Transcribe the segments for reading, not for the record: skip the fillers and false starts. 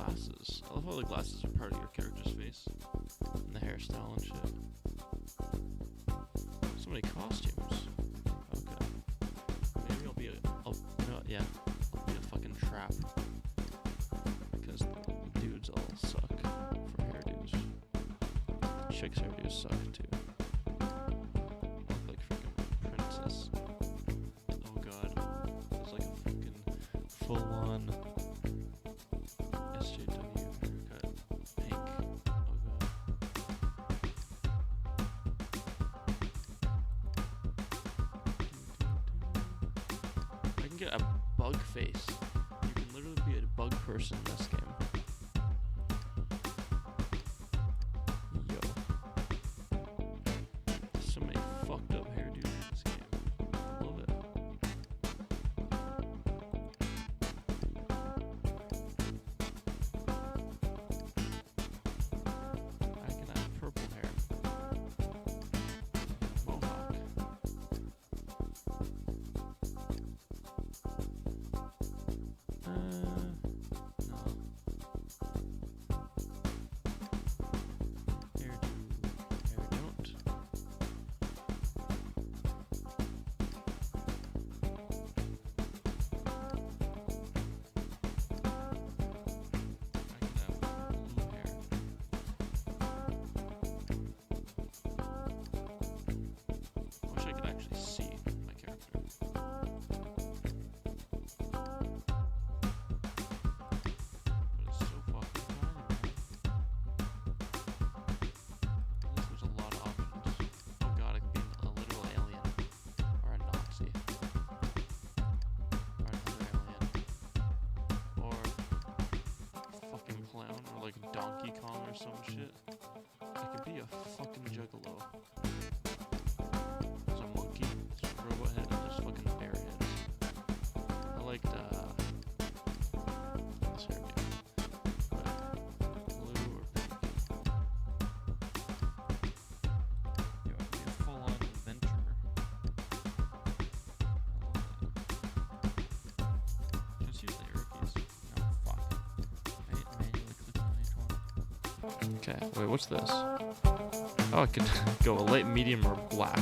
glasses. I love how the glasses are part of your character's face. And the hairstyle and shit. So many costumes. Okay. Maybe I'll be a... you know what, yeah. I'll be a fucking trap. Because the dudes all suck for hairdos. The chicks' hairdos suck too. Look like freaking princess. Oh god. It's like a fucking full-on SJW haircut. Pink. Oh god. I can get a bug face. You can literally be a bug person in this game. Yo. So many fucked up hairdos in this game. I love it. I can have purple hair. Mohawk. No. Hairdo. Hair don't. I can have blue hair. I wish I could actually see my character. But it's so fucking tiny, man. At least there's a lot of options. Oh god, I could be a literal alien. Or a Nazi. Or another alien. Or a fucking clown. Or like Donkey Kong or some shit. I could be a fucking juggalo. There's a monkey, there's a robot head, and there's fucking bear heads. I liked, this hairdo. But blue or pink. Yo, I could be a full-on adventurer. I love it. Just use the arrow keys. No, fuck. I hate manually clicking on each one. Okay, wait, what's this? Oh, I could go a light, medium, or black.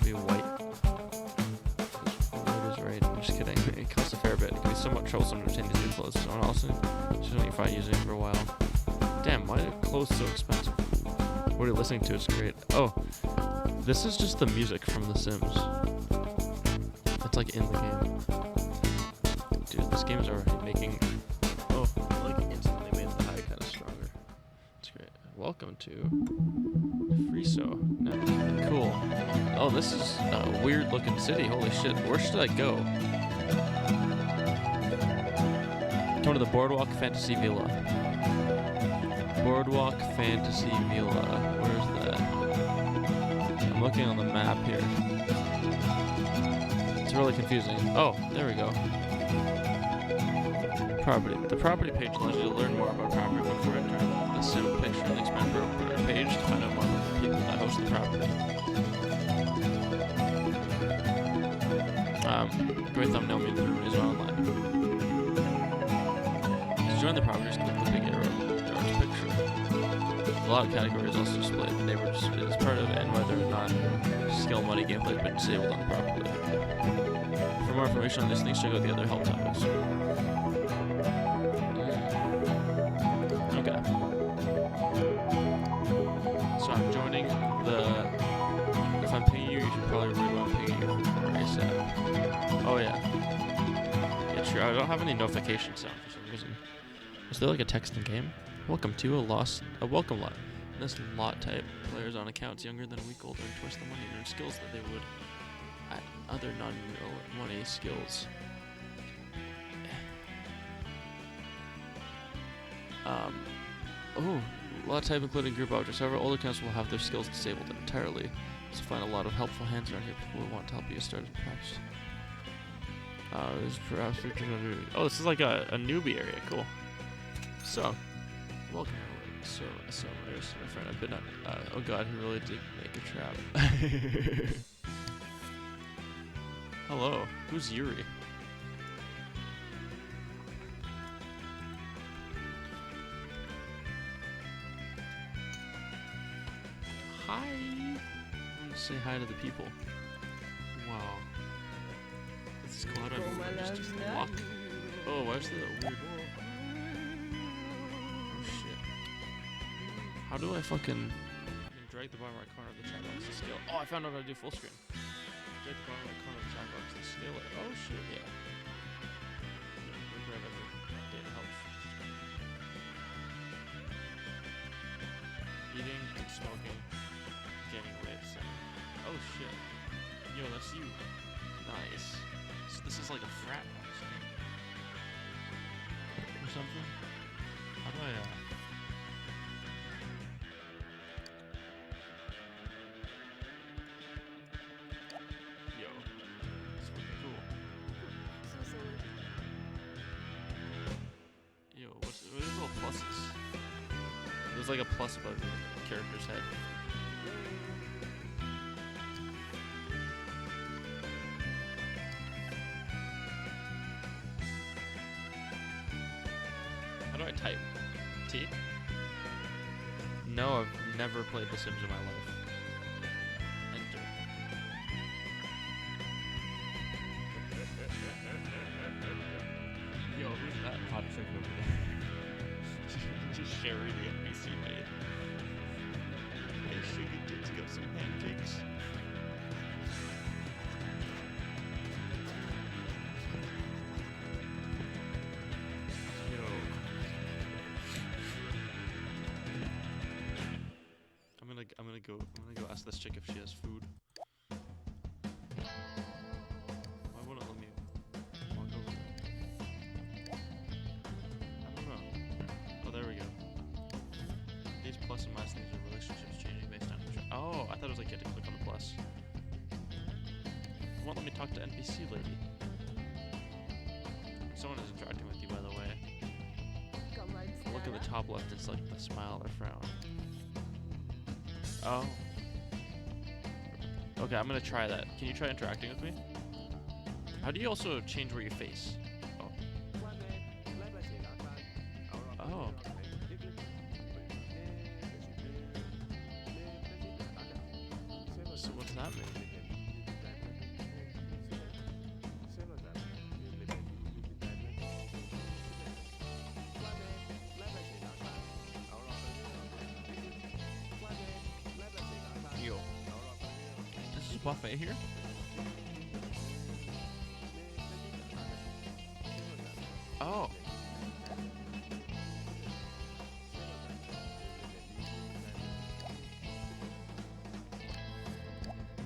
Be white. White is right. I'm just kidding. It costs a fair bit. It can be somewhat troublesome to obtain these new clothes. So honestly, just when you find using it for a while. Damn, why are clothes so expensive? What are you listening to? It's great. Oh, this is just the music from The Sims. It's like in the game. Dude, this game's already making... Oh, like instantly made the high kind of stronger. It's great. Welcome to Friso. No. Cool. Oh, this is a weird looking city. Holy shit. Where should I go? Going to the Boardwalk Fantasy Villa. Boardwalk Fantasy Villa. Where's that? I'm looking on the map here. It's really confusing. Oh, there we go. Property. The property page allows you to learn more about property before entering the sim picture and the expand property page to find out more about the people that host the property. Great thumbnail means everybody's online. To join the property, just click the big arrow to picture. A lot of categories also displayed. Neighbors is part of it, and whether or not skill money gameplay has been disabled on the property. For more information on these things, check out the other help topics. Okay. So I'm joining the... If I'm pinging you, you should probably read what I'm pinging you for ASAP. Oh yeah. Yeah, true. I don't have any notification sound for some reason. Is there like a text in game? Welcome to a welcome lot. In this lot type, players on accounts younger than a week older and twist the money and earn skills that they would at other non-real money skills. Oh, lot type including group objects. However, older accounts will have their skills disabled entirely. So find a lot of helpful hands around here. People who want to help you start perhaps. There's perhaps 1,500. Oh, this is like a newbie area. Cool. So, welcome everyone. So there's my friend. I've been on. Oh god, he really did make a trap. Hello. Who's Yuri? hi. I'm gonna say hi to the people. Wow. This is cool. How do I just walk? Oh, why is that weird? Oh shit. How do I fucking drag the bottom right corner of the chat box to scale? Oh, I found out how to do full screen. Drag the bottom right corner of the chat box to scale it. Oh shit, yeah. Grab everything. Data helps. Eating and smoking. Gaining weight. So. Oh shit. Yo, that's you. Nice. So this is like a frat house, or something? How do I, Yo. This would be cool. Yo, what are these little pluses? There's like a plus above the character's head. How do I type? T? No, I've never played The Sims in my life. Enter. Yo, who's that hot chick over there? Just Sherry, the NPC maid. Hey, sugar tits, got some pancakes. I'm gonna go ask this chick if she has food. Why wouldn't it let me walk over there? I don't know. Oh, there we go. These plus and minus things are relationships changing based on which. Oh, I thought it was like you had to click on the plus. It won't let me talk to NPC lady. Someone is interacting with you, by the way. Look at the top left, it's like the smile or frown. Oh. Okay, I'm gonna try that. Can you try interacting with me? How do you also change where you face? Oh. Oh. So what's that mean? Yo. This is buffet here? Oh.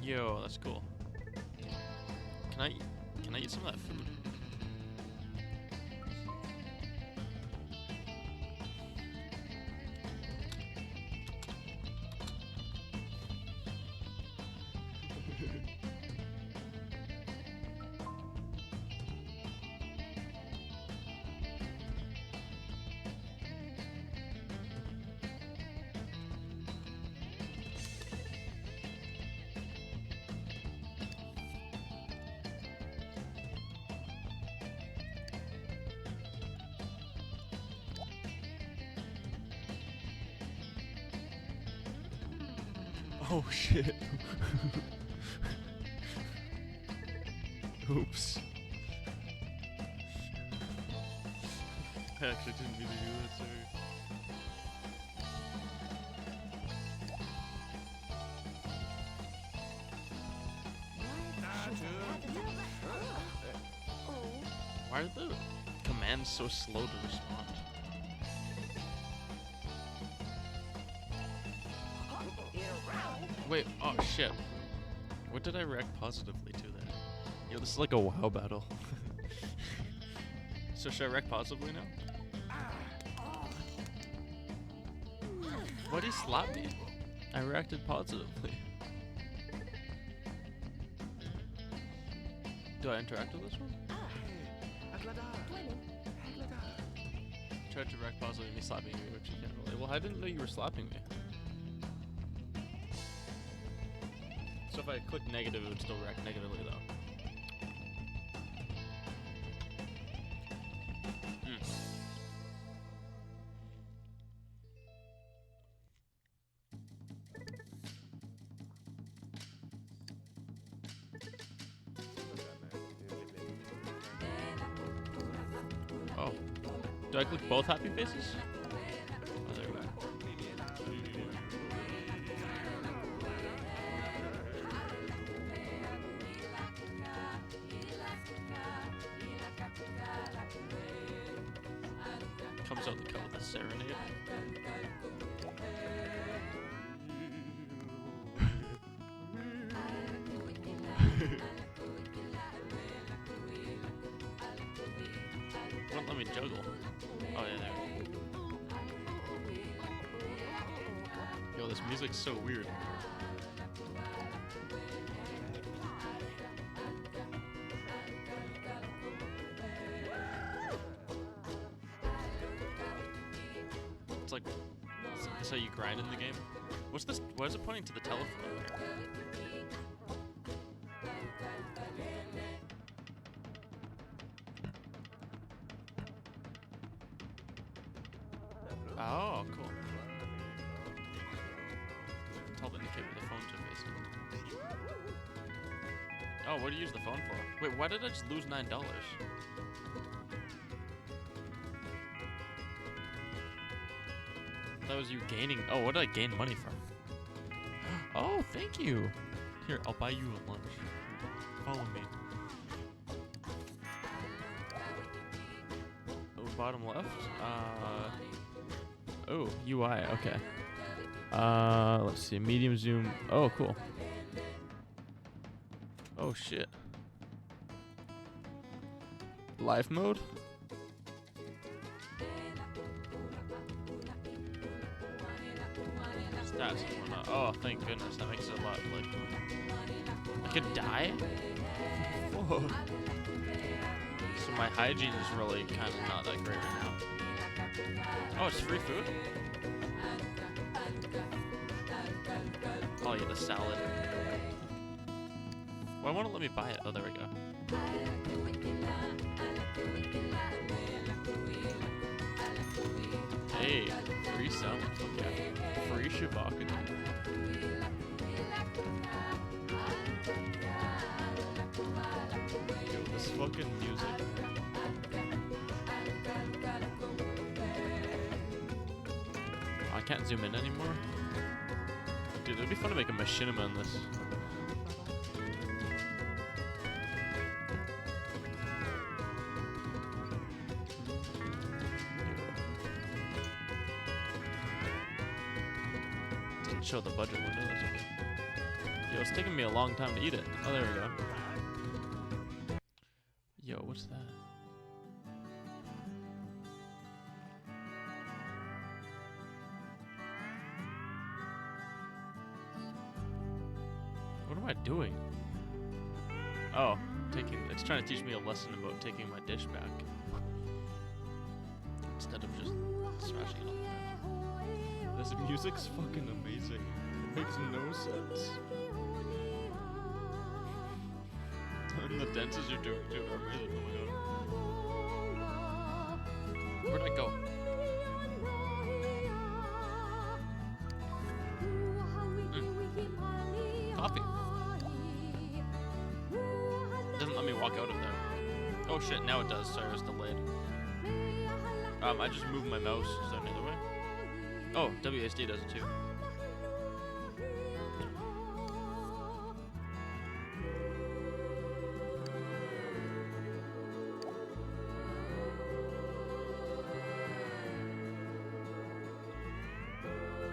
Yo, that's cool. Can I eat some of that food? Oh shit. Oops. I actually didn't mean to do that, sorry. Why are the commands so slow to respond? Wait, oh shit. What did I react positively to there? Yo, this is like a WoW battle. So should I react positively now? Why'd he slap me? I reacted positively. Do I interact with this one? Tried to react positively and me slapping you, which you can't really. Well, I didn't know you were slapping me. So if I click negative, it would still react negatively though. Oh. Do I click both happy faces? Oh, there we go. Comes out the cut with a serenade. Won't let me juggle. Oh yeah, there. Yo, this music's so weird. It's like, that's how you grind in the game. What's this? Why is it pointing to the telephone here? Oh, cool. Tell the indicator where the phones are facing. Oh, what do you use the phone for? Wait, why did I just lose $9? That was you gaining. Oh, what did I gain money from? Oh, thank you. Here, I'll buy you a lunch. Follow me. Oh, bottom left. Oh, UI. Okay. Let's see. Medium zoom. Oh, cool. Oh shit. Live mode. Stats and whatnot. Oh, thank goodness. That makes it a lot like. I could die? Whoa. So my hygiene is really kind of not that great right now. Oh, it's free food? Oh, yeah, the salad. Why won't it let me buy it? Oh, there we go. Hey, free salad. Okay. Free Shabaka. Yo, this fucking music. I can't zoom in anymore. Dude, it'd be fun to make a machinima in this. Doesn't show the budget window, that's okay. Yo, it's taking me a long time to eat it. Oh, there we go. Yo, what's that? What am I doing? Oh, it's trying to teach me a lesson about taking my dish back. Instead of just smashing it on the ground. This music's fucking amazing. It makes no sense. And the dances you're doing are amazing. Oh my god. Where'd I go? Coffee. Doesn't let me walk out of there. Oh shit, now it does. Sorry, I was delayed. I just moved my mouse. Is there another way? Oh, WASD does it too.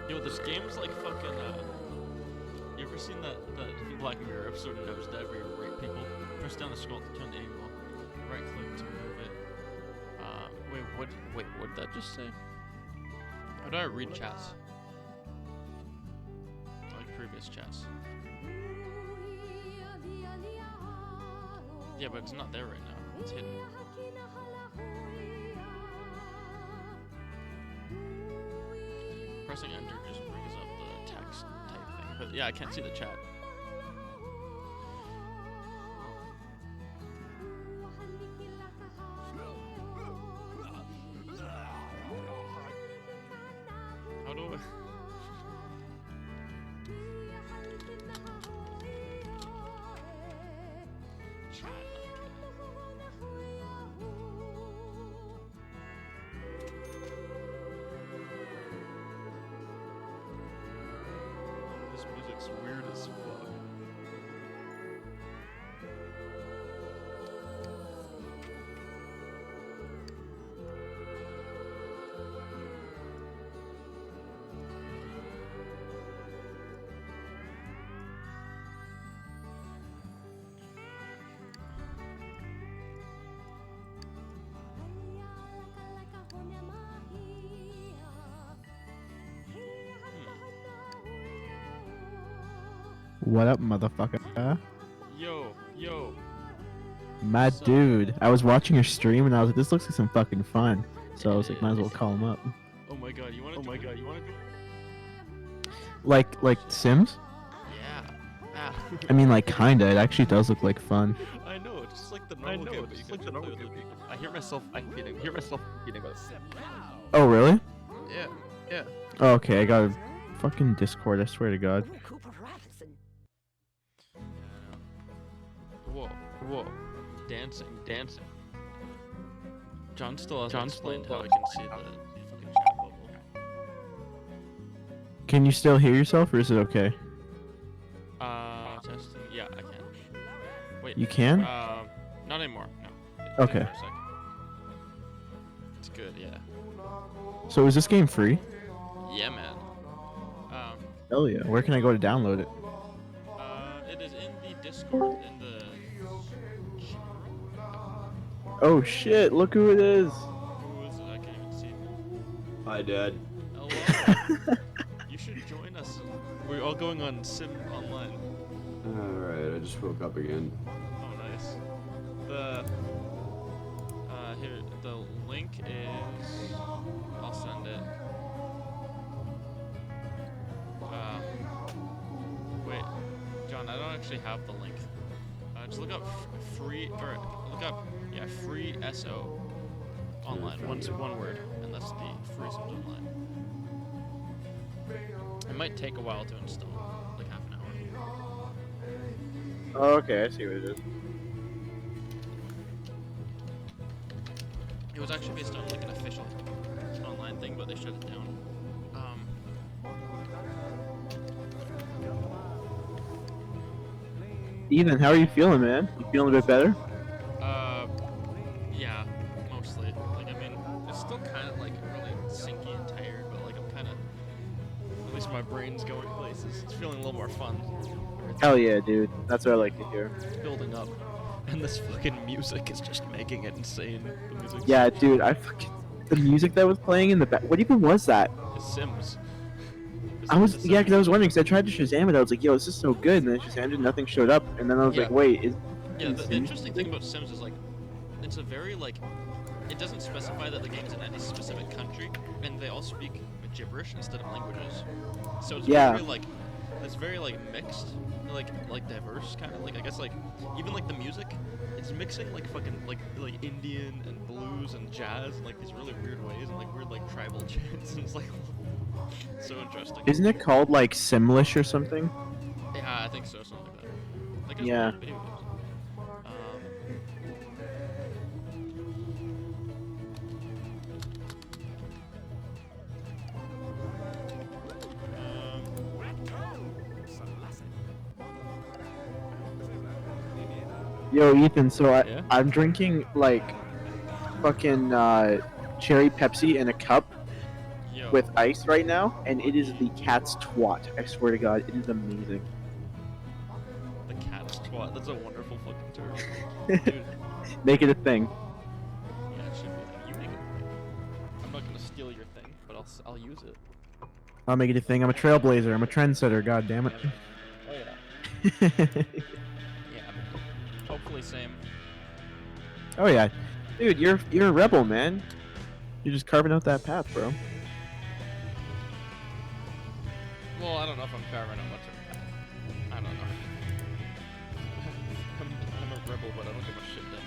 Yo, this game's like fucking, you ever seen that Black Mirror episode of Nose Dive where you rape people? Press down the scroll to turn the angle. Right click to move it. Wait, what did that just say? How do I read chats? Like previous chats. Yeah, but it's not there right now. It's hidden. Pressing enter just brings up the text type thing. But yeah, I can't see the chat. How do I... Chat, looks weird as fuck. What up, motherfucker? Yo. My What's up? dude, I was watching your stream and I was like, this looks like some fucking fun. So I was like, might as well call him up. Oh my god, you wanna do it? Like Sims? Yeah. Ah. I mean, like kinda. It actually does look like fun. I know, it's just like the normal game, but you can just play with other people. I hear myself competing about it. Oh, really? Yeah. Oh, okay, I got a fucking Discord. I swear to God. Whoa. Dancing. John still hasn't explained how I can see the fucking chat bubble. Can you still hear yourself, or is it okay? Testing. Yeah, I can. Wait. You can? Not anymore. No. Okay. For a second. It's good. Yeah. So is this game free? Yeah, man. Hell yeah. Where can I go to download it? It is in the Discord in the. Oh shit! Look who it is. Who is it? I can't even see. Hi, Dad. Hello. You should join us. We're all going on Sim Online. Alright, I just woke up again. Oh, nice. Here, the link is. I'll send it. Wait, John, I don't actually have the link. Just look up free SO online. One word, and that's the free Sims Online. It might take a while to install, like half an hour. Oh, okay, I see what it is. It was actually based on like an official online thing, but they shut it down. Ethan, how are you feeling, man? You feeling a bit better? Yeah, mostly. Like, I mean, it's still kind of like really sinky and tired, but like I'm kind of, at least my brain's going places. It's feeling a little more fun. Hell yeah, dude. That's what I like to hear. It's building up, and this fucking music is just making it insane. The music. Yeah, dude. The music that was playing in the back. What even was that? It's Sims. Because I was wondering, because I tried to Shazam it, I was like, yo, this is so good, and then Shazam did, nothing showed up, and then I was like, wait, is Yeah, the interesting thing about Sims is like, it's a very like, it doesn't specify that the game is in any specific country, and they all speak gibberish instead of languages. So it's very like, it's very like mixed, like diverse kind of, like I guess like, even like the music, it's mixing like fucking like Indian and blues and jazz and like these really weird ways and like weird like tribal chants, and it's like so interesting. Isn't it called like Simlish or something? Yeah, I think so, something like that. Like, Yeah. Video games. Yo, Ethan, so Yeah? I'm drinking like fucking cherry Pepsi in a cup Yo. with ice right now, and it is the cat's twat. I swear to God, it is amazing. The cat's twat. That's a wonderful fucking term. Dude. Make it a thing. Yeah, it should be. You make it. I'm not gonna steal your thing, but I'll use it. I'll make it a thing. I'm a trailblazer. I'm a trendsetter. God damn it. Oh yeah. Yeah. Hopefully same. Oh yeah, dude, you're a rebel, man. You're just carving out that path, bro. Well, I don't know if I'm carving out much of a path. I don't know. I'm a rebel, but I don't give a shit then.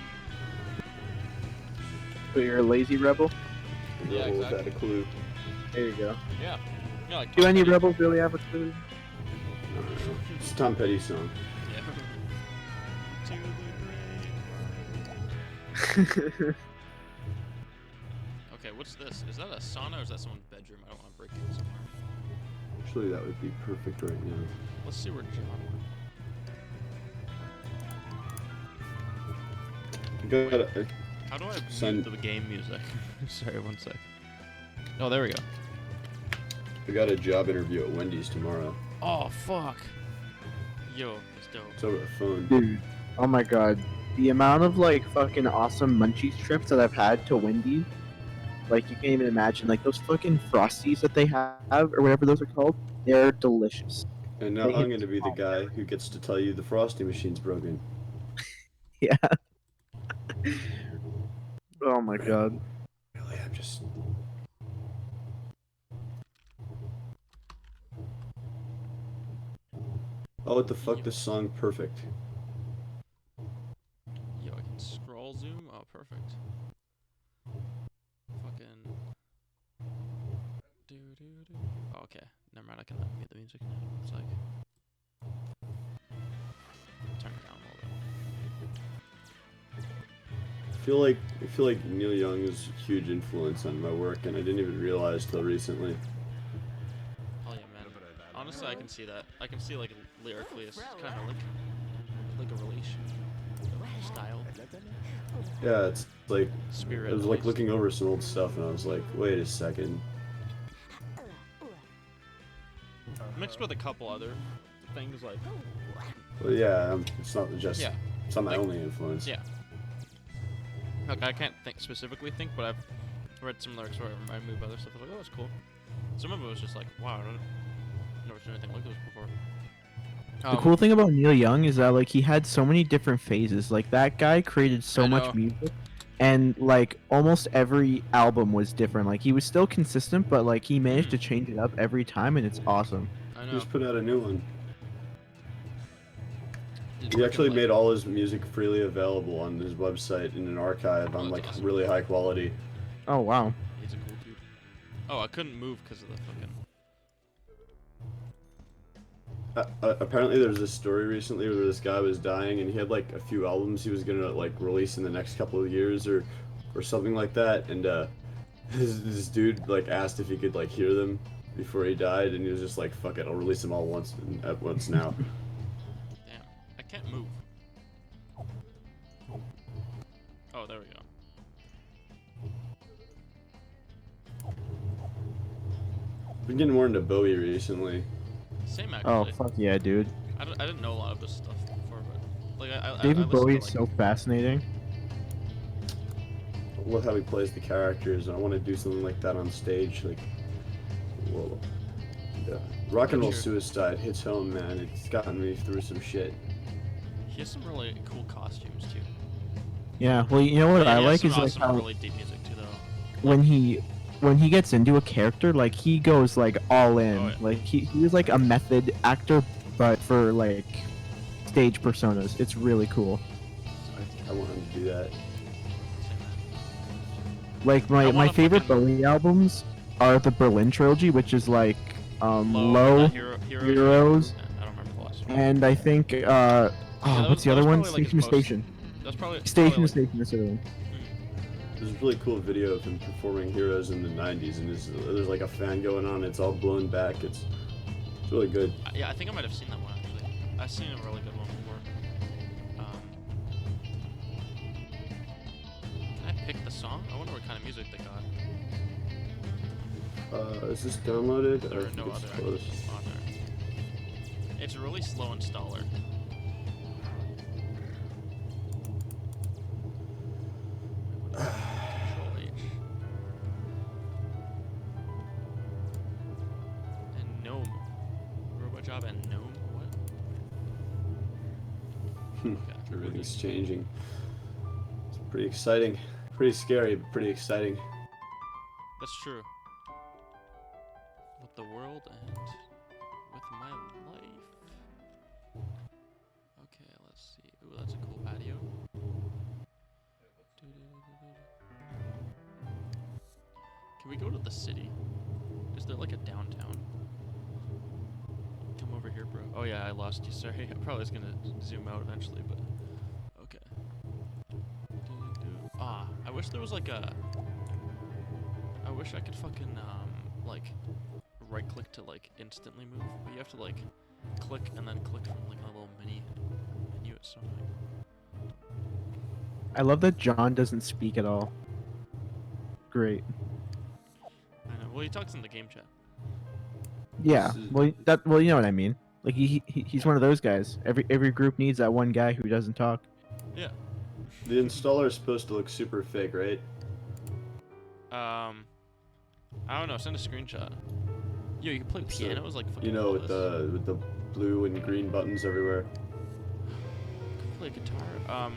So you're a lazy rebel. Yeah, Rebel exactly. without a clue. There you go. Yeah. Yeah, like Do Tom any Petty. rebels really have a clue? No. It's Tom Petty's song. Yeah. To the grave. Okay, what's this? Is that a sauna or is that someone's bedroom? I don't want to break in somewhere. Actually, that would be perfect right now. Let's see where John went. Got How do I Send- mute the game music? Sorry, one sec. Oh, there we go. I got a job interview at Wendy's tomorrow. Oh, fuck. Yo, that's dope. It's over the phone. Dude, oh my god. The amount of like fucking awesome munchies trips that I've had to Wendy's, like you can't even imagine. Like those fucking Frosties that they have, or whatever those are called, they're delicious. And now They I'm hit going to be the guy who gets to tell you the frosty machine's broken. Yeah. Oh my god. Really, I'm just... Oh, what the fuck? This song perfect. Yo, I can scroll zoom. Oh, perfect. Fucking. Oh, okay. Never mind. I can mute the music now. It's like. Turn it down a little bit. I feel like Neil Young is a huge influence on my work, and I didn't even realize till recently. Oh yeah, man. Honestly, I can see that. I can see like lyrically, it's kind of like a relation style. Yeah, it's like Spirit. I was like looking over some old stuff, and I was like, wait a second. Mixed with a couple other things like. Well, yeah, it's not just. Yeah. It's not my Like- only influence. Yeah. Like I can't specifically think, but I've read some lyrics where it reminded me of other stuff. I was like, oh, that's cool. Some of it was just like, wow, I never seen anything like this before. The cool thing about Neil Young is that like he had so many different phases. Like that guy created so I know. much music, and like almost every album was different. Like he was still consistent, but like he managed to change it up every time, and it's awesome. I He know. just put out a new one. Did He freaking, actually like- made all his music freely available on his website in an archive on that's like awesome. really high quality. Oh wow. He's a cool dude. Oh, I couldn't move because of the fucking. Apparently there's this story recently where this guy was dying and he had like a few albums he was gonna like release in the next couple of years or something like that, and this dude like asked if he could like hear them before he died, and he was just like, fuck it, I'll release them all at once now. Damn, I can't move. Oh, there we go. Been getting more into Bowie recently. Same Oh actually. fuck yeah, dude. I didn't know a lot of this stuff before, but like I David listened Bowie to, is like, so fascinating. I love how he plays the characters, and I want to do something like that on stage. Like, whoa. Yeah. Rock and Roll Sure. Suicide hits home, man. It's gotten me through some shit. He has some really cool costumes too. Yeah. Well, you know what Yeah, I he has like some is like awesome, how really deep music too, though. when he gets into a character, like he goes like all in. Oh, yeah. Like he was like a method actor, but for like stage personas. It's really cool. I want him to do that. Like I my wanna favorite fucking- Bowie albums are the Berlin trilogy, which is like Low, Heroes. Heroes. I don't remember the last one. and I think that what's was- the that other was one? probably, like, Station to his most- Station. That's probably Station to like, Station. That's the other one. There's a really cool video of him performing Heroes in the 90s, and there's like a fan going on. It's all blown back. It's really good. Yeah, I think I might have seen that one actually. I've seen a really good one before. Can I pick the song? I wonder what kind of music they got. Is this downloaded? There I are think no it's other close. actions on there. It's really slow installer. Control H. And Gnome. Robot Job and Gnome? What? Okay. Everything's changing. It's pretty exciting. Pretty scary, but pretty exciting. That's true. With the world and with my life. Okay, let's see. Ooh, that's a cool patio. Can we go to the city? Is there like a downtown? Come over here, bro. Oh yeah, I lost you. Sorry. I probably was gonna zoom out eventually, but okay. Ah, I wish there was like a. I wish I could fucking like right click to like instantly move, but you have to like click and then click from like a little menu at something. I love that John doesn't speak at all. Great. I know. Well, he talks in the game chat. Yeah. This is- Well, you know what I mean. Like he's one of those guys. Every group needs that one guy who doesn't talk. Yeah. The installer is supposed to look super fake, right? I don't know. Send a screenshot. Yo, you can play So, pianos like fucking. You know, with Elvis. the blue and green buttons everywhere. You can play guitar.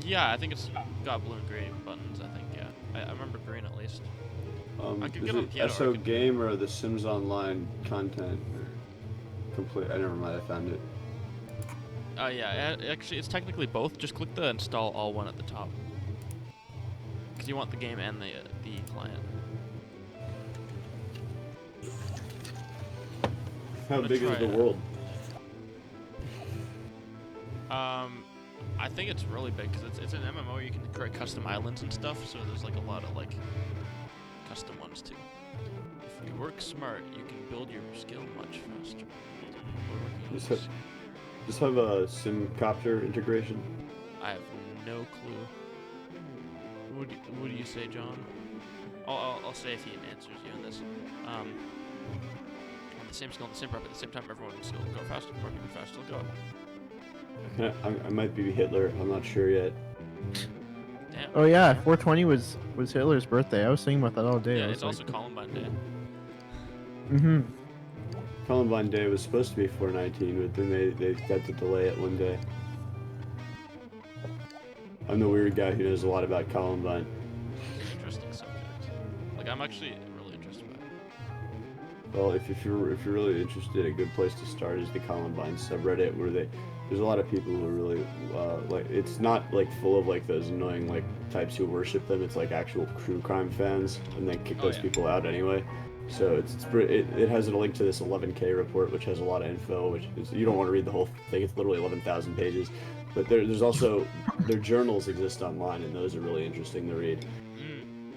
Yeah, I think it's got blue and green buttons. I think yeah. I remember green at least. I could Is get on it piano. Or I SO could- Game or the Sims Online content? Or complete. I never mind. I found it. Yeah. Actually, it's technically both. Just click the install all one at the top. Because you want the game and the client. How gonna big is try the it. world? I think it's really big because it's an MMO. You can create custom islands and stuff. So there's like a lot of like custom ones too. If you work smart, you can build your skill much faster. Just have a SimCopter integration. I have no clue. What do you say, John? I'll say if he answers you on this. On the same skill, on the same prep, at the same time, everyone can still go faster. More people faster will go. I might be Hitler. I'm not sure yet. Damn. Oh yeah, 420 was Hitler's birthday. I was thinking about that all day. Yeah, I it's was also Columbine Day. Mm-hmm. Columbine Day was supposed to be 4/19, but then they had to delay it one day. I'm the weird guy who knows a lot about Columbine. Interesting subject. Like I'm actually really interested by it. Well, if you're really interested, a good place to start is the Columbine subreddit, where there's a lot of people who are really like, it's not like full of like those annoying like types who worship them. It's like actual true crime fans, and they kick those yeah. people out anyway. So it has a link to this 11K report, which has a lot of info. Which is, you don't want to read the whole thing. It's literally 11,000 pages. But there's also their journals exist online, and those are really interesting to read. Mm.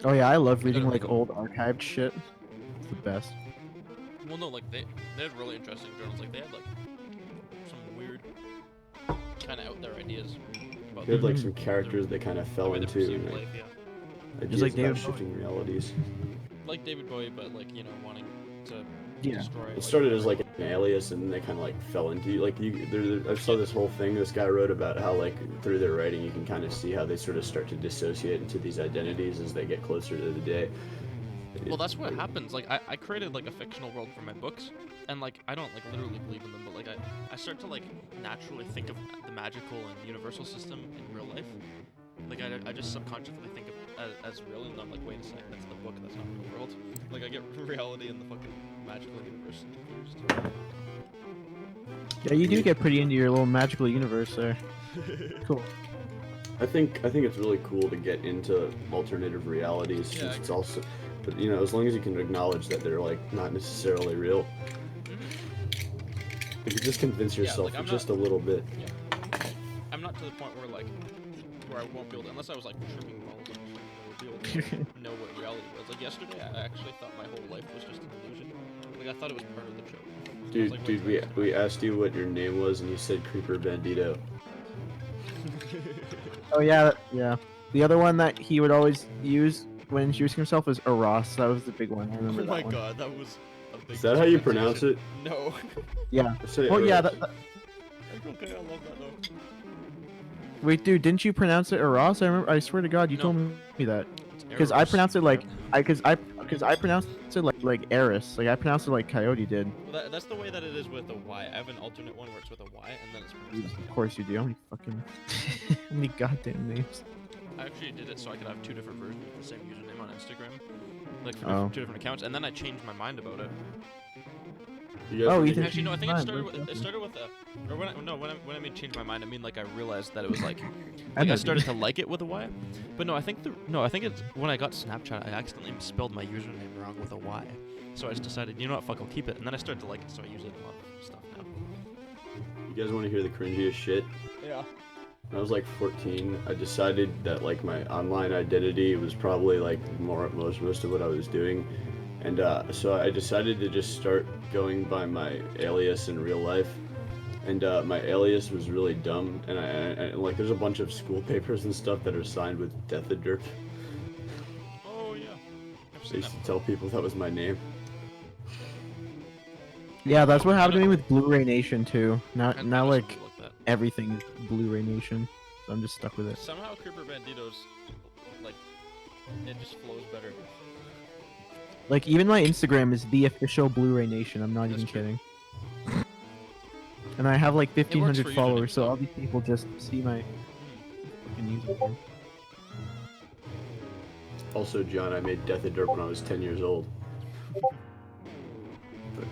Oh yeah, I love reading gotta like read old archived shit. It's the best. Well, no, like they had really interesting journals. Like they had like some weird, kind of out there ideas about They had like their- some characters they kind of the fell way they into, perceived and life, yeah. ideas like about David shifting realities. Like David Bowie, but like wanting to Yeah. destroy. It started as like an alias, and then they kind of like fell into like I saw this whole thing this guy wrote about how like through their writing you can kind of see how they sort of start to dissociate into these identities as they get closer to the day. Well, that's what happens. Like, I created like a fictional world for my books, and like I don't like literally believe in them, but like I start to like naturally think of the magical and universal system in real life. Like I just subconsciously think of as real, and I'm like, wait a second, that's the book, that's not the real world. Like I get reality and the fucking magical universe confused. Yeah, you do get pretty into your little magical universe there. Cool. I think it's really cool to get into alternative realities. Yeah, Since I it's agree. also, but you know, as long as you can acknowledge that they're like not necessarily real, if you just convince yourself like, I'm just not- a little bit. Yeah. I'm not to the point where I won't be able to, unless I was like tripping balls, I would be able to like, know what reality was. Like yesterday, I actually thought my whole life was just an illusion. Like I thought it was part of the joke. I was Dude, like, dude, wait, we asked you what your name was, and you said Creeper Bandito. Oh yeah, yeah. The other one that he would always use when introducing himself was Eros. That was the big one. I remember Oh that my one. god, that was a big. Is that how you pronounce it? No. Yeah. I say Oh yeah. Eros. Okay, I love that though. Wait, dude, didn't you pronounce it Eros? I remember. I swear to God, you No. told me that. It's Because I Eros. pronounced it like because I pronounced it like Eris. Like I pronounced it like Coyote did. Well, that's the way that it is with a Y. I have an alternate one where it's with a Y, and then it's pronounced Of course you do. How many fucking how many goddamn names? I actually did it so I could have two different versions of the same username on Instagram, like for Oh. two different accounts, and then I changed my mind about it. You guys Oh, were you thinking- Actually, no, I think it Mine, started with okay. or when I mean change my mind, I mean like I realized that it was like I know, I dude. started to like it with a Y, but no, I think it's when I got Snapchat, I accidentally spelled my username wrong with a Y, so I just decided, you know what, fuck, I'll keep it, and then I started to like it, so I use it in a lot of stuff now. You guys want to hear the cringiest shit? Yeah. when I was like 14, I decided that like my online identity was probably like most of what I was doing, and so I decided to just start going by my alias in real life, and my alias was really dumb, and like there's a bunch of school papers and stuff that are signed with Death a Derp. Oh yeah. I've I seen used that. to tell people that was my name. Yeah, that's what happened to me with Blu-ray Nation too. Now, I now know like somebody like that. everything is Blu-ray Nation, so I'm just stuck with it. Somehow Creeper Banditos, like, it just flows better. Like even my Instagram is the official Blu-ray Nation. I'm not That's even true. kidding. And I have like It works 1,500 for username, followers, so so- all these people just see my fucking username. Also, John, I made Death a Derp when I was 10 years old. But,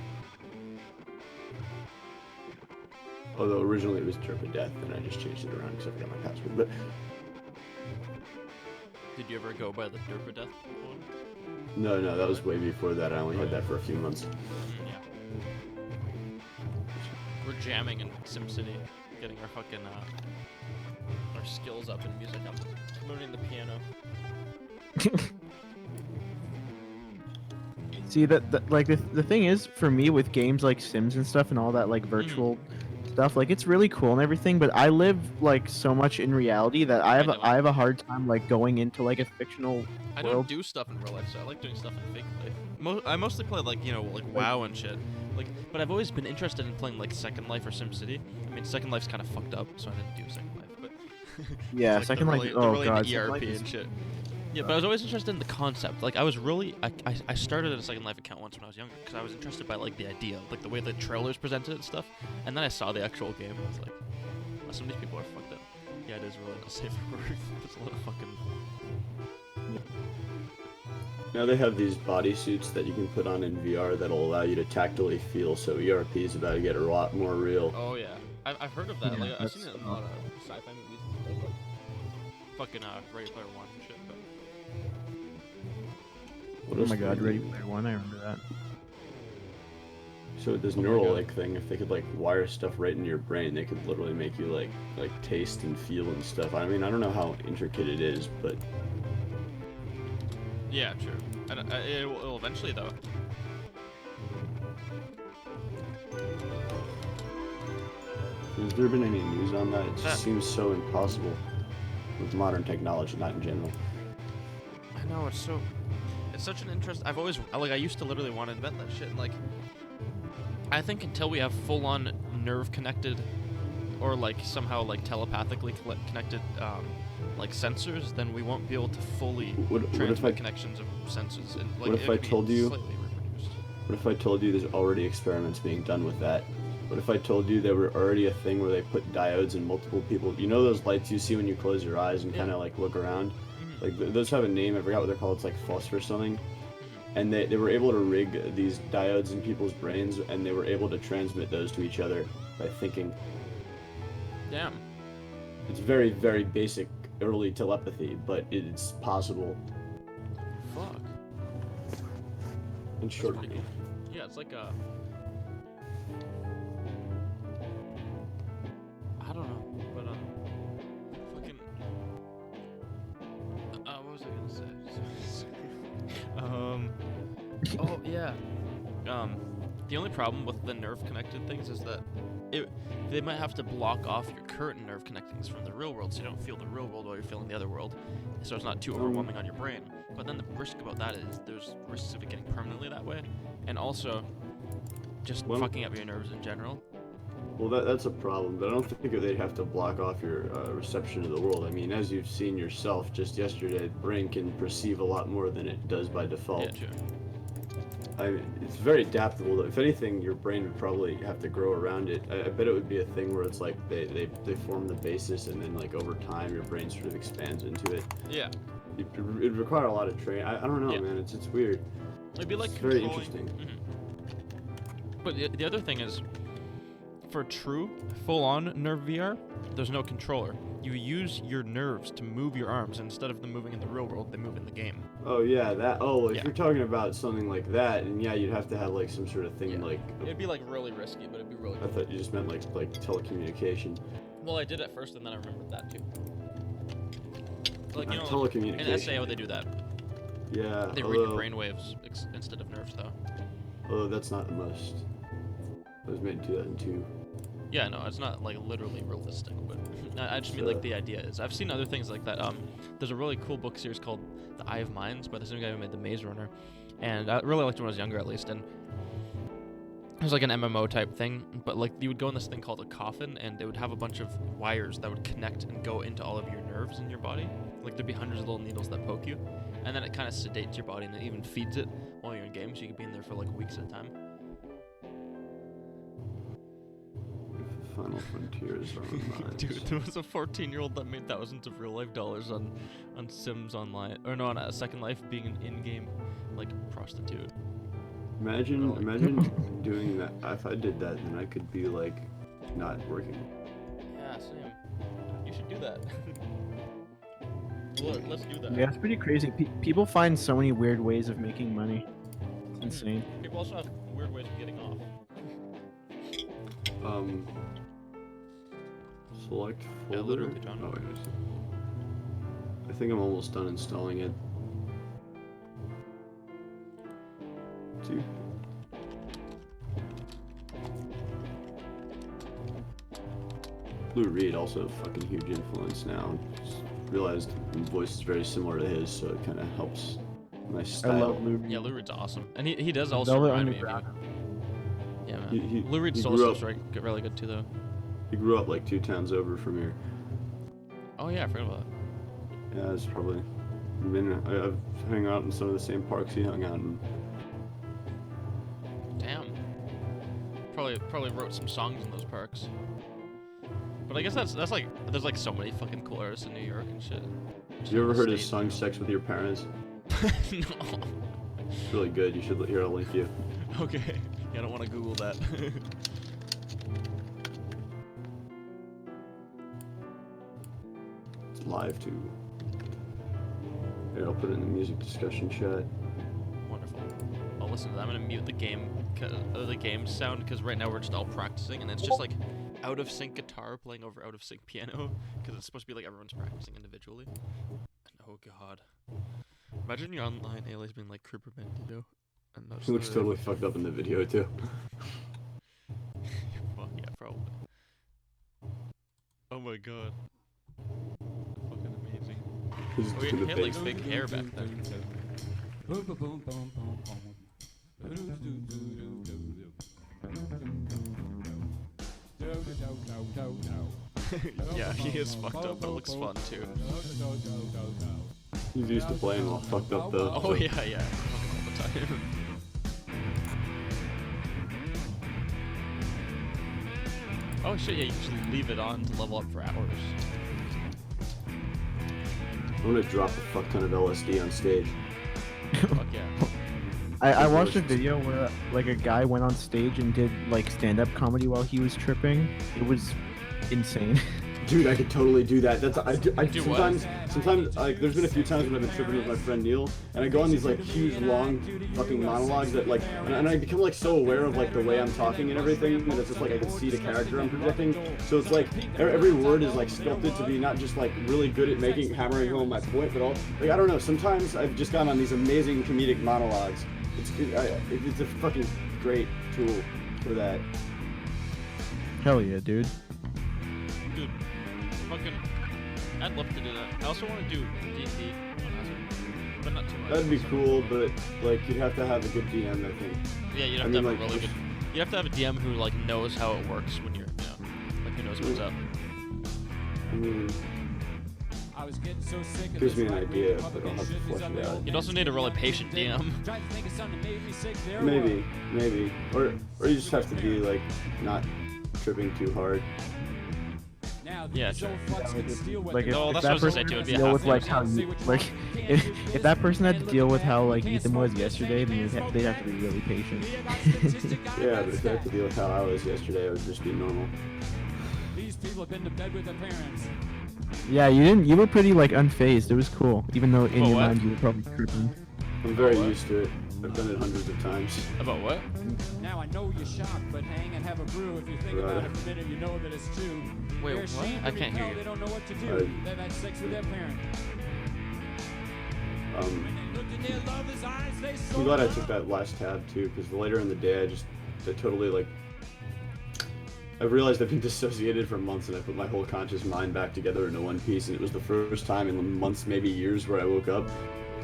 although originally it was Derp of Death, and I just changed it around because I forgot my password. But Did you ever go by the Derpa Death one? no, that was way before that. I only had that for a few months. Yeah. We're jamming in SimCity, getting our fucking our skills up in music. I'm learning the piano. See that like the thing is for me with games like Sims and stuff and all that like virtual stuff, like it's really cool and everything, but I live like so much in reality that I know. have a hard time like going into like a fictional I world. don't do stuff in real life, so I like doing stuff in fake life. I mostly play like like WoW and shit. Like, but I've always been interested in playing like Second Life or SimCity. I mean, Second Life's kind of fucked up, so I didn't do Second Life. But Yeah, it's, Second they're Life. really, Oh they're really god, into Second ERP Life is- and shit. Yeah, but I was always interested in the concept. Like, I was really, I started a Second Life account once when I was younger because I was interested by like the idea, like the way the trailers presented it and stuff. And then I saw the actual game and I was like, oh, some of these people are fucked up. Yeah, it is really not safe for work. There's a lot of fucking. Now they have these bodysuits that you can put on in VR that'll allow you to tactily feel. So ERP is about to get a lot more real. Oh yeah, I've heard of that. Yeah, Like I've that's seen it in a lot of sci-fi movies and stuff. Like fucking Ready Player One and shit. But What Oh else my do god, they Ready do? Player One, I remember that. So with this Oh my neural God. link thing, if they could like wire stuff right into your brain, they could literally make you like taste and feel and stuff. I mean, I don't know how intricate it is, but yeah, true. It'll eventually though. has there been any news on that? It That- just seems so impossible with modern technology, not in general. I know it's such an interest. I've always I used to literally want to invent that shit. And, like, I think until we have full-on nerve connected, or like somehow like telepathically connected, like sensors, then we won't be able to fully What if transmit I connections of senses. And like, what if it I could be told you- slightly reproduced. What if I told you there's already experiments being done with that? What if I told you there were already a thing where they put diodes in multiple people? You know those lights you see when you close your eyes and Yeah. kind of like look around? Mhm. Like those have a name. I forgot what they're called. It's like phosphor or something. Mhm. And they were able to rig these diodes in people's brains, and they were able to transmit those to each other by thinking. Damn. It's very, very basic early telepathy, but it's possible. Fuck. In That's short, pretty cool. Yeah, it's like a. I don't know, but fucking. What was I gonna say? Oh yeah. The only problem with the nerve connected things is that they might have to block off your current nerve connectings from the real world, so you don't feel the real world while you're feeling the other world, so it's not too overwhelming on your brain. But then the risk about that is there's risks of it getting permanently that way, and also just Well- fucking up your nerves in general. well, that's a problem, but I don't think they'd have to block off your reception of the world. I mean, as you've seen yourself just yesterday, the brain can perceive a lot more than it does by default. Yeah, true. I mean, it's very adaptable. Though. If anything, your brain would probably have to grow around it. I bet it would be a thing where it's like they form the basis, and then like over time, your brain sort of expands into it. Yeah, It'd require a lot of training. I don't know, Yeah. man. It's weird. it'd be like It's very controlling- interesting. Mhm. But the other thing is, for true full-on nerve VR, there's no controller. You use your nerves to move your arms, and instead of them moving in the real world, they move in the game. Oh yeah, that. Oh, if Yeah. you're talking about something like that, and yeah, you'd have to have like some sort of thing Yeah. like. It'd be like really risky, but it'd be really I cool. thought you just meant like telecommunication. Well, I did at first, and then I remembered that too. Like, you know, telecommunication. in SAO they do that. Yeah. They read your brainwaves instead of nerves, though. Although that's not the most. It was made in 2002. Yeah, no, it's not like literally realistic, but I just mean like the idea is. I've seen other things like that. There's a really cool book series called The Eye of Mines by the same guy who made The Maze Runner, and I really liked it when I was younger, at least. And it was like an MMO type thing, but like you would go in this thing called a coffin, and it would have a bunch of wires that would connect and go into all of your nerves in your body. Like there'd be hundreds of little needles that poke you, and then it kind of sedates your body, and it even feeds it while you're in game, so you could be in there for like weeks at a time. Final Frontiers are online. Dude, there was a 14-year-old that made thousands of real-life dollars on Sims Online, or no, on Second Life, being an in-game like prostitute. Imagine doing that. If I did that, then I could be like not working. Yeah, same. You should do that. Look, let's do that. Yeah, it's pretty crazy. People find so many weird ways of making money. It's insane. People also have weird ways of getting off. Select folder. Yeah, literally, John. Oh, wait, I think I'm almost done installing it. Dude. Lou Reed also a fucking huge influence now. Just realized my voice is very similar to his, so it kind of helps my style. I love Lou Reed. Yeah, Lou Reed's awesome, and he does also Velvet remind me of Underground. you. Yeah, man. Lou Reed's he solo grew stuff's really good too, though. He grew up like 2 towns over from here. Oh yeah, I forgot about that. Yeah, it's probably. I've hung out in some of the same parks he hung out in. Damn. Probably wrote some songs in those parks. But I guess that's like there's like so many fucking cool artists in New York and shit. You ever heard his song "Sex with Your Parents"? No. It's really good. You should. Here, I'll link you. Okay. Yeah, I don't want to Google that. It's live too. Here, I'll put it in the music discussion chat. Wonderful. I'll listen to that. I'm gonna mute the game sound because right now we're just all practicing, and it's just like out of sync guitar playing over out of sync piano because it's supposed to be like everyone's practicing individually. And oh god, imagine your online alias being like Creeper Bandito. And He looks totally fucked up in the video too. Well, yeah, probably. Oh my god. Fucking amazing. He's Oh, he had like fake hair back then. Yeah, he is fucked up, but it looks fun too. He's used to playing all fucked up though. Oh so. yeah, all the time. Oh shit, yeah, you can just leave it on to level up for hours. I'm gonna drop a fuck ton of LSD on stage. Fuck yeah. I watched a video where like a guy went on stage and did like stand-up comedy while he was tripping. It was insane. Dude, I could totally do that. That's I Do sometimes like there's been a few times when I've been tripping with my friend Neil, and I go on these like huge long fucking monologues that like, and I become like so aware of like the way I'm talking and everything that it's just like I can see the character I'm projecting. So it's like every word is like sculpted to be not just like really good at hammering home my point, but all like I don't know. Sometimes I've just gone on these amazing comedic monologues. It's a fucking great tool for that. Hell yeah, dude. Dude, fucking, I'd love to do that. I also want to do D&D, but not too much. That'd be cool, but like you'd have to have a good DM, I think. Yeah, you'd have to have a really good. You'd have to have a DM who like knows how it works when you're, like who knows what's up. I mean, gives me an idea, but I'll have to flesh it out. You'd also need a really patient DM. Maybe, or you just have to be like not tripping too hard. Yeah, sure. Like if, No, if that's that what I was gonna say person too, had it'd to be a deal with half like how you, like if that person had to deal with how like Ethan was yesterday, then they'd have to be really patient. Yeah, but if I had to deal with how I was yesterday, it would just be normal. These people have been to bed with their parents. Yeah, you were pretty like unfazed. It was cool, even though in Oh, your what? mind you were probably tripping. I'm very What? used to it. I've done it hundreds of times. About what? Now I know you're shocked, but hang and have a brew. If you think Right. about it for a minute, you know that it's true. Wait, They're what? ashamed I to can't hear repel, you. They don't know what to do. Right. They've had sex with their parent. Um, When they looked in their lover's eyes, they saw I'm glad I love. took that last tab too, because later in the day I totally like. I realized I've been dissociated for months, and I put my whole conscious mind back together into one piece, and it was the first time in months, maybe years, where I woke up,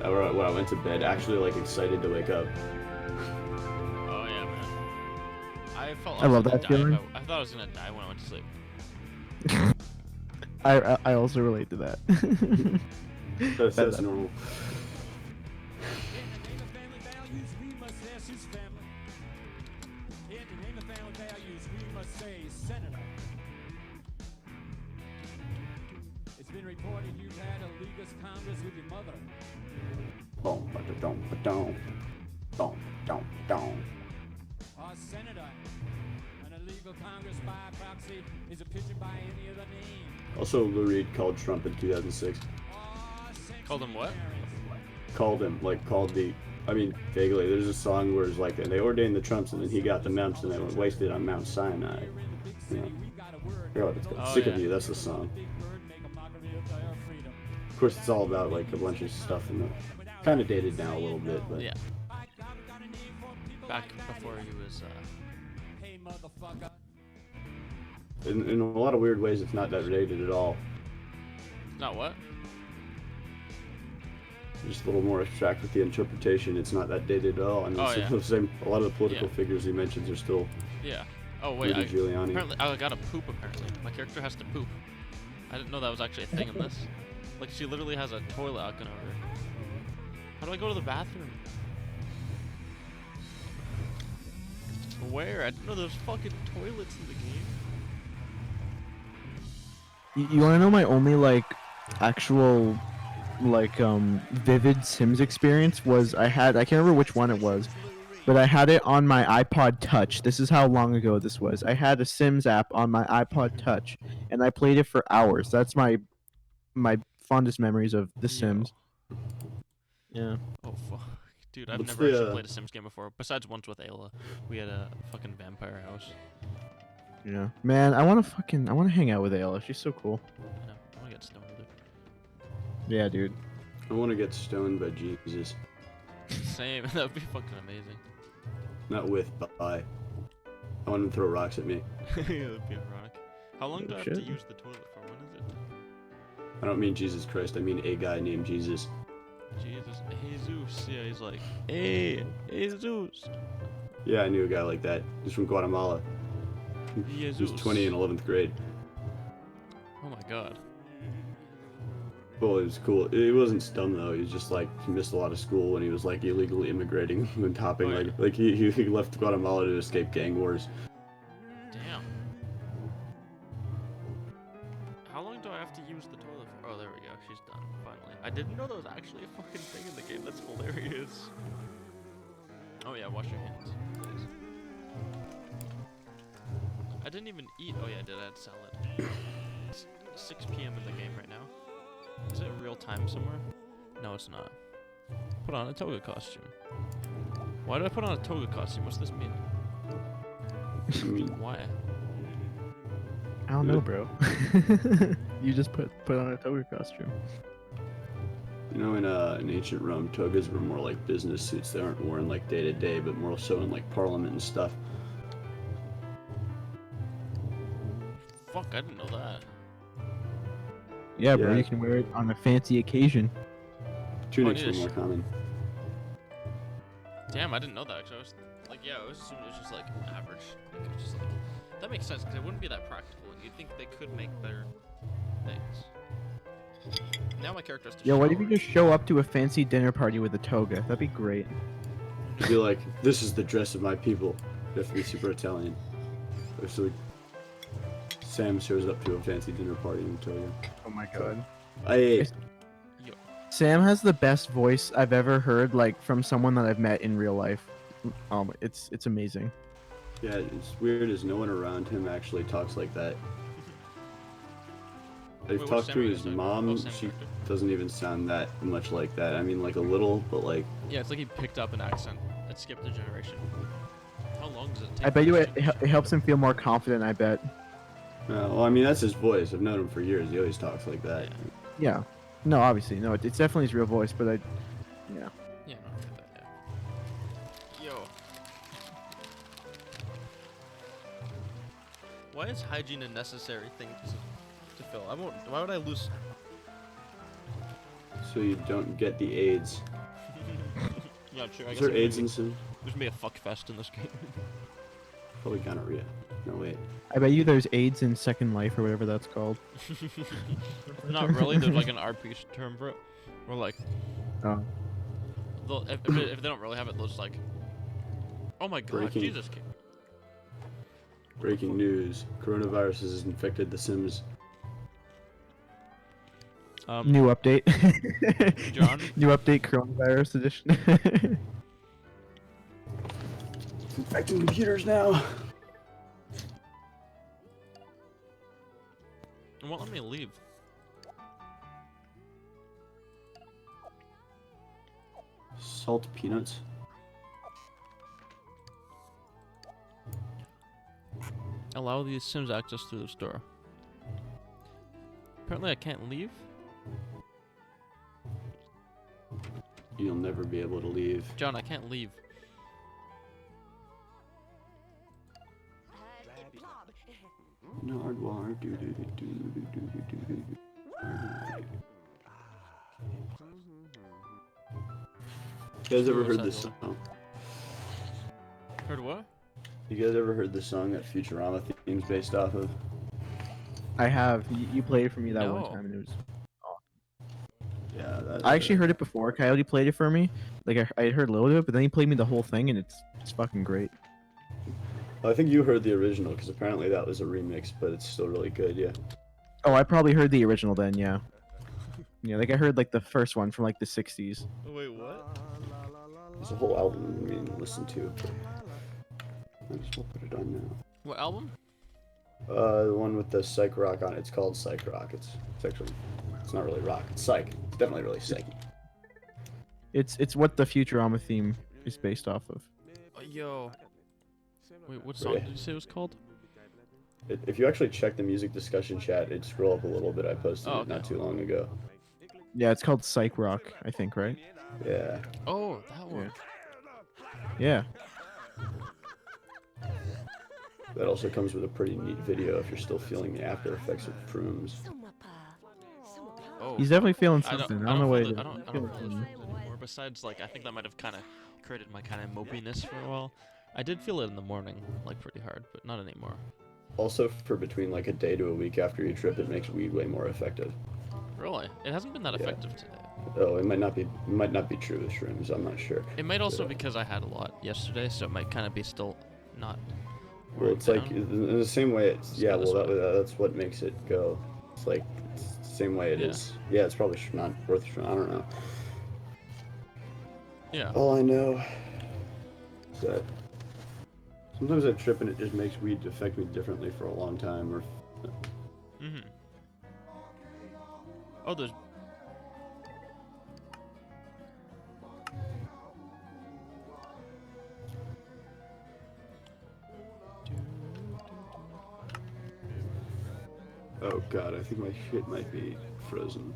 or when I went to bed, actually like excited to wake up. Oh yeah, man. I felt I was love gonna that die feeling. I thought I was gonna die when I went to sleep. I also relate to that. That's normal. In the name of family values, we must ask who's family. In the name of family values, we must say Senator. It's been reported you've had a Legis Congress with your mother. Boom, ba-da-dum, ba-dum. Boom, dum, dum. Our senator. An illegal Congress by proxy is a pigeon by any other name. Also, Lou Reed called Trump in 2006. Called him what? Called vaguely. There's a song where it's like they ordained the Trumps and then he got the mumps and they went wasted on Mount Sinai. You know, I forgot what it's called. Oh, Sick yeah. of You, that's the song. Of course, it's all about like a bunch of stuff and kind of dated now a little bit, but Yeah. Back before he was. Hey, motherfucker. in a lot of weird ways, it's not that dated at all. Not what? Just a little more abstract with the interpretation. It's not that dated at all. I mean, Oh, it's yeah. the same. A lot of the political Yeah. figures he mentions are still Yeah. Oh wait, Rudy Giuliani. apparently I gotta poop. Apparently, my character has to poop. I didn't know that was actually a thing in this. Like she literally has a toilet out going over her. How do I go to the bathroom? Where? I didn't know there was fucking toilets in the game. You want to know my only like actual like vivid Sims experience was I can't remember which one it was, but I had it on my iPod Touch. This is how long ago this was. I had a Sims app on my iPod Touch and I played it for hours. That's my fondest memories of The Sims. Yeah. Oh fuck, dude! I've What's never actually the, played a Sims game before. Besides once with Ayla, we had a fucking vampire house. Yeah. Man, I want to hang out with Ayla. She's so cool. I know. I wanna get stoned with her. Yeah, dude. I want to get stoned by Jesus, Same. That would be fucking amazing. not with, but by. I want him to throw rocks at me. That'd be ironic. How long do I have to Shit. use the toilet for? When is it? I don't mean Jesus Christ. I mean a guy named Jesus. Jesus. Jesus. Yeah, he's like, hey, Jesus. Yeah, I knew a guy like that. He's from Guatemala. He was 20 in 11th grade. Oh my god. Well, it was cool. It wasn't dumb though. He was just like he missed a lot of school and he was like illegally immigrating and topping Oh, yeah. like he left Guatemala to escape gang wars. Damn. How long do I have to use the toilet for? Oh, there we go. She's done. Finally. I didn't know there was actually a fucking thing in the game. That's hilarious. Oh yeah, wash your hands, please. I didn't even eat. Oh yeah, I did. I had salad. It's 6 p.m. in the game right now. Is it real time somewhere? No, it's not. Put on a toga costume. Why did I put on a toga costume? What's this mean? I mean, Why? I don't know, bro. You just put on a toga costume. you know, in ancient Rome, togas were more like business suits. They aren't worn like day to day, but more so in like parliament and stuff. Fuck, I didn't know that. Yeah, bro. Yeah. You can wear it on a fancy occasion. Tunics Oh, were yeah, more common. Damn, I didn't know that. 'Cause I was like, yeah, I was assuming it was just like average. Like, it was just like, that makes sense because it wouldn't be that practical, and you'd think they could make better things. Now my character has to. Yo, what if shower. you just show up to a fancy dinner party with a toga? That'd be great. To be like, this is the dress of my people. You have to be super Italian. So Sam shows up to a fancy dinner party and tell you, Oh my god. "Hey, Yo, Sam has the best voice I've ever heard, like from someone that I've met in real life. It's amazing. yeah, it's weird as no one around him actually talks like that." I've Wait, which talked Sam to are you his guys talking- mom. oh, Sam She character. doesn't even sound that much like that. I mean, like a little, but like. Yeah, it's like he picked up an accent that skipped a generation. How long does it take? I bet for you this it helps him feel more confident. I bet. Well, I mean, that's his voice. I've known him for years. He always talks like that. Yeah. No, obviously, no. It's definitely his real voice, but yeah. Yeah, no, I get that, yeah. Yo. Why is hygiene a necessary thing to fill? Why would I lose? So you don't get the AIDS. Not sure. I Is guess there AIDS in Sim? There's gonna be a fuck fest in this game. Probably gonorrhea. No, wait. I bet you there's AIDS in Second Life or whatever that's called. Not really. There's like an RP term for it. Or like, Oh. if they don't really have it, they'll just like, oh my god, Breaking. Jesus. Breaking news. Coronavirus has infected The Sims. New update. John? New update, coronavirus edition. It's infecting computers now. It won't let me leave. Salt peanuts. Allow the Sims access through the store. Apparently I can't leave. You'll never be able to leave. John, I can't leave. Nardwar, do do do do do do do do do. You guys ever heard this song? Heard what? You guys ever heard the song that Futurama theme's based off of? I have. You played it for me that No. one time, and it was. Yeah, that, I actually heard it before. Coyote played it for me. Like I had heard a little bit, but then he played me the whole thing, and it's fucking great. Well, I think you heard the original because apparently that was a remix, but it's still really good. Yeah. Oh, I probably heard the original then. Yeah. Yeah, like I heard like the first one from like the '60s. Wait, what? There's a whole album we didn't listen to, but I just will put it on now. What album? The one with the psych rock on it. It's called Psych Rock. It's actually, it's not really rock. It's psych. It's definitely really psych. It's what the Futurama theme is based off of. Yo. Wait, what song did you say it was called? If you actually check the music discussion chat, it'd scroll up a little bit. I posted Oh, it not okay. too long ago. Yeah, it's called Psych Rock, I think, right? Yeah. Oh, that one. Yeah. That also comes with a pretty neat video if you're still feeling the after effects of Prooms. Oh. He's definitely feeling I something. I don't know what feel it I is. don't feel those anymore. Besides, like, I think that might have kind of created my kind of mopiness for a while. I did feel it in the morning, like, pretty hard, but not anymore. Also, for between like a day to a week after your trip, it makes weed way more effective. Really? It hasn't been that Yeah. effective today. Oh, it might not be true with shrooms. I'm not sure. It might also Yeah. because I had a lot yesterday, so it might kind of be still not. Well, it's like down. in the same way. It's yeah. go this Well, way. that's what makes it go. It's like it's the same way it Yeah. is. Yeah, it's probably not worth. I don't know. Yeah. All I know is that sometimes I trip and it just makes weed affect me differently for a long time. Or Mm-hmm. Oh, there's. oh god, I think my shit might be frozen.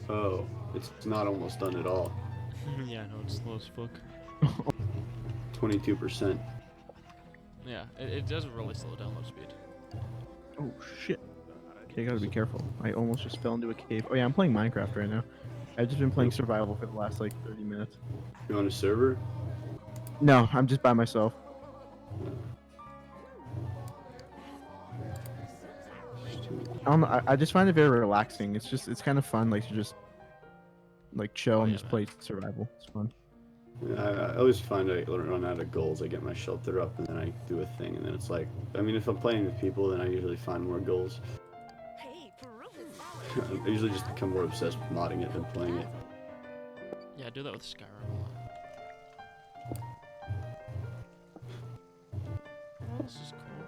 Oh, it's not almost done at all. Yeah, no, it's slow as fuck. 22%. Yeah, it does really slow download speed. Oh shit. Okay, gotta be careful. I almost just fell into a cave. Oh yeah, I'm playing Minecraft right now. I've just been playing survival for the last like 30 minutes. You on a server? No, I'm just by myself. I don't know. I just find it very relaxing. It's kind of fun, like to just like chill and yeah, just man. play survival. It's fun. Yeah, I always find I run out of goals. I get my shelter up and then I do a thing, and then it's like, I mean, if I'm playing with people, then I usually find more goals. I usually just become more obsessed with modding it than playing it. Yeah, I do that with Skyrim a lot. Oh, this is cool.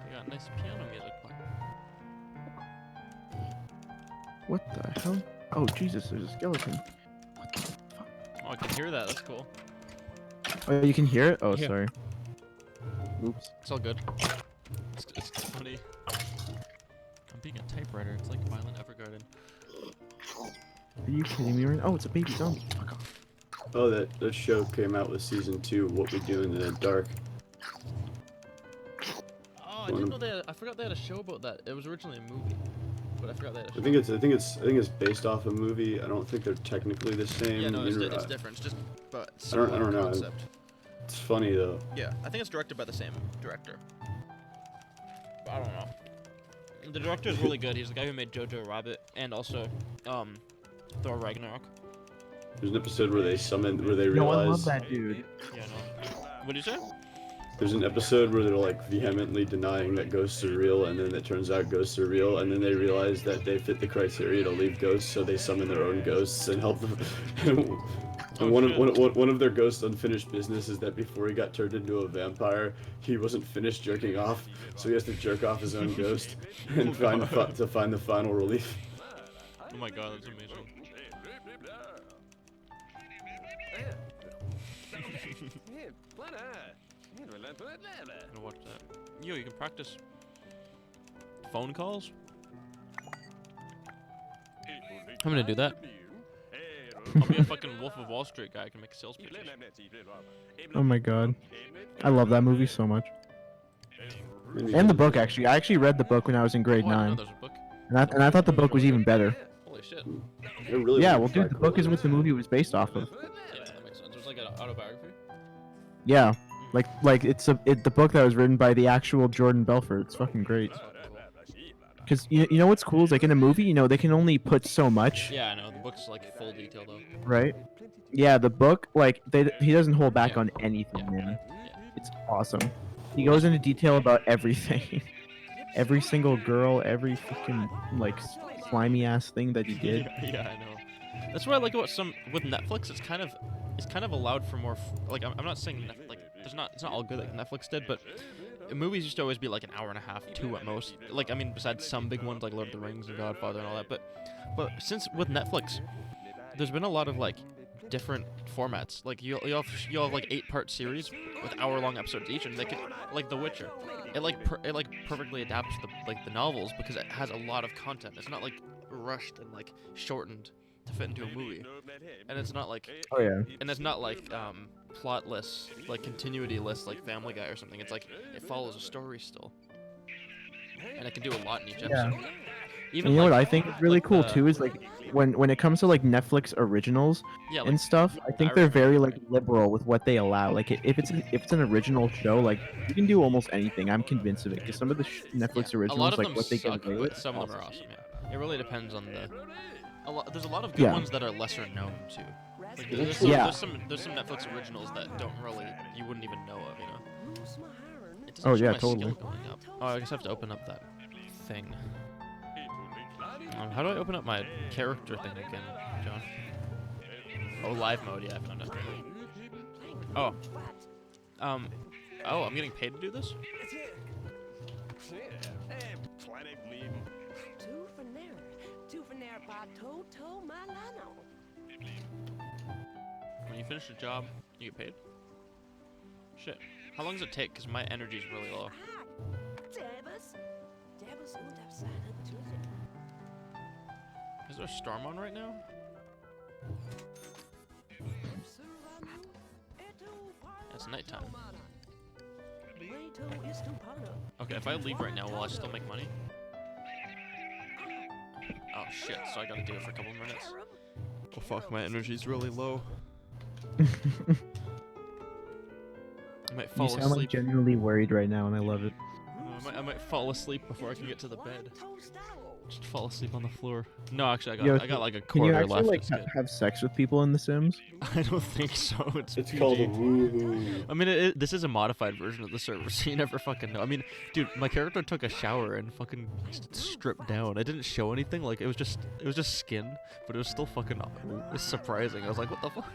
They got nice piano music playing. What the hell? Oh Jesus, there's a skeleton. Oh, I can hear that. That's cool. Oh, you can hear it? Oh, Yeah. sorry. Oops. It's all good. It's funny. I'm being a typewriter. It's like Violent Evergarden. Are you kidding me right now? Oh, it's a baby zombie. Fuck off. Oh, that show came out with season 2. What We Do in the Dark. Oh, I didn't know they. I forgot they had a show about that. It was originally a movie, but I forgot they had a show. I think it's based off a movie. I don't think they're technically the same. Yeah, no, it's different. It's just, but I don't similar know. concept. It's funny though. Yeah, I think it's directed by the same director. But I don't know. The director is really good. He's the guy who made Jojo Rabbit and also Thor Ragnarok. There's an episode where they No, I realize. love that dude. Yeah, no. What did you say? There's an episode where they're like vehemently denying that ghosts are real, and then it turns out ghosts are real, and then they realize that they fit the criteria to leave ghosts, so they summon their own ghosts and help them. And one of their ghosts' unfinished business is that before he got turned into a vampire, he wasn't finished jerking off, so he has to jerk off his own ghost and find the final relief. Oh my god, that's amazing. I'm gonna watch that. Yo, you can practice phone calls? I'm gonna do that. I'll be a fucking Wolf of Wall Street guy. I can make sales pitches. Oh my god. I love that movie so much. And the book, actually. I actually read the book when I was in grade Oh, I didn't 9. know there's a book. And I thought the book was even better. Holy shit. It really Yeah, was well, dude, the quite book cool. is what the movie was based off of. Yeah, that makes sense. There's like an autobiography. Yeah. Like it's the book that was written by the actual Jordan Belfort. It's fucking great. That's fucking cool. Cause you know what's cool is like in a movie, they can only put so much, Yeah, I know. The book's like full detail though. right? Yeah, the book like he doesn't hold back Yeah. on anything, Yeah. man. Yeah. It's awesome. He goes into detail about everything, every single girl, every fucking like slimy ass thing that he did. Yeah, I know. That's what I like about with Netflix. It's kind of allowed for more. Like I'm not saying like it's not all good like Netflix did, but movies used to always be like an hour and a half, 2 at most. Like I mean, besides some big ones like Lord of the Rings and Godfather and all that, but since with Netflix, there's been a lot of like different formats. Like you'll have like 8-part series with hour-long episodes each, and they can like The Witcher. It perfectly adapts the novels because it has a lot of content. It's not like rushed and like shortened to fit into a movie, and it's not like Oh yeah. plotless, like continuity-less, like Family Guy or something. It's like it follows a story still, and it can do a lot in each episode. Yeah. Even And you know like, what I think is really like cool the- too is like when it comes to like Netflix originals Yeah, like and stuff, I think they're Irishman. very like liberal with what they allow. Like if it's an original show, like you can do almost anything. I'm convinced of it because some of the Netflix a originals, lot of like them what they suck, get away but with. some of them are awesome. awesome. Yeah, it really depends on there's a lot of good Yeah. ones that are lesser known too. Like, Yeah. there's some Netflix originals that don't really you wouldn't even know of, you know. It doesn't Oh, show yeah, my skill totally. going up. Oh, I guess I have to open up that thing. How do I open up my character thing again, John? Oh, live mode. Yeah, I found it. Oh. Oh, I'm getting paid to do this? When you finish a job, you get paid? Shit. How long does it take? Because my energy is really low. Is there a storm on right now? It's nighttime. Okay, if I leave right now, will I still make money? Oh shit, so I gotta do it for a couple of minutes. Oh fuck, my energy's really low. I might fall You sound like asleep. genuinely worried right now, and I love it. I might fall asleep before I can get to the bed. Just fall asleep on the floor. No, actually, Yo, I got like a Can you quarter actually left. like It's good. have sex with people in The Sims? I don't think so. It's called a PG. woohoo. I mean, this is a modified version of the server, so you never fucking know. I mean, dude, my character took a shower and fucking stripped down. It didn't show anything. Like it was just skin, but it was still fucking surprising. I was like, what the fuck?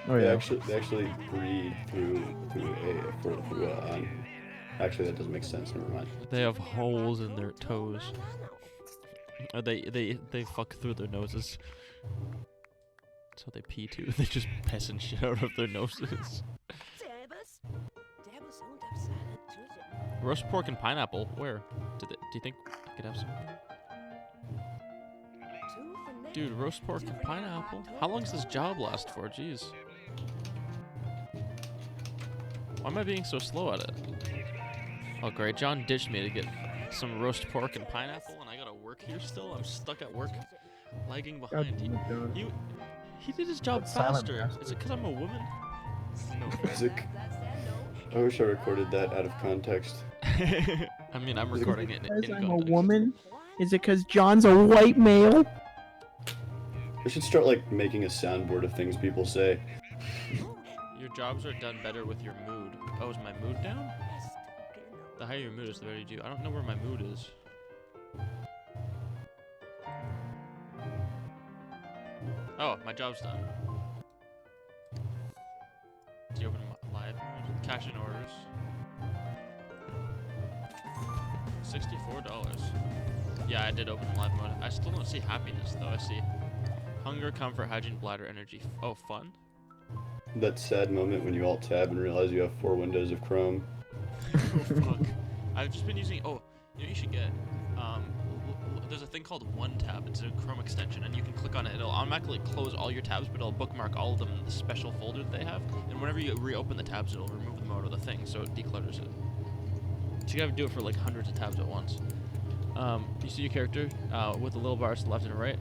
Oh They yeah. actually breed through actually that doesn't make sense. Never mind. They have holes in their toes. They fuck through their noses. That's how they pee too. They just piss and shit out of their noses. Roast pork and pineapple. Where? Do you think I could have some? Dude, roast pork and pineapple. How long does this job last for? Jeez. Why am I being so slow at it? Oh great, John ditched me to get some roast pork and pineapple, and I gotta work here still. I'm stuck at work, lagging behind. He did his job faster. Is it because I'm a woman? No. I wish I recorded that out of context. I mean, I'm recording it in Because I'm a context. woman? Is it because John's a white male? I should start like making a soundboard of things people say. Your jobs are done better with your mood. Oh, is my mood down? The higher your mood is, the better you do. I don't know where my mood is. Oh, my job's done. Do you open live mode? Cash in orders. $64. Yeah, I did open live mode. I still don't see happiness though. I see hunger, comfort, hygiene, bladder, energy. Oh, fun. That sad moment when you alt tab and realize you have 4 windows of Chrome. Oh fuck. I've just been using. Oh, you know what you should get. There's a thing called One Tab. It's a Chrome extension, and you can click on it. It'll automatically close all your tabs, but it'll bookmark all of them in the special folder that they have. And whenever you reopen the tabs, it'll remove them out of the thing, so it declutters it. So you gotta do it for like hundreds of tabs at once. You see your character with the little bars to the left and right.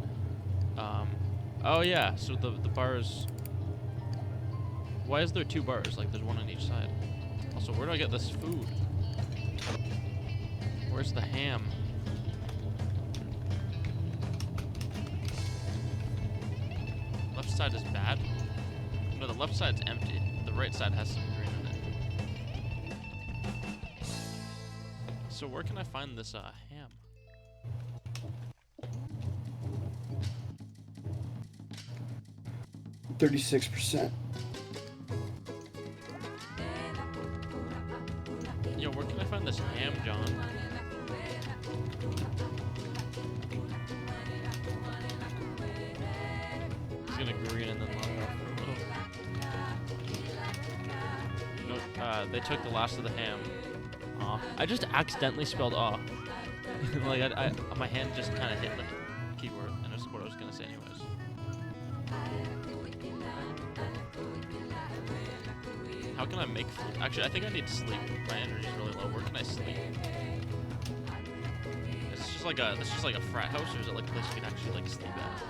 Oh yeah. So the bars. Why is there 2 bars? Like there's one on each side. Also, where do I get this food? Where's the ham? Left side is bad? No, the left side's empty. The right side has some green in it. So where can I find this ham? %36%. Yo, where can I find this ham, John? He's gonna green and then log off for a little. No, they took the last of the ham. Aw. I just accidentally spelled aw. Like, my hand just kind of hit the keyboard, and that's what I was gonna say anyways. How can I make food? Actually, I think I need sleep. My energy's really low. Where can I sleep? Is this just like a frat house, or is it like a place you can actually like sleep at?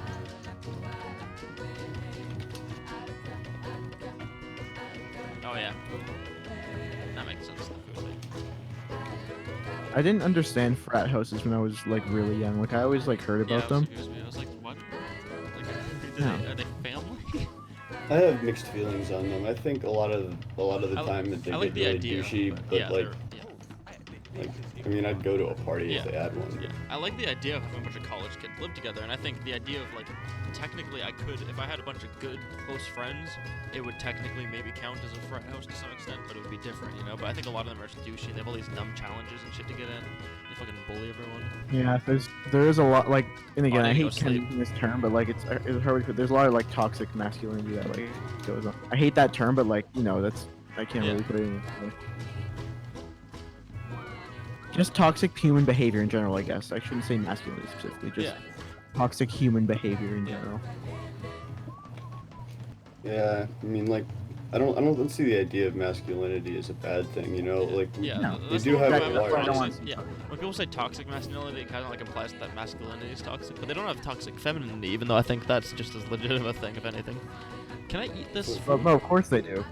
Oh yeah, that makes sense. I didn't understand frat houses when I was like really young. Like I always like heard about them. I was like, what? Like, Yeah. are they family? I have mixed feelings on them. I think a lot of the time that they I like get the really idea, douchey, but yeah, like, yeah. I mean, I'd go to a party if Yeah. they had one. Yeah, I like the idea of having a bunch of college kids live together, and I think the idea of like, technically I could, if I had a bunch of good, close friends, it would technically maybe count as a frat house to some extent, but it would be different, you know? But I think a lot of them are just douchey, they have all these dumb challenges and shit to get in, they fucking bully everyone. Yeah, there is a lot like, and again, I I need to hate go kind of sleep. using this term, but like it's hard. There's a lot of like toxic masculinity that like goes on. I hate that term, but like that's I can't Yeah. really put it in. Just toxic human behavior in general, I guess. I shouldn't say masculinity specifically. Just Yeah. toxic human behavior in general. Yeah, I mean, like, I don't see the idea of masculinity as a bad thing, you know? Like, Yeah, No. that's You do the have one a thing lot about of toxic- Yeah, when people say toxic masculinity, it kind of like implies that masculinity is toxic, but they don't have toxic femininity, even though I think that's just as legitimate a thing, if anything. Can I eat this Well, food? no, of course they do.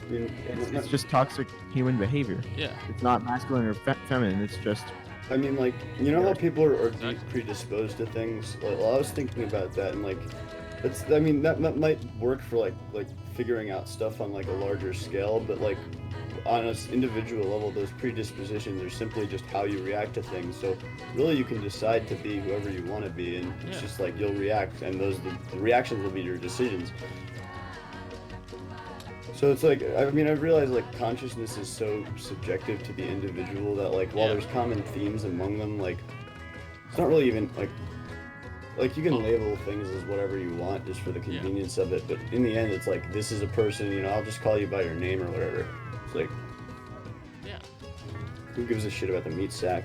I mean, It's just toxic human behavior. Yeah. It's not masculine or feminine. It's just I mean, like, you know how people are Exactly. predisposed to things? Well, I was thinking about that, and like, I mean, that might work for like figuring out stuff on like a larger scale, but like on an individual level, those predispositions are simply just how you react to things. So really, you can decide to be whoever you want to be, and it's Yeah. just like you'll react, and the reactions will be your decisions. So it's like, I mean, I realize like consciousness is so subjective to the individual that like while Yeah. there's common themes among them, like it's not really even like like you can label things as whatever you want just for the convenience of it, but in the end, it's like this is a person. You know, I'll just call you by your name or whatever. It's like, Yeah. who gives a shit about the meat sack?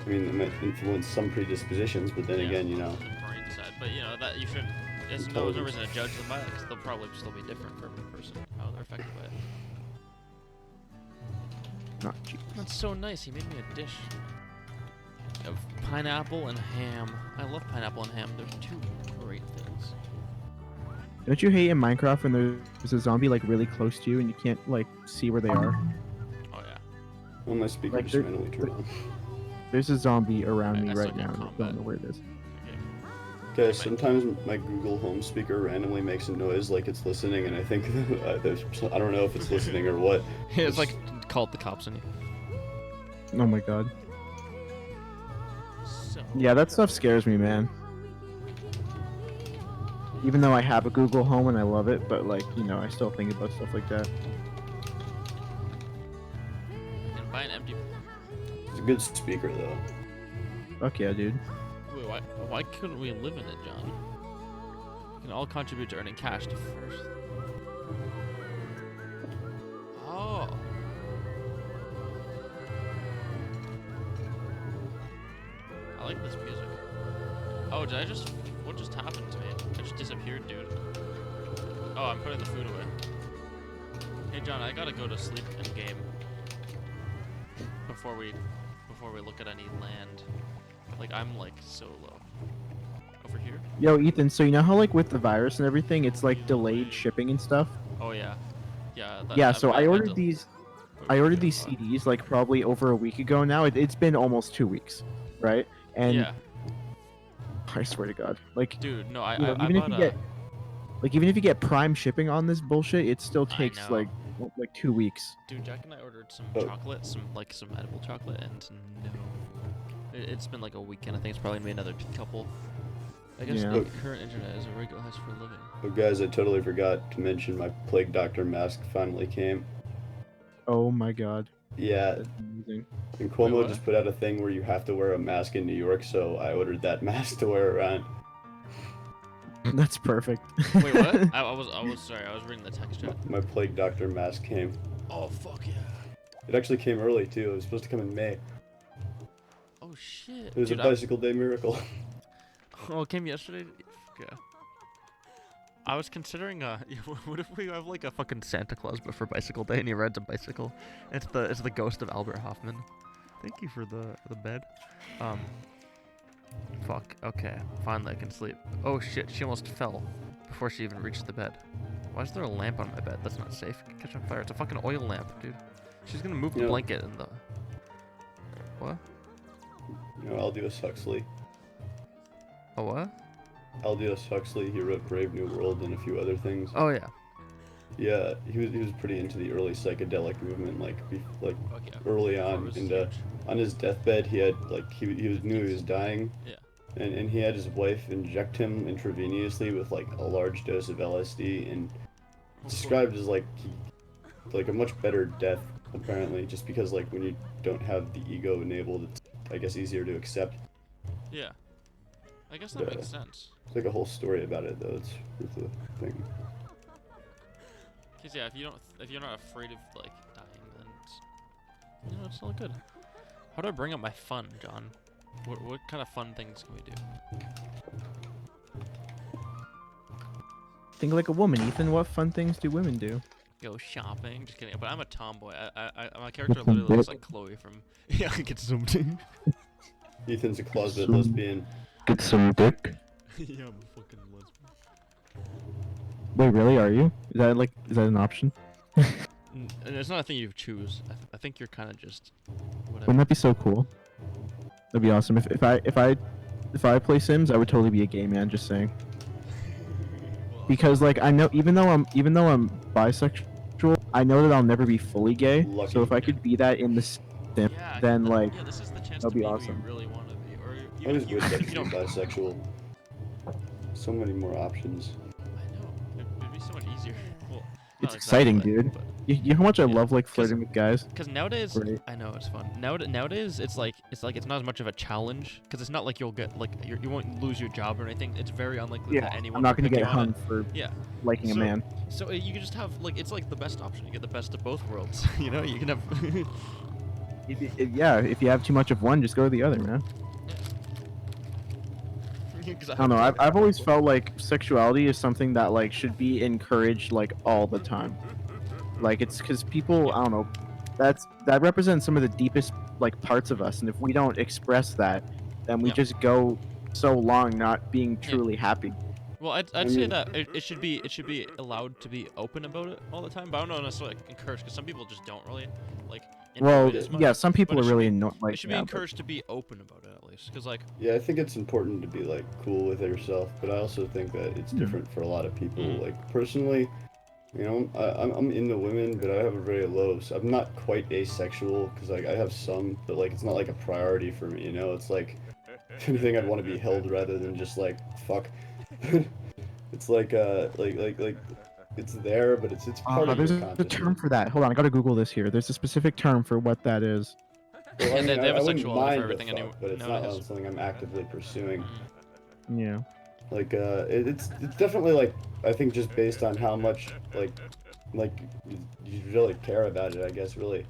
I mean, it might influence some predispositions, but then again, you know. The brain side, but you know that you shouldn't. There's no reason to judge them by it because they'll probably still be different for every person how they're affected by it. Not cheap. That's so nice. He made me a dish of pineapple and ham. I love pineapple and ham. They're two great things. Don't you hate in Minecraft when there's a zombie like really close to you and you can't like see where they are? Oh yeah. Well, my speaker Like, just they're- randomly turned on. There's a zombie around me That's right like now. in And I combat. don't know where it is. Okay. Okay, sometimes my Google Home speaker randomly makes a noise like it's listening, and I think I don't know if it's listening or what. It's like called the cops on you. Oh my god. So Yeah, that stuff scares me, man. Even though I have a Google Home and I love it, but like, you know, I still think about stuff like that. and buy an empty. It's a good speaker though. Fuck yeah, dude. Wait, why couldn't we live in it, John? We can all contribute to earning cash to first. Oh. I like this music. Oh, did I just... What just happened to me? I just disappeared, dude. Oh, I'm putting the food away. Hey, John, I gotta go to sleep in game. Before we look at any land. Like, I'm, like, so low. Over here? Yo, Ethan, so you know how like with the virus and everything, it's like delayed shipping and stuff? Oh, yeah. Yeah, Yeah, so I ordered had to- these I ordered these CDs like probably over a week ago now. It's been almost 2 weeks, right? And Yeah. I swear to God, like, Dude, no, I you know, I even if bought you a... get even if you get Prime shipping on this bullshit, it still I takes know. like 2 weeks. Dude, Jack and I ordered some Oh. chocolate, some edible chocolate, and no. It's been like a weekend. I think it's probably made another couple. I guess Yeah. the current internet is a regular house for a living. Oh, guys, I totally forgot to mention my Plague Doctor mask finally came. Oh my God, Yeah, that's amazing. and Wait, Cuomo what? just put out a thing where you have to wear a mask in New York, so I ordered that mask to wear around. That's perfect. Wait, what? I was sorry. I was reading the text chat. My Plague Doctor mask came. Oh fuck yeah! It actually came early too. It was supposed to come in May. Oh shit! It was Dude, a bicycle day miracle. Oh, it came yesterday. Yeah. I was considering what if we have like a fucking Santa Claus but for bicycle day and he rides a bicycle? It's the ghost of Albert Hoffman. Thank you for the bed. Fuck. Okay. Finally I can sleep. Oh shit, she almost fell before she even reached the bed. Why is there a lamp on my bed? That's not safe. It could catch on fire. It's a fucking oil lamp, dude. She's gonna move the You know- blanket and the... What? You know, Aldous Huxley. A what? Aldous Huxley, he wrote Brave New World and a few other things. Oh yeah. Yeah, he was pretty into the early psychedelic movement, like Okay. early Before it on, was and huge. on his deathbed he had like he knew he was dying, Yeah. and he had his wife inject him intravenously with like a large dose of LSD, and described as like a much better death apparently, just because like when you don't have the ego enabled, it's I guess easier to accept. Yeah. I guess that Yeah. makes sense. There's like a whole story about it though. It's a thing. Cause yeah, if you're not afraid of like dying, then it's all good. How do I bring up my fun, John? What kind of fun things can we do? Think like a woman, Ethan. What fun things do women do? Go shopping? Just kidding. But I'm a tomboy. My character literally looks like Chloe from Yeah, get something. Ethan's a closet lesbian. Get some dick. Yeah, I'm a fucking lesbian. Wait, really? Are you? Is that an option? And it's not a thing you choose. I think you're kind of just whatever. Wouldn't that be so cool? That'd be awesome. If I play Sims, I would totally be a gay man. Just saying. Because like I know, even though I'm bisexual, I know that I'll never be fully gay. Lucky. So if I could be that in the Sim, Yeah, then like yeah, this is the chance that'd to be be awesome. who you really want to be, or I even was if you, good if you don't. bisexual. So many more options. I know. It'd be so much easier. Well, It's exciting, exactly, dude. but- You know how much I Yeah, love like 'cause- flirting with guys. Because nowadays, Right. I know it's fun. Nowadays, it's not as much of a challenge. Because it's not like you'll get you won't lose your job or anything. It's very unlikely that Yeah, anyone. I'm not will gonna pick get you on hung it. for Yeah. liking a So- man. So you can just have it's like the best option. You get the best of both worlds. You know, you can have. Yeah, if you have too much of one, just go to the other, man. I don't know. I've always felt like sexuality is something that like should be encouraged like all the time. Like it's because people, I don't know, that represents some of the deepest like parts of us, and if we don't express that, then we Yeah. just go so long not being truly happy. Well, I'd I say mean- that it should be allowed to be open about it all the time, but I don't know necessarily encourage because some people just don't really like. enjoy Well, it as much, yeah, some people but are it should really be- like It should be that, but- encouraged to be open about it at least, because like Yeah, I think it's important to be like cool with yourself, but I also think that it's Mhm. different for a lot of people. Mhm. Like personally, you know, I'm into women, but I have a very low. So I'm not quite asexual because like I have some, but like it's not like a priority for me. You know, it's like if anything, I'd want to be held rather than just like fuck. It's like it's there, but it's part of There's your a consciousness. term for that. Hold on, I gotta Google this here. There's a specific term for what that is. Well, Yeah, I mean, they have a I wouldn't sexuality for mind the everything fuck, anyway- but it's not nowadays. something I'm actively pursuing. mm, Yeah. Like it's definitely like I think just based on how much like you really care about it, I guess. Really,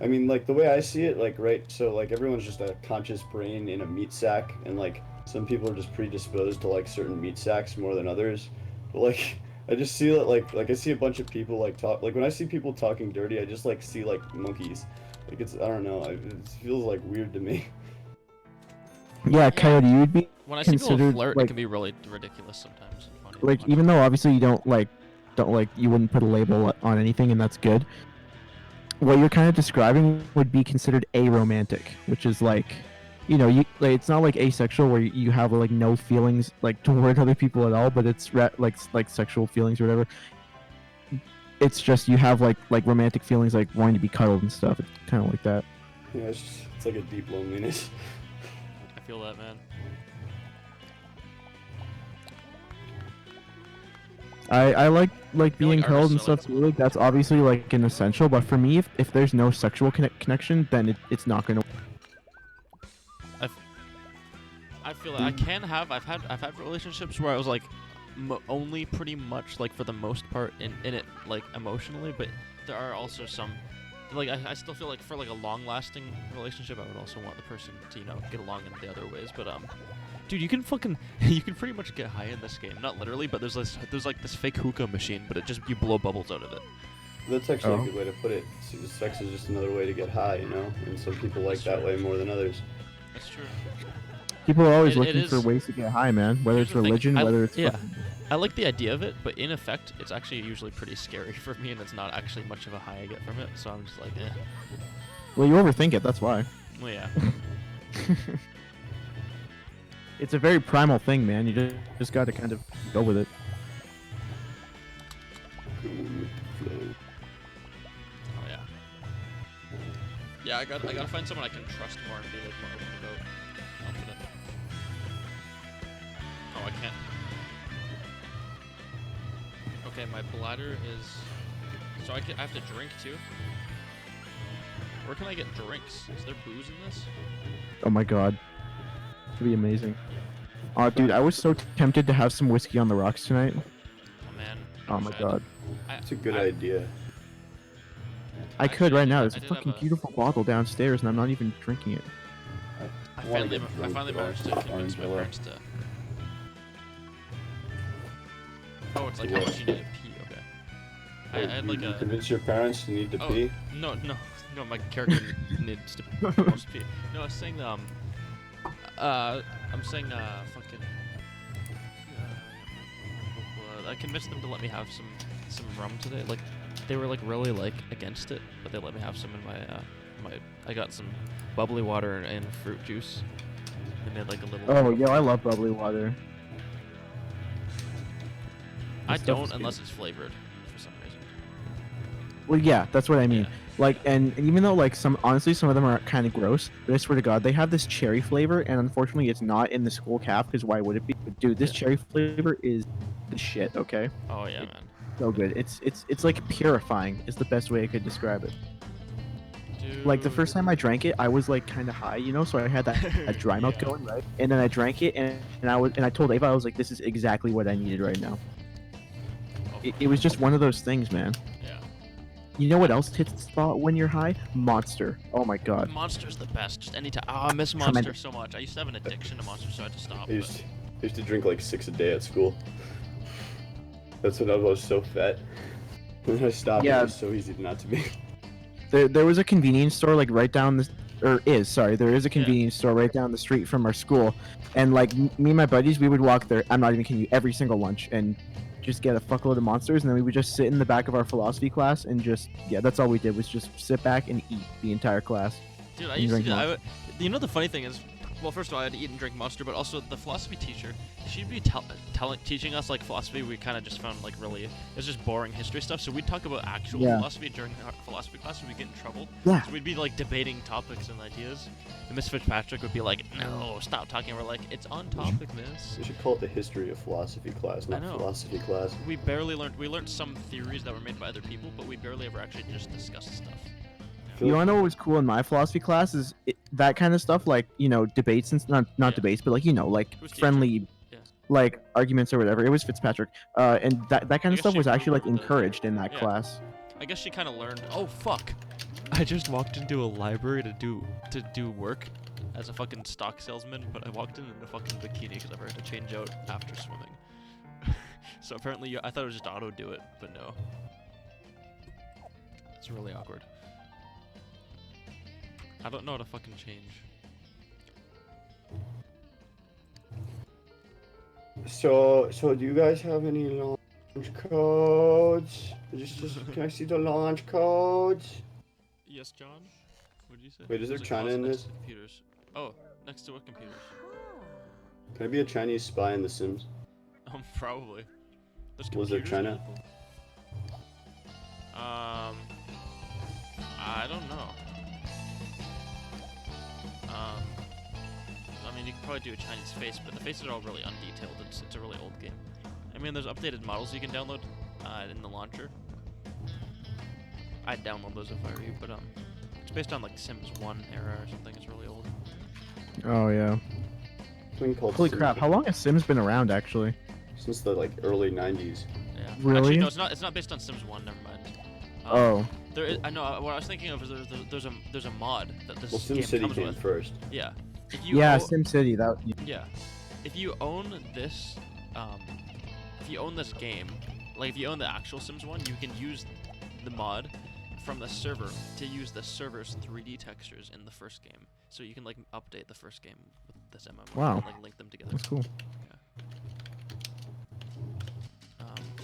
I mean, like the way I see it, like right, so like everyone's just a conscious brain in a meat sack, and like some people are just predisposed to like certain meat sacks more than others. But like I just see it like I see a bunch of people like talk like when I see people talking dirty, I just like see like monkeys. Like it's I don't know, it feels like weird to me. Yeah, Coyote, you'd be when I see people considered, flirt, like- it can be really ridiculous sometimes. And funny to like watch. even though obviously you don't like you wouldn't put a label on anything, and that's good. What you're kind of describing would be considered aromantic, which is like, you know, you like, it's not like asexual where you have like no feelings like toward other people at all, but it's like sexual feelings or whatever. It's just you have like romantic feelings like wanting to be cuddled and stuff. It's kind of like that. Yeah, it's like a deep loneliness. I feel that, man. I like feel being like cuddled and artists are like stuff too. Like that's obviously like an essential, but for me, if there's no sexual connection, then it's not gonna. I feel that I can have. I've had relationships where I was like, only pretty much like for the most part in it like emotionally, but there are also some. Like I still feel like for like a long-lasting relationship, I would also want the person to get along in the other ways. But dude, you can pretty much get high in this game. Not literally, but there's like this fake hookah machine, but you blow bubbles out of it. That's actually Oh. a good way to put it. Sex is just another way to get high, you know, and some people like that way more than others. That's true. People are always It looking for is- ways to get high, man. Whether Here's it's the thing, religion, whether it's yeah. fucking- I like the idea of it, but in effect, it's actually usually pretty scary for me, and it's not actually much of a high I get from it. So I'm just like, eh. Well, you overthink it. That's why. Well, yeah. It's a very primal thing, man. You just got to kind of go with it. Oh yeah. Yeah, I gotta find someone I can trust more and be like more open about. Confident. Oh, I can't. Okay, my bladder is. So I have to drink too. Where can I get drinks? Is there booze in this? Oh my god, it'd be amazing. Oh, dude, I was so tempted to have some whiskey on the rocks tonight. Oh man. Oh my god, It's a good idea. I could right now. There's I a did have fucking a- beautiful bottle downstairs, and I'm not even drinking it. I wanna finally, get I drunk, finally but I managed to have convince my orange parents to. Oh, it's like Yeah. how much you need to pee. Okay. I had like You a. convince your parents you need to Oh, pee. no, my character needs to most pee. No, I was saying I'm saying fucking. I convinced them to let me have some rum today. Like, they were like really like against it, but they let me have some in my I got some bubbly water and fruit juice. They made like a little. Oh yeah, I love bubbly water. I That stuff don't is unless it's flavored for some reason. Well, yeah, that's what I mean. Yeah. Like, and even though like honestly some of them are kind of gross, but I swear to God, they have this cherry flavor, and unfortunately, it's not in the school cap because why would it be? But dude, this Yeah. cherry flavor is the shit. Okay. Oh yeah, man. So good. It's like purifying is the best way I could describe it. Dude. Like the first time I drank it, I was like kind of high, you know, so I had that dry mouth Yeah. going, right? And then I drank it, and I told Ava, I was like, this is exactly what I needed right now. Oh, It was just one of those things, man. yeah. You know what else hits the spot when you're high? Monster. Oh my god. Monster's the best. Just anytime. Oh, I miss Monster Tremendous. so much. I used to have an addiction to Monster, so I had to stop. I used to drink like 6 a day at school. That's when I was so fat. And then I stopped. Yeah. It was so easy not to be. There was a convenience store like right down the, there is a convenience store right down the street from our school, and like me and my buddies, we would walk there. I'm not even kidding you. Every single lunch and just get a fuckload of monsters, and then we would just sit in the back of our philosophy class and just that's all we did was just sit back and eat the entire class. Dude, I and used to drink do, Monster. you know the funny thing is, well, first of all, I had to eat and drink Monster, but also the philosophy teacher, she'd be teaching us like philosophy we kind of just found like really, it was just boring history stuff. So we'd talk about actual philosophy during our philosophy class, and we'd get in trouble. Yeah. So we'd be like debating topics and ideas. And Miss Fitzpatrick would be like, no, stop talking. We're like, it's on topic, miss. We should call it the history of philosophy class, not know. philosophy class. We learned some theories that were made by other people, but we barely ever actually just discussed stuff. You wanna know what was cool in my philosophy class is that kind of stuff, like debates and not Yeah. debates, but like like Who's teacher? friendly, Yeah. like arguments or whatever. It was Fitzpatrick, and that kind I of guess stuff she was actually like grew up with the- encouraged in that Yeah. class. I guess she kind of learned. Oh fuck! I just walked into a library to do work as a fucking stock salesman, but I walked in a fucking bikini because I forgot to change out after swimming. So apparently, I thought it was just auto do it, but no. It's really awkward. I don't know how to fucking change. So do you guys have any launch codes? Just can I see the launch codes? Yes, John. What did you say? Wait, is there There's a China closet in next this? to computers. Oh, next to what computers? Can I be a Chinese spy in The Sims? Probably. There's Was there computers China? available? I don't know. I mean, you could probably do a Chinese face, but the faces are all really undetailed. It's a really old game. I mean, there's updated models you can download in the launcher. I'd download those if I were you, but it's based on like Sims 1 era or something. It's really old. Oh yeah. Something called Holy Sims crap! How long has Sims been around actually? Since the like early 90s. Yeah. Really? Actually, no, it's not. It's not based on Sims 1. Never mind. Oh. There is. I know. What I was thinking of is there's a mod that this Well, game SimCity comes came with. first. Yeah. If you Yeah, own- SimCity. That. Yeah. If you own this, if you own this game, like if you own the actual Sims one, you can use the mod from the server to use the server's 3D textures in the first game. So you can like update the first game with this MMO Wow. and like link them together. That's cool.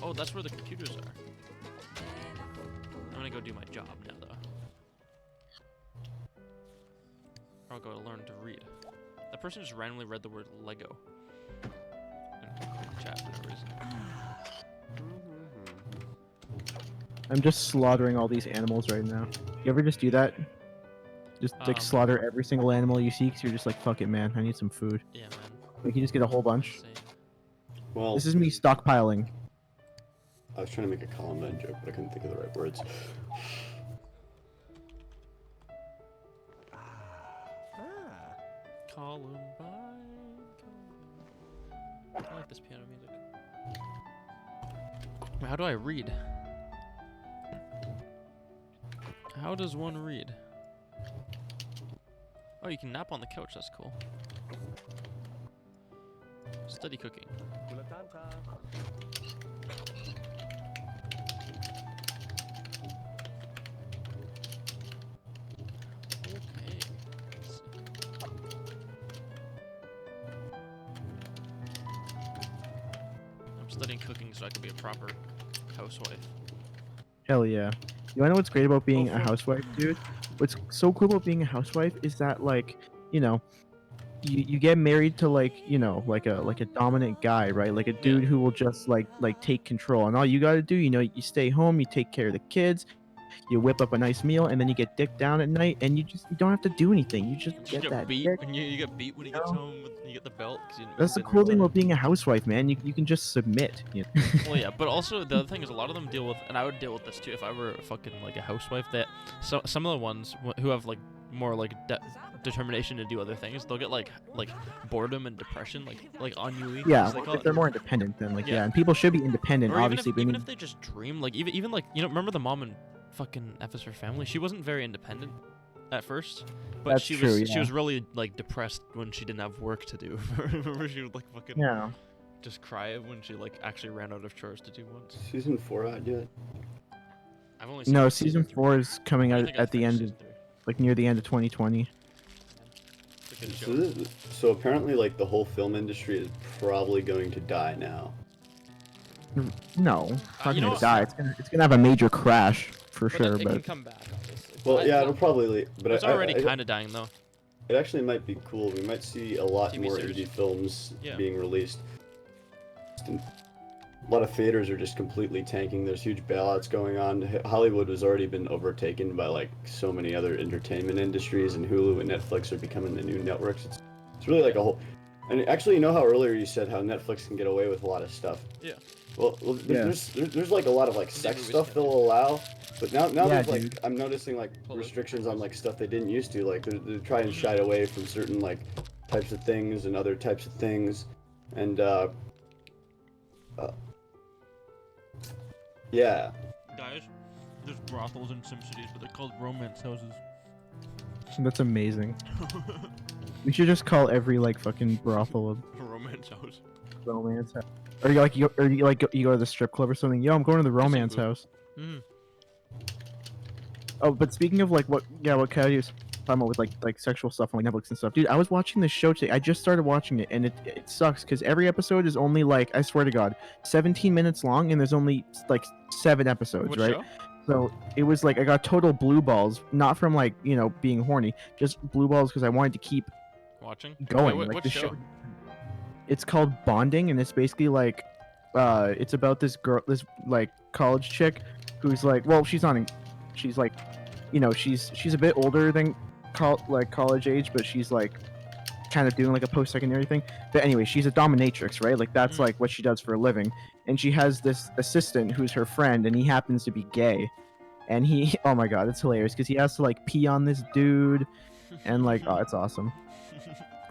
Oh, that's where the computers are. I'm gonna go do my job now, though. Or I'll go learn to read. That person just randomly read the word Lego in the chat for no reason. I'm just slaughtering all these animals right now. You ever just do that? Just like slaughter every single animal you see, because you're just like, fuck it, man. I need some food. Yeah, man. Like you just get a whole bunch. Insane. Well, This is me stockpiling. I was trying to make a Columbine joke, but I couldn't think of the right words. Columbine. I like this piano music. Wait, how do I read? How does one read? Oh, you can nap on the couch. That's cool. Study cooking. Okay. Let's see. I'm studying cooking so I can be a proper housewife. Hell yeah. You wanna know what's great about being Oh, a fuck. housewife, dude? What's so cool about being a housewife is that like, you get married to like, like a dominant guy, right? Like a dude who will just like take control. And all you gotta do, you stay home, you take care of the kids, you whip up a nice meal, and then you get dick down at night, and you don't have to do anything. You just You get get that beat, dick. and you get beat when he gets know? home. You get the belt. 'Cause you That's the didn't cool thing return. about being a housewife, man. You can just submit. You know? Well, yeah, but also the other thing is a lot of them deal with, and I would deal with this too if I were fucking like a housewife. That some of the ones who have like more like determination to do other things, they'll get like boredom and depression, like ennui. Yeah, as they call if it. they're more independent, then like Yeah. yeah, and people should be independent, Or obviously. even but if they just dream, like even like remember the mom and fucking F is her family. She wasn't very independent at first, but That's she true, was she yeah. was really like depressed when she didn't have work to do. Remember she would like fucking yeah. just cry when she like actually ran out of chores to do once. Season 4 out yet? I've only seen No, like, season three. 4 is coming I out think I at the finished end, season of, three. like near the end of 2020. It's a good So, show. so apparently, like the whole film industry is probably going to die now. No, it's not you know gonna what? die. It's gonna have a major crash for But sure. then it can But come back, obviously. Well, yeah, it'll probably. But It's I- already I- kind of dying though. It actually might be cool. We might see a lot TV more series. indie films Yeah. being released. A lot of theaters are just completely tanking. There's huge bailouts going on. Hollywood has already been overtaken by like so many other entertainment industries, and Hulu and Netflix are becoming the new networks. It's really like a whole. And actually, you know how earlier you said how Netflix can get away with a lot of stuff. Yeah. Well, Yeah. there's like a lot of like sex movies stuff can. they'll allow, but now Yeah, there's like dude. I'm noticing like Pull it. restrictions on like stuff they didn't used to. Like they're trying to shy away from certain like types of things and other types of things, and yeah. Guys, there's brothels in some cities, but they're called romance houses. that's amazing. We should just call every like fucking brothel a Romance house. romance house. Or you like you go to the strip club or something. Yo, I'm going to the romance good. house. Mm. Oh, but speaking of like what Coyote was talking about with like sexual stuff on like Netflix and stuff, dude, I was watching this show today. I just started watching it, and it sucks because every episode is only like, I swear to God, 17 minutes long, and there's only like 7 episodes, What right? show? So it was like I got total blue balls, not from like being horny, just blue balls because I wanted to keep Watching? going. Wait, like what the show? It's called Bonding, and it's basically like, it's about this girl, this like college chick, who's like, well, she's like, she's a bit older than college age, but she's like kind of doing like a post-secondary thing. But anyway, she's a dominatrix, right? Like that's like what she does for a living, and she has this assistant who's her friend, and he happens to be gay, and he, oh my God, it's hilarious because he has to like pee on this dude, and like, oh, it's awesome.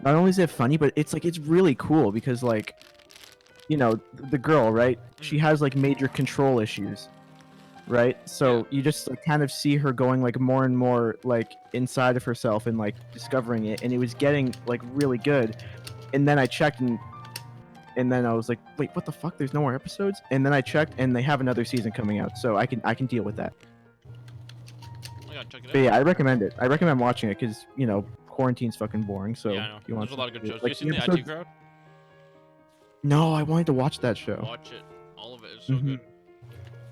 Not only is it funny, but it's really cool because like, the girl, right? She has like major control issues, right? So you just like kind of see her going like more and more like inside of herself and like discovering it, and it was getting like really good. And then I checked and then I was like, wait, what the fuck? There's no more episodes? And then I checked and they have another season coming out, so I can deal with that. I gotta check it out. But yeah, I recommend it. I recommend watching it because quarantine's fucking boring. So Yeah, I know. you want There's a lot of good shows. like, you seen the episodes- IT Crowd? No, I wanted to watch that show. Watch it. All of it is so Mhm. good.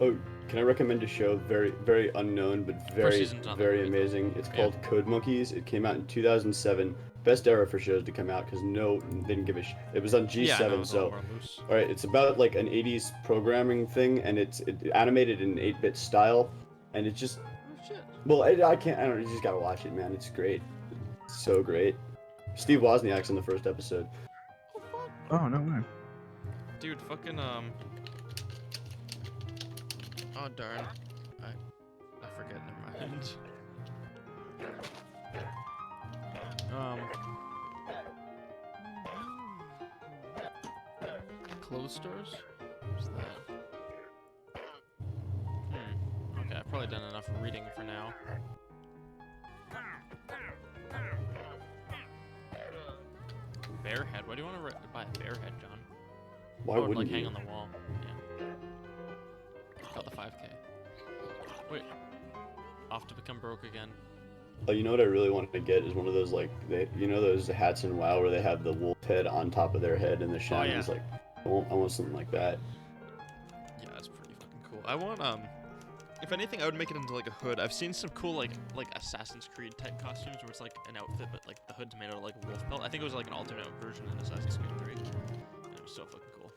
Oh, can I recommend a show very very unknown but very season's not that very great, though. amazing? It's Yeah. called Code Monkeys. It came out in 2007. Best era for shows to come out because they didn't give a it was on G7, Yeah, I know, it's a lot so more loose. all right, it's about like an 80s programming thing, and it's animated in 8-bit style, and it's just Oh, shit. well, I don't know, you just gotta watch it, man. It's great, it's so great. Steve Wozniak's in the first episode. Oh, fuck. Oh no way. Dude, fucking, oh, darn. I forget, never mind. Clothes stores? What's that? Okay, I've probably done enough reading for now. Bear head? Why do you want to buy a bear head, John? Why Oh, wouldn't like you? hang on the wall. Yeah. Got the 5K. Wait. Off to become broke again. Oh, you know what I really wanted to get is one of those like those hats in WoW where they have the wolf head on top of their head and the shinies. yeah. Like I want something like that. Yeah, that's pretty fucking cool. I want if anything, I would make it into like a hood. I've seen some cool like Assassin's Creed type costumes where it's like an outfit, but like the hood's made out of like a wolf pelt. I think it was like an alternate version in Assassin's Creed 3. And it was so fucking cool.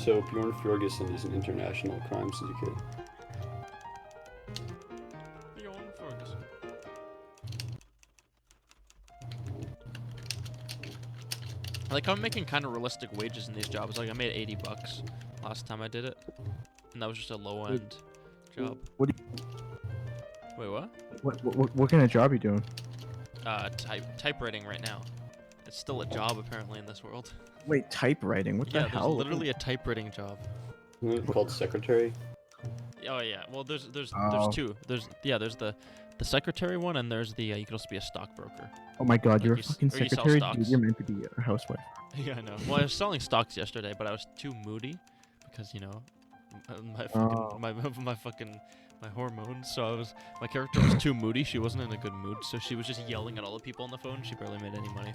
So Bjorn Fjorgensen is an international crime syndicate. Bjorn Ferguson. Like I'm making kind of realistic wages in these jobs. Like I made $80 last time I did it, and that was just a low end job. What? Wait, what? What kind of job are you doing? Typewriting right now. It's still a job apparently in this world. Wait, typewriting? What Yeah, the hell? there's literally a typewriting job. Isn't it called secretary? Oh yeah. Well, there's Oh. two. There's the secretary one, and there's the you could also be a stockbroker. Oh my God, Like you're a you s- fucking or you sell secretary, stocks. dude. You're meant to be a housewife. Yeah, I know. Well, I was selling stocks yesterday, but I was too moody because my Oh. fucking my hormones. So my character was too moody. She wasn't in a good mood, so she was just yelling at all the people on the phone. She barely made any money.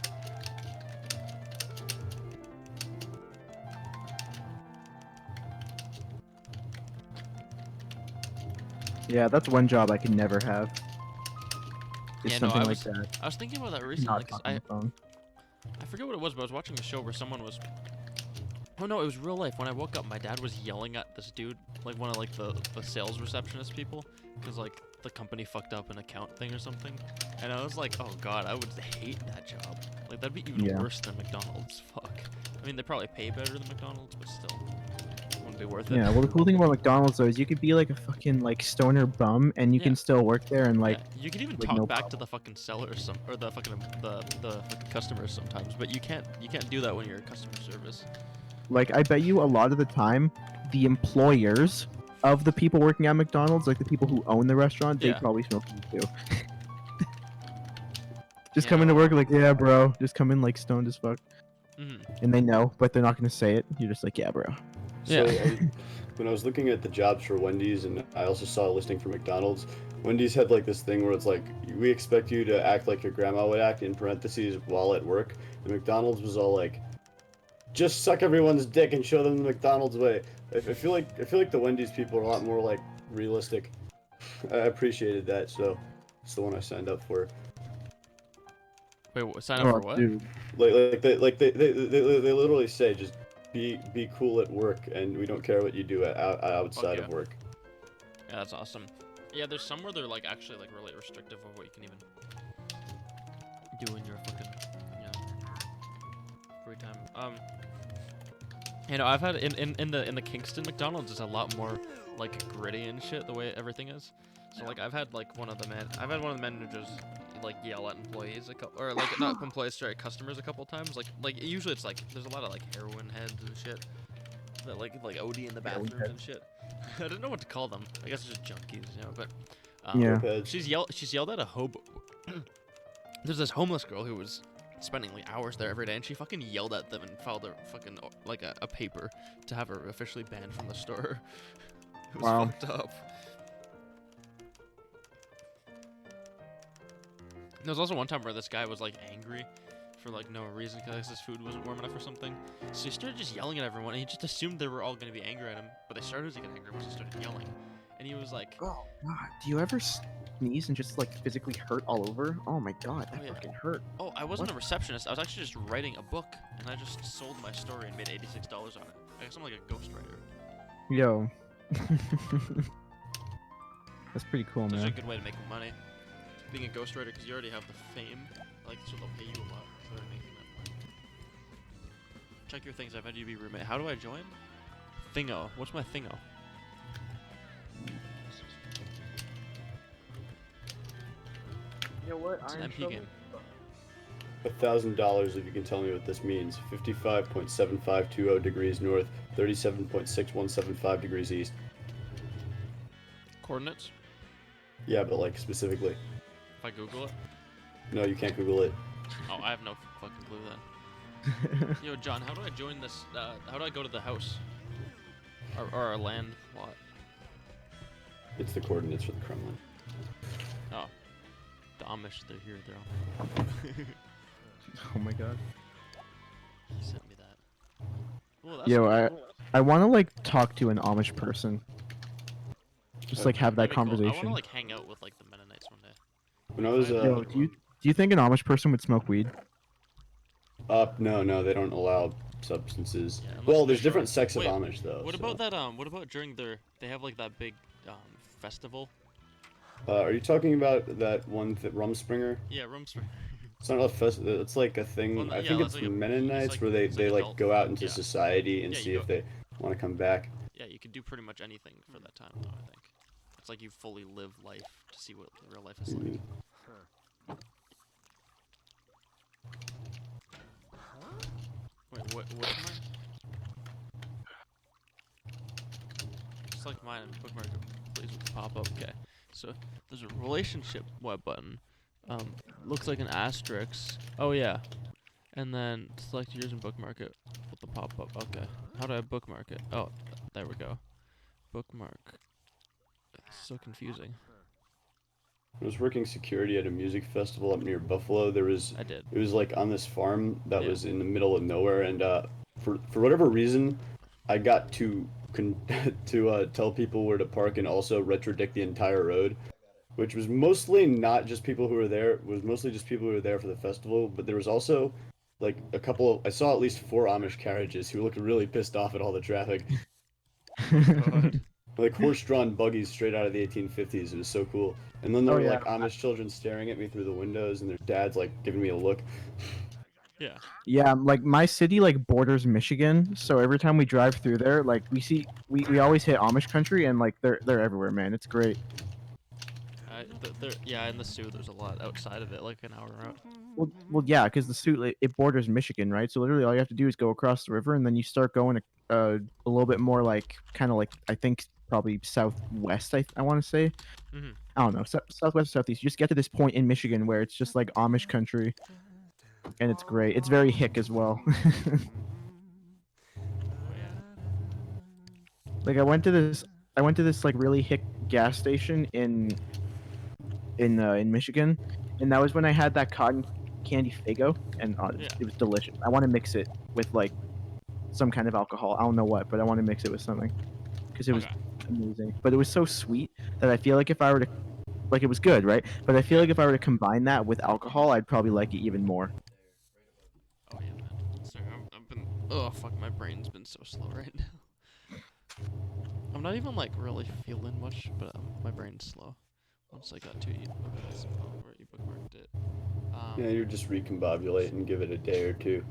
Yeah, that's one job I could never have. Is Yeah, no, something I like was- that. I was thinking about that recently Not because talk on the phone. I forget what it was, but I was watching a show where someone was. Oh no, it was real life. When I woke up, my dad was yelling at this dude, like one of like the sales receptionist people, because like the company fucked up an account thing or something. And I was like, oh god, I would hate that job. Like that'd be even Yeah. worse than McDonald's. Fuck. I mean, they probably pay better than McDonald's, but still, wouldn't be worth it. Yeah, well, the cool thing about McDonald's though is you could be like a fucking like stoner bum, and you Yeah. can still work there and like. Yeah, you can even like, talk no back to problem. the fucking seller or the fucking customers sometimes, but you can't do that when you're in customer service. Like, I bet you a lot of the time, the employers of the people working at McDonald's, like the people who own the restaurant, they Yeah. probably smoke weed too. Just Yeah, come into no. work like, yeah, bro. Just come in like stoned as fuck, Hmm. and they know, but they're not gonna say it. You're just like, yeah, bro. So Yeah. when I was looking at the jobs for Wendy's, and I also saw a listing for McDonald's, Wendy's had like this thing where it's like, we expect you to act like your grandma would act, in parentheses, while at work. And McDonald's was all like, just suck everyone's dick and show them the McDonald's way. I feel like the Wendy's people are a lot more like realistic. I appreciated that, so it's the one I signed up for. Wait, sign up for what? Oh, dude. They literally say just be cool at work, and we don't care what you do outside yeah. of work. Yeah, that's awesome. Yeah, there's some where they're like actually like really restrictive of what you can even do in your fucking free time. I've had in the Kingston McDonald's is a lot more like gritty and shit the way everything is. So like I've had one of the managers like yell at employees or like not employees, sorry, customers a couple times. Like usually it's like there's a lot of like heroin heads and shit that like OD in the Heroin bathrooms and heads. shit. I don't know what to call them. I guess it's just junkies, but Yeah. Mopeds. she's yelled at a hobo. There's this homeless girl who was spending like hours there every day, and she fucking yelled at them and filed a fucking like a paper to have her officially banned from the store. It was Wow. fucked up. There was also one time where this guy was like angry for like no reason because his food wasn't warm enough or something. So he started just yelling at everyone, and he just assumed they were all gonna be angry at him, but they started to get angry because he started yelling. And he was like, Oh God, do you ever sneeze and just like physically hurt all over? Oh my God, that Oh, yeah. fucking hurt. "Oh, I wasn't What? a receptionist. I was actually just writing a book, and I just sold my story and made $86 on it. I guess I'm like a ghostwriter. Yo. That's pretty cool, It's man. actually a good way to make money. Being a ghostwriter, because you already have the fame, like, so they'll pay you a lot for making that money. Check your things. I've had you be roommate. How do I join? Thingo. What's my Thingo? You know what? It's an MP game. $1,000 if you can tell me what this means. 55.7520 degrees north, 37.6175 degrees east. Coordinates? Yeah, but like specifically. If I Google it? No, you can't Google it. Oh, I have no fucking clue then. Yo, John, how do I join this? How do I go to the house? Or our land lot? It's the coordinates for the Kremlin. Oh. The Amish, they're here. They're all. Oh my God. He sent me that. Oh, that's Yo, cool. I want to like talk to an Amish person. Just like have that That'd be cool. I want conversation. to like hang out with like the Mennonites one day. When I was Yo, do you think an Amish person would smoke weed? no, they don't allow substances. Yeah, unless Well, they're there's different sure. sects of Wait, Amish though. What so. about that? What about during they have like that big festival? Are you talking about that one Rumspringer? Yeah, Rumspringa. It's not a fest. It's like a Well, thing. no, I yeah, think that's it's like Mennonites like where they it's like they like adult. go out into Yeah. society and Yeah, you see go. if they want to come back. Yeah, you can do pretty much anything for that time, though. I think it's like you fully live life to see what real life is like. Wait, what am I? Select mine and bookmark it, please with the pop-up. Okay, so there's a relationship web button. Looks like an asterisk. Oh yeah, and then select yours and bookmark it with the pop-up. Okay, how do I bookmark it? Oh, there we go. Bookmark. It's so confusing. I was working security at a music festival up near Buffalo. There was I did. it was like on this farm that Yeah. was in the middle of nowhere, and for whatever reason, I got to tell people where to park and also retrodict the entire road, which was mostly not just people who were there. It was mostly just people who were there for the festival, but there was also like a couple of, I saw at least 4 Amish carriages who looked really pissed off at all the traffic. God. Like horse-drawn buggies straight out of the 1850s. It was so cool. And then there Oh, were yeah. like Amish children staring at me through the windows, and their dads like giving me a look. Yeah. Yeah, like my city like borders Michigan, so every time we drive through there, like we always hit Amish country, and like they're everywhere, man. It's great. Yeah, in the Sioux, there's a lot outside of it, like an hour out. Well, yeah, because the suit it borders Michigan, right? So literally all you have to do is go across the river, and then you start going a little bit more like kind of like I think probably southwest. I want to say. Mhm. I don't know, southwest, southeast. You just get to this point in Michigan where it's just like Amish country, and it's great. It's very hick as well. Oh yeah. Like I went to this like really hick gas station in Michigan, and that was when I had that cotton candy Fago, and Yeah. it was delicious. I want to mix it with like some kind of alcohol. I don't know what, but I want to mix it with something because it was Okay. amazing. But it was so sweet that I feel like if I were to like it was good, right? But I feel like if I were to combine that with alcohol, I'd probably like it even more. Oh yeah, man. Sorry, I've been. Oh fuck, my brain's been so slow right now. I'm not even like really feeling much, but my brain's slow. Once I got to you, where you bookmarked it. Yeah, you're just recombobulate and give it a day or two.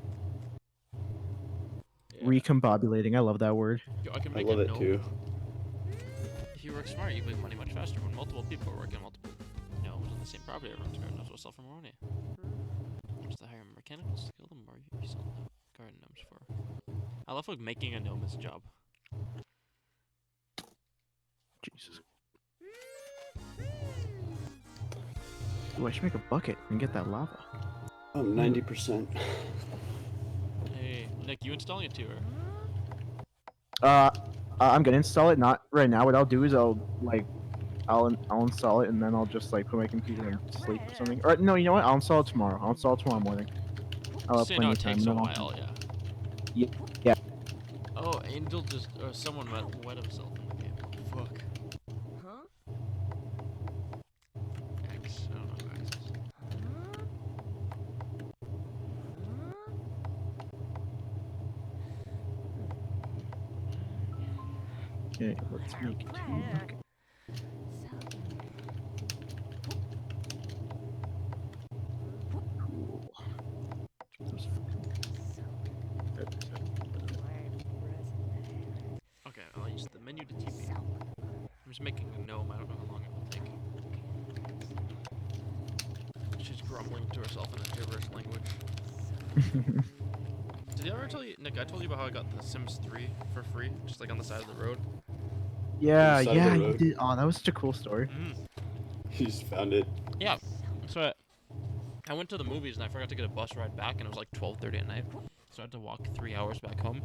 Yeah. Recombobulating, I love that word. Yo, I can I make love a it gnome. too. If you work smart, you make money much faster. When multiple people are working on multiple gnomes on the same property, everyone's garden knows what's sell for more money. Just the higher mechanical skill, the more you sell garden gnomes for. I love like making a gnome is a job. Jesus. Ooh, I should make a bucket and get that lava. 90%. Hey, Nick, you installing it too, or? I'm gonna install it. Not right now. What I'll do is I'll install it and then I'll just like put my computer in sleep or something. Or no, you know what? I'll install it tomorrow. I'll install it tomorrow morning. I'll have So you know plenty it of time. takes a and then while, yeah. Yeah. Oh, Angel just, or someone wet himself in the game. Fuck. X, I don't know who X is. Okay, let's make two buckets. Cool. Those Okay, I'll use the menu to TP. I'm just making a gnome, I don't know how long it will take. She's grumbling to herself in a gibberish language. Did I ever tell you, Nick, I told you about how I got The Sims 3 for free, just like on the side of the road? Yeah, On the side of yeah, the you road. did. Oh, that was such a cool story. You just found it. Yeah, so I went to the movies and I forgot to get a bus ride back and it was like 12:30 at night. So I had to walk 3 hours back home.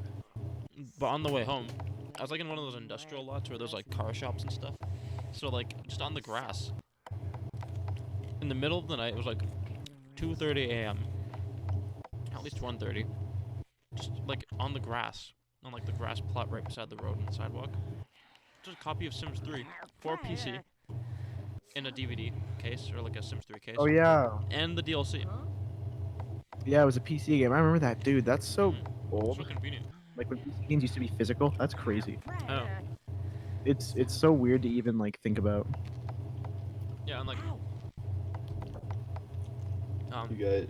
But on the way home, I was like in one of those industrial lots where there's like car shops and stuff. So like just on the grass. In the middle of the night, it was like 2:30 a.m. At least 1:30. Just like on the grass. On like the grass plot right beside the road and the sidewalk. Just a copy of Sims 3 for PC. In a DVD case, or like a Sims 3 case. Oh yeah, And the DLC. yeah, it was a PC game. I remember that, dude. That's so old. So convenient. Like when PC games used to be physical. That's crazy. I know. It's so weird to even like think about. Yeah, and like, You guys,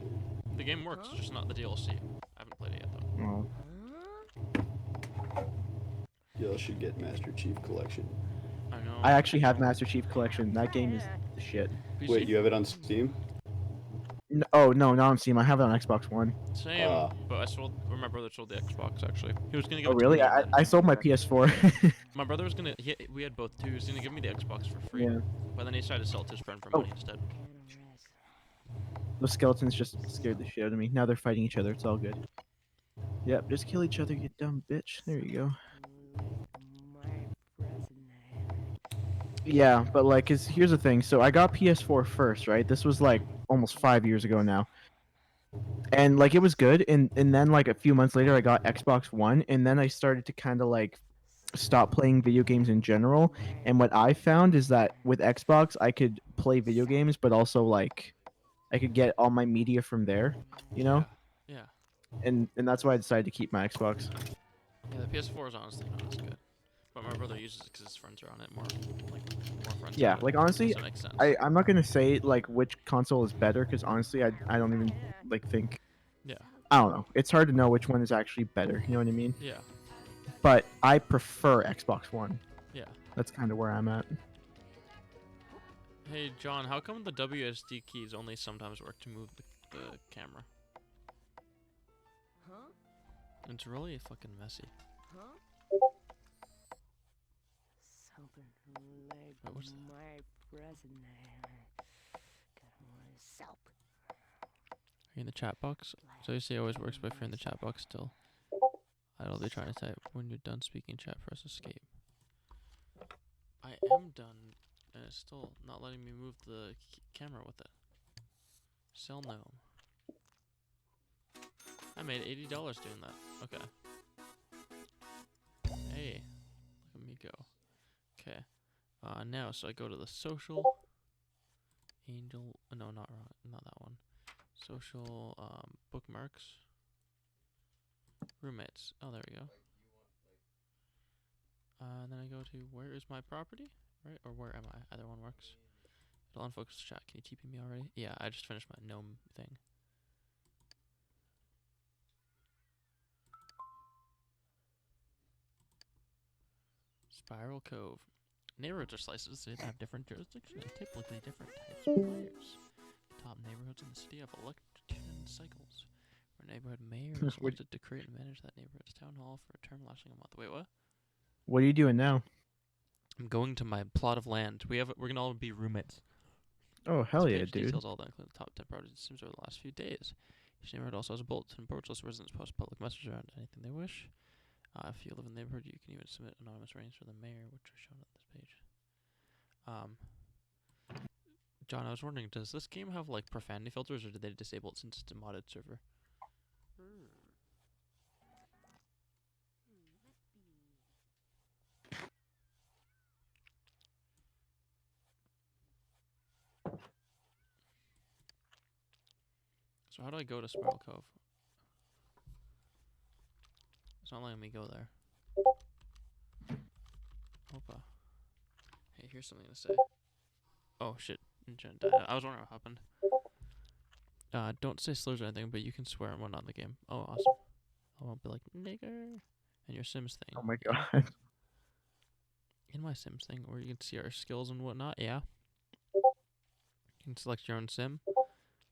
the game works, just not the DLC. I haven't played it yet though. Oh. y'all should get Master Chief Collection. I know. I actually have Master Chief Collection. That game is the shit. PC? Wait, you have it on Steam? Oh no, not on Steam. I have it on Xbox One. Same, Ah. but I sold. Or my brother sold the Xbox actually. He was gonna give Oh it to really? me. And then I sold my PS4. my brother was gonna. We had both too. He was gonna give me the Xbox for free. Yeah. But then he decided to sell it to his friend for Oh. money instead. Those skeletons just scared the shit out of me. Now they're fighting each other. It's all good. Yep, just kill each other, you dumb bitch. There you go. Yeah, but like, here's the thing. So I got PS4 first, right? This was like almost 5 years ago now, and like it was good. And then like a few months later, I got Xbox One, and then I started to kind of like stop playing video games in general. And what I found is that with Xbox, I could play video games, but also like I could get all my media from there, you know. Yeah. And that's why I decided to keep my Xbox. Yeah, the PS4 is honestly not as good. But my brother uses it because his friends are on it more. Like, more friends Yeah, have it, like honestly, so it makes sense. I'm not gonna say like which console is better because honestly, I don't even like think. Yeah. I don't know. It's hard to know which one is actually better. You know what I mean? Yeah. But I prefer Xbox One. Yeah. That's kind of where I'm at. Hey, John, how come the WSD keys only sometimes work to move the camera? It's really fucking messy. Something like Wait, what's that? my present. Soap. Are you in the chat box? So you say it always works, but if you're in the chat box still, I'll be trying to type. When you're done speaking, chat, press escape. I am done, and it's still not letting me move the camera with it. Sell gnome. I made $80 doing that. Okay. Hey, look at me go. Okay. Now, so I go to the social. Angel. No, not that one. Social, bookmarks. Roommates. Oh, there we go. Then I go to where is my property? Right? Or where am I? Either one works. It'll unfocus the chat. Can you TP me already? Yeah, I just finished my gnome thing. Spiral Cove. Neighborhoods are slices that have different jurisdictions and typically different types of players. Top neighborhoods in the city have election cycles, where neighborhood mayor is elected to create and manage that neighborhood's town hall for a term lasting a month. Wait, what? What are you doing now? I'm going to my plot of land. We're gonna all be roommates. Oh hell This yeah, page dude. details all that, including the top 10 properties and sims over the last few days. Each neighborhood also has a bulletin board, so residents post public messages around anything they wish. If you live in the neighborhood, you can even submit anonymous ratings for the mayor, which are shown on this page. John, I was wondering, does this game have like profanity filters, or did they disable it since it's a modded server? So how do I go to Spiral Cove? It's not letting me go there. Opa. Hey, here's something to say. Oh shit. I was wondering what happened. Don't say slurs or anything, but you can swear and whatnot in the game. Oh, awesome. I won't be like, nigger. And your Sims thing. Oh my god. In my Sims thing, where you can see our skills and whatnot, yeah. You can select your own Sim.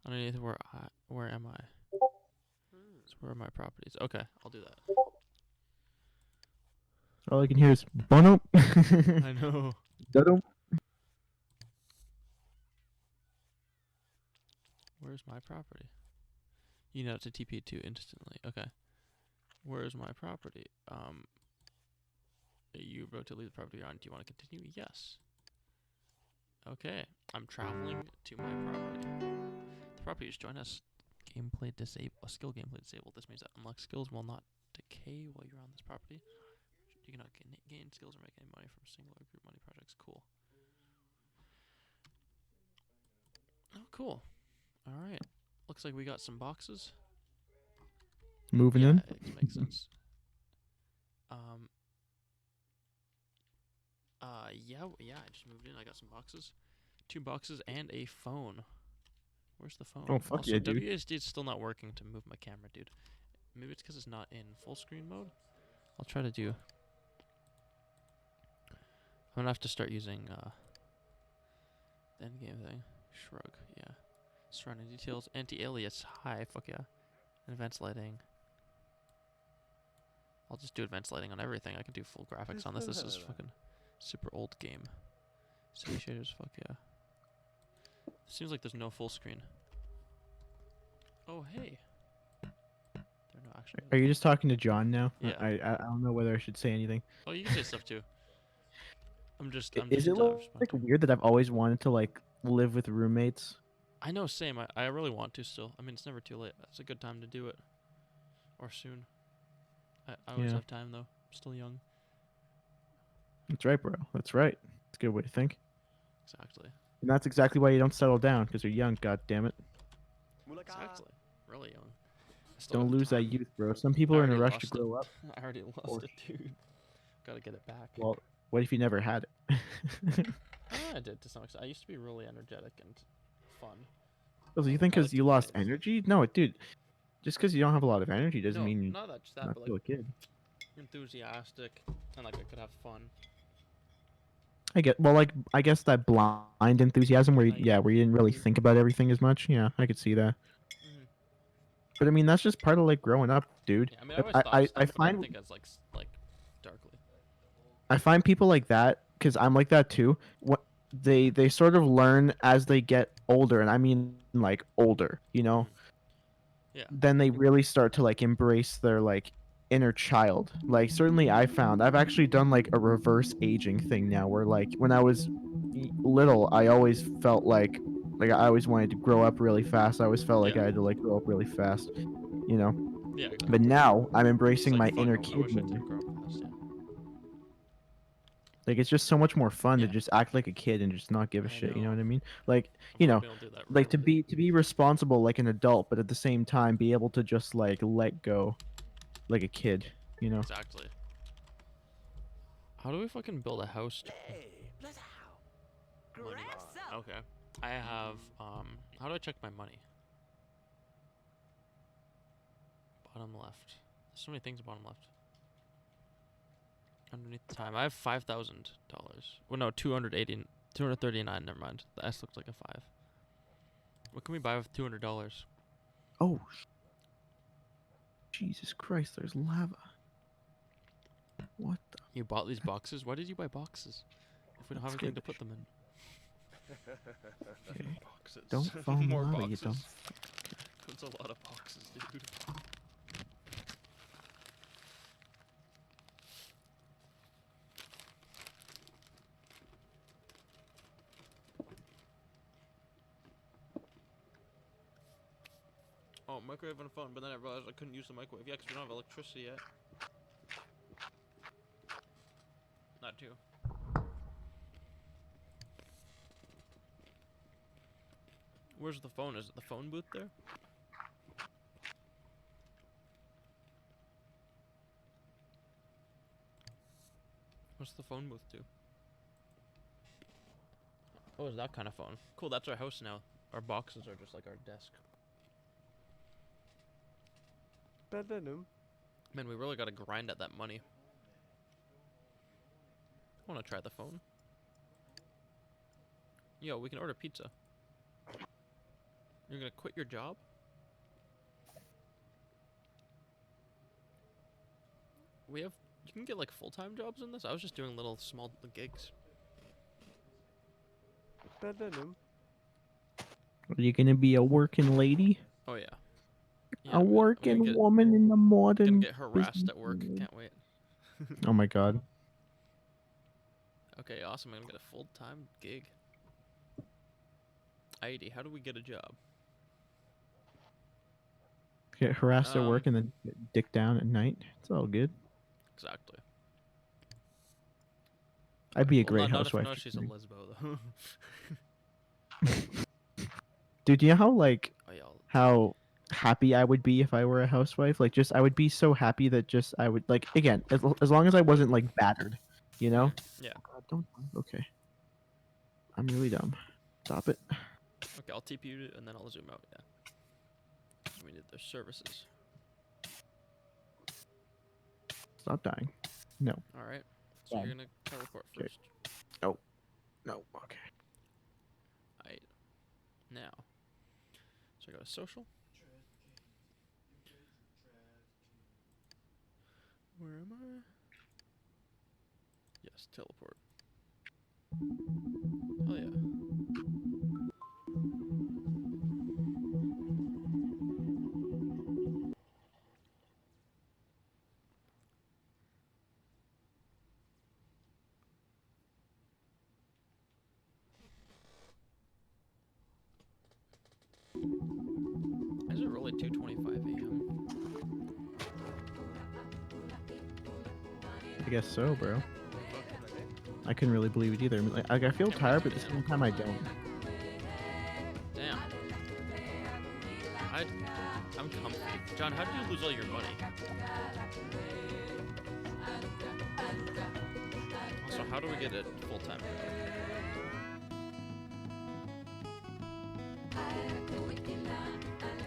Underneath where am I? So where are my properties? Okay, I'll do that. All I can hear is bono. I know. Where's my property? You know to TP2 instantly. Okay. Where's my property? You wrote to leave the property you're on. Do you want to continue? Yes. Okay. I'm traveling to my property. The property is join us. Gameplay disabled. Skill gameplay disabled. This means that unlocked skills will not decay while you're on this property. You cannot gain skills or make any money from single or group money projects. Cool. Oh, cool. Alright. Looks like we got some boxes. moving yeah, in. it makes sense. Um. Yeah. I just moved in. I got some boxes, 2 boxes, and a phone. Where's the phone? Oh, fuck Also, yeah, dude. WASD is still not working to move my camera, dude. Maybe it's because it's not in full screen mode. I'll try to do. I'm gonna have to start using the end game thing. Shrug, yeah. Surrounding details, anti-alias, hi, fuck yeah. Advanced lighting. I'll just do advanced lighting on everything. I can do full graphics on this. This is fucking super old game. City shaders, fuck yeah. Seems like there's no full screen. Oh hey. There no actually. Are you just talking to John now? Yeah. I don't know whether I should say anything. Oh, you can say stuff too. I'm just Is it like responding. weird that I've always wanted to like live with roommates? I know, same. I really want to still. I mean, it's never too late. It's a good time to do it. Or soon. I always Yeah. have time though. I'm still young. That's right, bro. That's right. It's a good way to think. Exactly. And that's exactly why you don't settle down, because you're young, god damn it. Exactly. Really young. I still Don't got the lose that time. youth, bro. Some people I are in a already rush to lost it. grow up. I already lost Or- it, dude. Gotta get it back. Well, what if you never had it? I did to some extent. I used to be really energetic and fun. So you think I like because to you play lost games. energy? No, dude. Just because you don't have a lot of energy doesn't No, mean not that, just you're that, not but still like a kid. enthusiastic and like I could have fun. I guess that blind enthusiasm where Naive. where you didn't really think about everything as much. Yeah, I could see that. Mhm. But I mean, that's just part of like growing up, dude. Yeah, I mean, I always I, thought I, stuff, I but I find didn't think as like darkly. I find people like that because I'm like that too. What they sort of learn as they get older, and I mean like older, you know. Mhm. Yeah. Then they really start to like embrace their like inner child. Like certainly I've actually done like a reverse aging thing now, where like when I was little, I always felt like I always wanted to grow up really fast. I always felt like Yeah. I had to like grow up really fast, you know. Yeah, exactly. But now I'm It's embracing like, my fuck, inner I kid wish I more. did grow up fast, yeah. Like it's just so much more fun to Yeah. just act like a kid and just not give a I shit. You know know. what I mean? Like I'm you know, hoping I'll do that like rarely. to be responsible like an adult, but at the same time be able to just like let go, like a kid. You know? Exactly. How do we fucking build a house? Money. Okay. I have how do I check my money? Bottom left. There's so many things bottom left. Underneath the time. I have $5,000. Well no, 239, never mind. The S looks like a 5. What can we buy with $200? Oh. Jesus Christ! There's lava. What the? You bought these boxes? Why did you buy boxes? If we don't have Let's anything get to put them in. Okay. Boxes. Don't fall in the More lava, boxes. you dumb. That's a lot of boxes, dude. Oh, microwave and a phone, but then I realized I couldn't use the microwave. Yeah, because we don't have electricity yet. Not too. Where's the phone? Is it the phone booth there? What's the phone booth do? Oh, is that kind of phone? Cool, that's our house now. Our boxes are just like our desk. Man, we really gotta grind at that money. I wanna try the phone. Yo, we can order pizza. You're gonna quit your job? You can get like full-time jobs in this? I was just doing little small gigs. Are you gonna be a working lady? Oh yeah. A I'm working gonna woman in the modern. get harassed business at work. world. Can't wait. Oh my god. Okay, awesome. I'm gonna get a full-time gig. ID, how do we get a job? Get harassed at work Um, and then get dick down at night. It's all good. Exactly. I'd be a Well, great not if housewife. no, she's a for me. lesbo though. Dude, do you know how like Oh, y'all. how happy I would be if I were a housewife. Like, just I would be so happy that just I would like again as long as I wasn't like battered, you know. Yeah. Oh, God, don't. Okay. I'm really dumb. Stop it. Okay, I'll TP you and then I'll zoom out. Yeah. So we need their services. Stop dying. No. All right. So Done. you're gonna teleport Okay. first. No. Okay. Alright. Now. So I go to social. Where am I? Yes, teleport. Oh yeah. Is it really 2:25 a.m.? I guess so, bro. I couldn't really believe it either. I mean, like, I feel tired, but at the same time I don't. Damn. I'm comfy. John, how did you lose all your money? Also, how do we get it full time?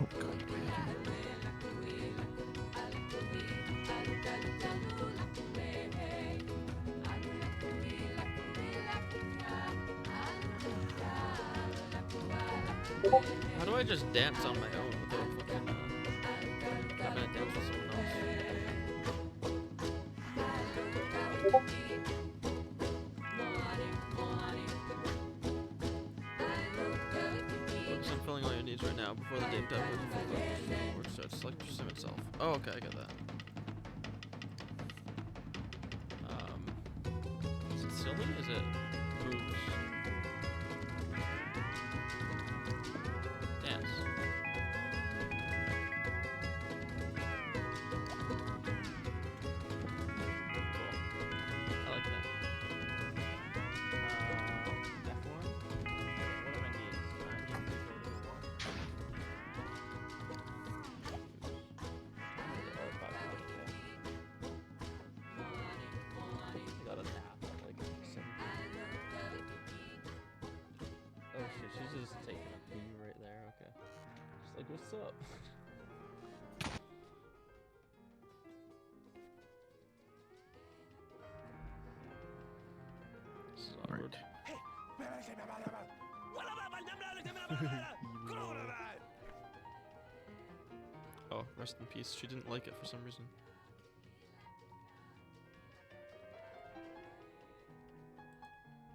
Oh God. How do I just dance on my own without fucking having to dance with someone else? Focus on filling all your needs right now before the daytime work starts. Select your sim itself. Oh, okay, I got that. Is it silly? Is it moves? Dance. Cool. I like that. F1? What do I need? I need to I got a nap at like 7. Oh shit, she's just taking a pee right there. Okay. She's like, what's up? This is Right. awkward. Oh, rest in peace. She didn't like it for some reason.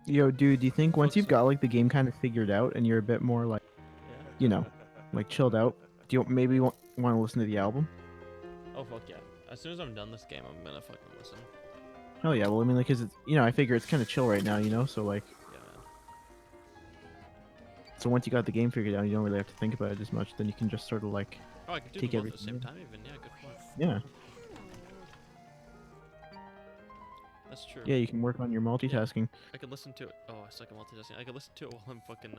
Yo, dude, do you think once What's you've up? got like the game kind of figured out and you're a bit more like, Yeah. you know, like chilled out, do you maybe want to listen to the album? Oh fuck yeah. As soon as I'm done this game, I'm gonna fucking listen. Hell yeah. Well, I mean, like, 'cause it's, you know, I figure it's kind of chill right now, you know, so like, Yeah, man. so once you got the game figured out, you don't really have to think about it as much. Then you can just sort of like, Oh, I could do Take them both at the everything same in. time even. Yeah, good point. yeah, That's true. yeah, you can work on your multitasking. I could listen to it. Oh, I suck at multitasking. I could listen to it while I'm fucking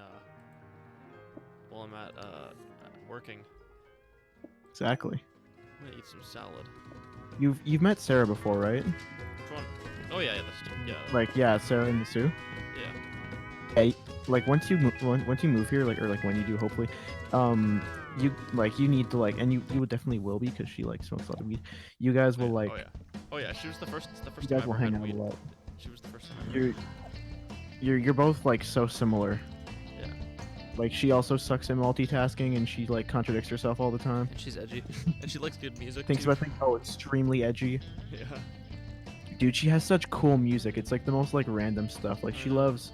while I'm at working. Exactly. I'm gonna eat some salad. You've met Sarah before, right? Which one? Oh yeah, yeah, that's true. Yeah. Like, yeah, Sarah and Sue. Yeah. Hey, like once you move here, like, or like when you do, hopefully, you need to like, and you would definitely will be because she like smokes a lot of weed. You guys will like, Oh yeah. Oh yeah. She was the first. The you first time guys I will ever hang had out a weed. lot. She was the first time I ever. You're both like so similar. Yeah. Like she also sucks at multitasking and she like contradicts herself all the time. And she's edgy. And she likes good music. Thinks too. about things extremely edgy. Yeah. Dude, she has such cool music. It's like the most like random stuff. Like she Yeah. loves.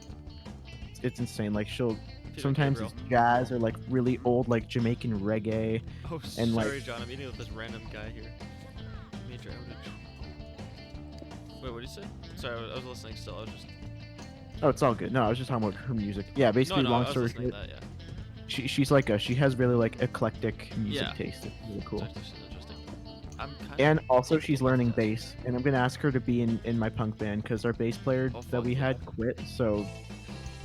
It's insane. Like she'll Peter sometimes Gabriel. it's jazz or like really old like Jamaican reggae. Oh, and, like- sorry, John. I'm eating with this random guy here. Major outage. Wait, what did you say? Sorry, I was listening still. I was just. Oh, it's all good. No, I was just talking about her music. Yeah, basically, No, I long was story listening short, to that. Yeah. she's like she has really like eclectic music Yeah. taste. It's really cool. It's actually interesting. I'm kind And also, capable she's of learning multitasking. bass, and I'm gonna ask her to be in my punk band because our bass player Oh, that fuck we yeah. had quit. So,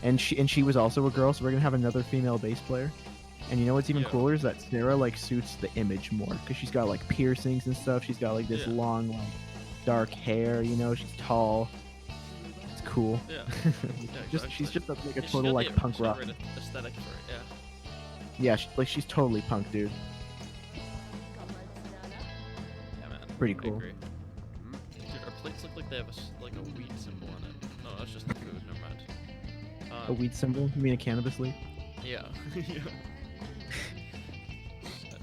and she was also a girl, so we're gonna have another female bass player, And you know what's even Yeah. cooler is that Sarah like suits the image more because she's got like piercings and stuff. She's got like this Yeah. long like dark hair. You know, she's tall. It's cool. Yeah. Just she's just like a Yeah, she's total got like the- punk she's got rock. the right aesthetic for it. Yeah. Yeah, she's totally punk, dude. Yeah, man. Pretty I cool. agree. Dude, our plates look like they have like a weed symbol on it. No, that's just the food. Never mind. A weed symbol? You mean a cannabis leaf? Yeah. Yeah.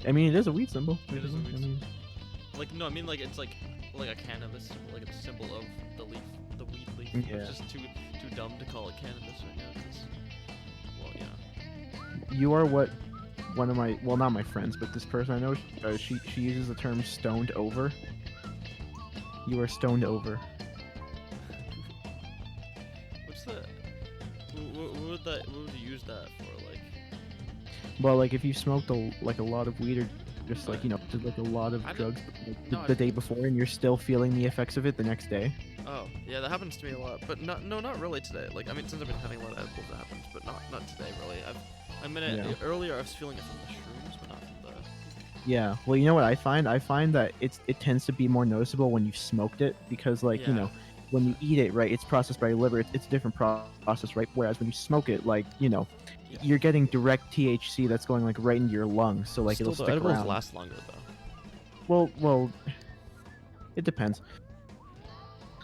I mean, it is a weed symbol. It is a weed I mean, Like no, I mean like it's like a cannabis symbol, like a symbol of the leaf, the weed leaf. Yeah. It's just too dumb to call it cannabis right now. 'Cause, well, yeah. you are what one of my not my friends, but this person I know. She uses the term stoned over. You are stoned over. What's the? What would you use that for? Like, Well, like if you smoked a lot of weed or just like did like a lot of I don't- drugs no, I the day before, and you're still feeling the effects of it the next day. oh yeah, that happens to me a lot. But not really today. Like I mean, since I've been having a lot of edibles, that happens. But not today really. Earlier I was feeling it from the shrooms, but not from the. Yeah. Well, you know what I find? I find that it tends to be more noticeable when you've smoked it because like Yeah. when you eat it, right, it's processed by your liver. It's a different process, right? Whereas when you smoke it, like Yeah. you're getting direct THC that's going like right into your lungs, so like Still, it'll the stick edibles around. last longer though. Well, it depends.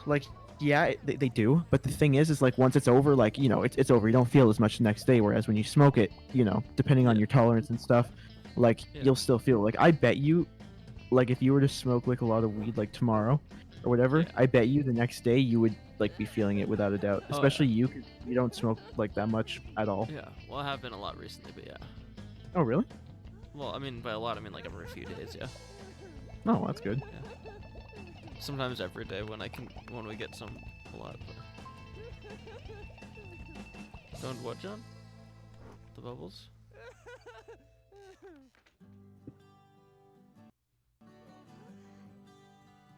Like, yeah, they do, but the thing is like once it's over, like it's over. You don't feel as much the next day. Whereas when you smoke it, depending on Yeah. your tolerance and stuff, like Yeah. you'll still feel. Like I bet you, like if you were to smoke like a lot of weed like tomorrow, or whatever, Yeah. I bet you the next day you would like be feeling it without a doubt. Oh, yeah. Especially you, 'cause you don't smoke like that much at all. Yeah. Well, I have been a lot recently, but yeah. Oh really? Well, I mean by a lot, I mean like every few days. Yeah. Oh, that's good. Sometimes every day when we get a lot. But... Don't what, John? The bubbles?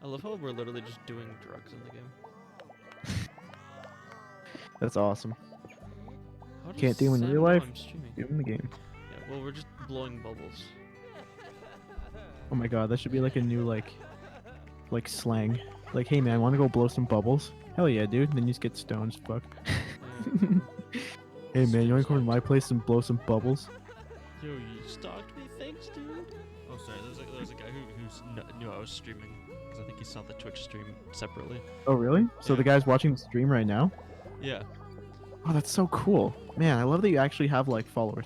I love how we're literally just doing drugs in the game. That's awesome. How does Can't do in Sam real know life. I'm streaming? Do it in the game. Yeah, well, we're just blowing bubbles. Oh my god, that should be like a new like slang. Like, hey man, want to go blow some bubbles? Hell yeah, dude. Then you just get stoned as fuck. Yeah. Hey man, you want to come to my place and blow some bubbles? Yo, you stalked me, thanks, dude. Oh, sorry. There's a guy who knew I was streaming because I think he saw the Twitch stream separately. Oh really? So Yeah. the guy's watching the stream right now? Yeah. Oh, that's so cool. Man, I love that you actually have like followers.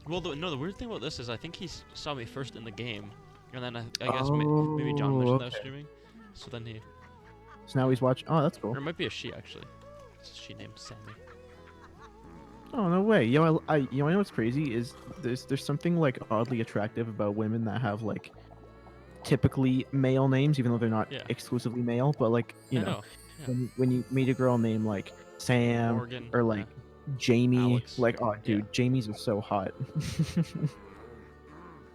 Well, the weird thing about this is I think he saw me first in the game, and then I guess maybe John mentioned that I was okay. streaming, so then he, So now he's watching. Oh, that's or cool. it might be a she actually. It's a she named Sammy. Oh no way. Yo, I you know what's crazy is there's something like oddly attractive about women that have like typically male names, even though they're not Yeah. exclusively male. But like I you know. Yeah. when you meet a girl named like Sam Morgan or like Jamie, Alex. like oh dude, Yeah. Jamie's are so hot.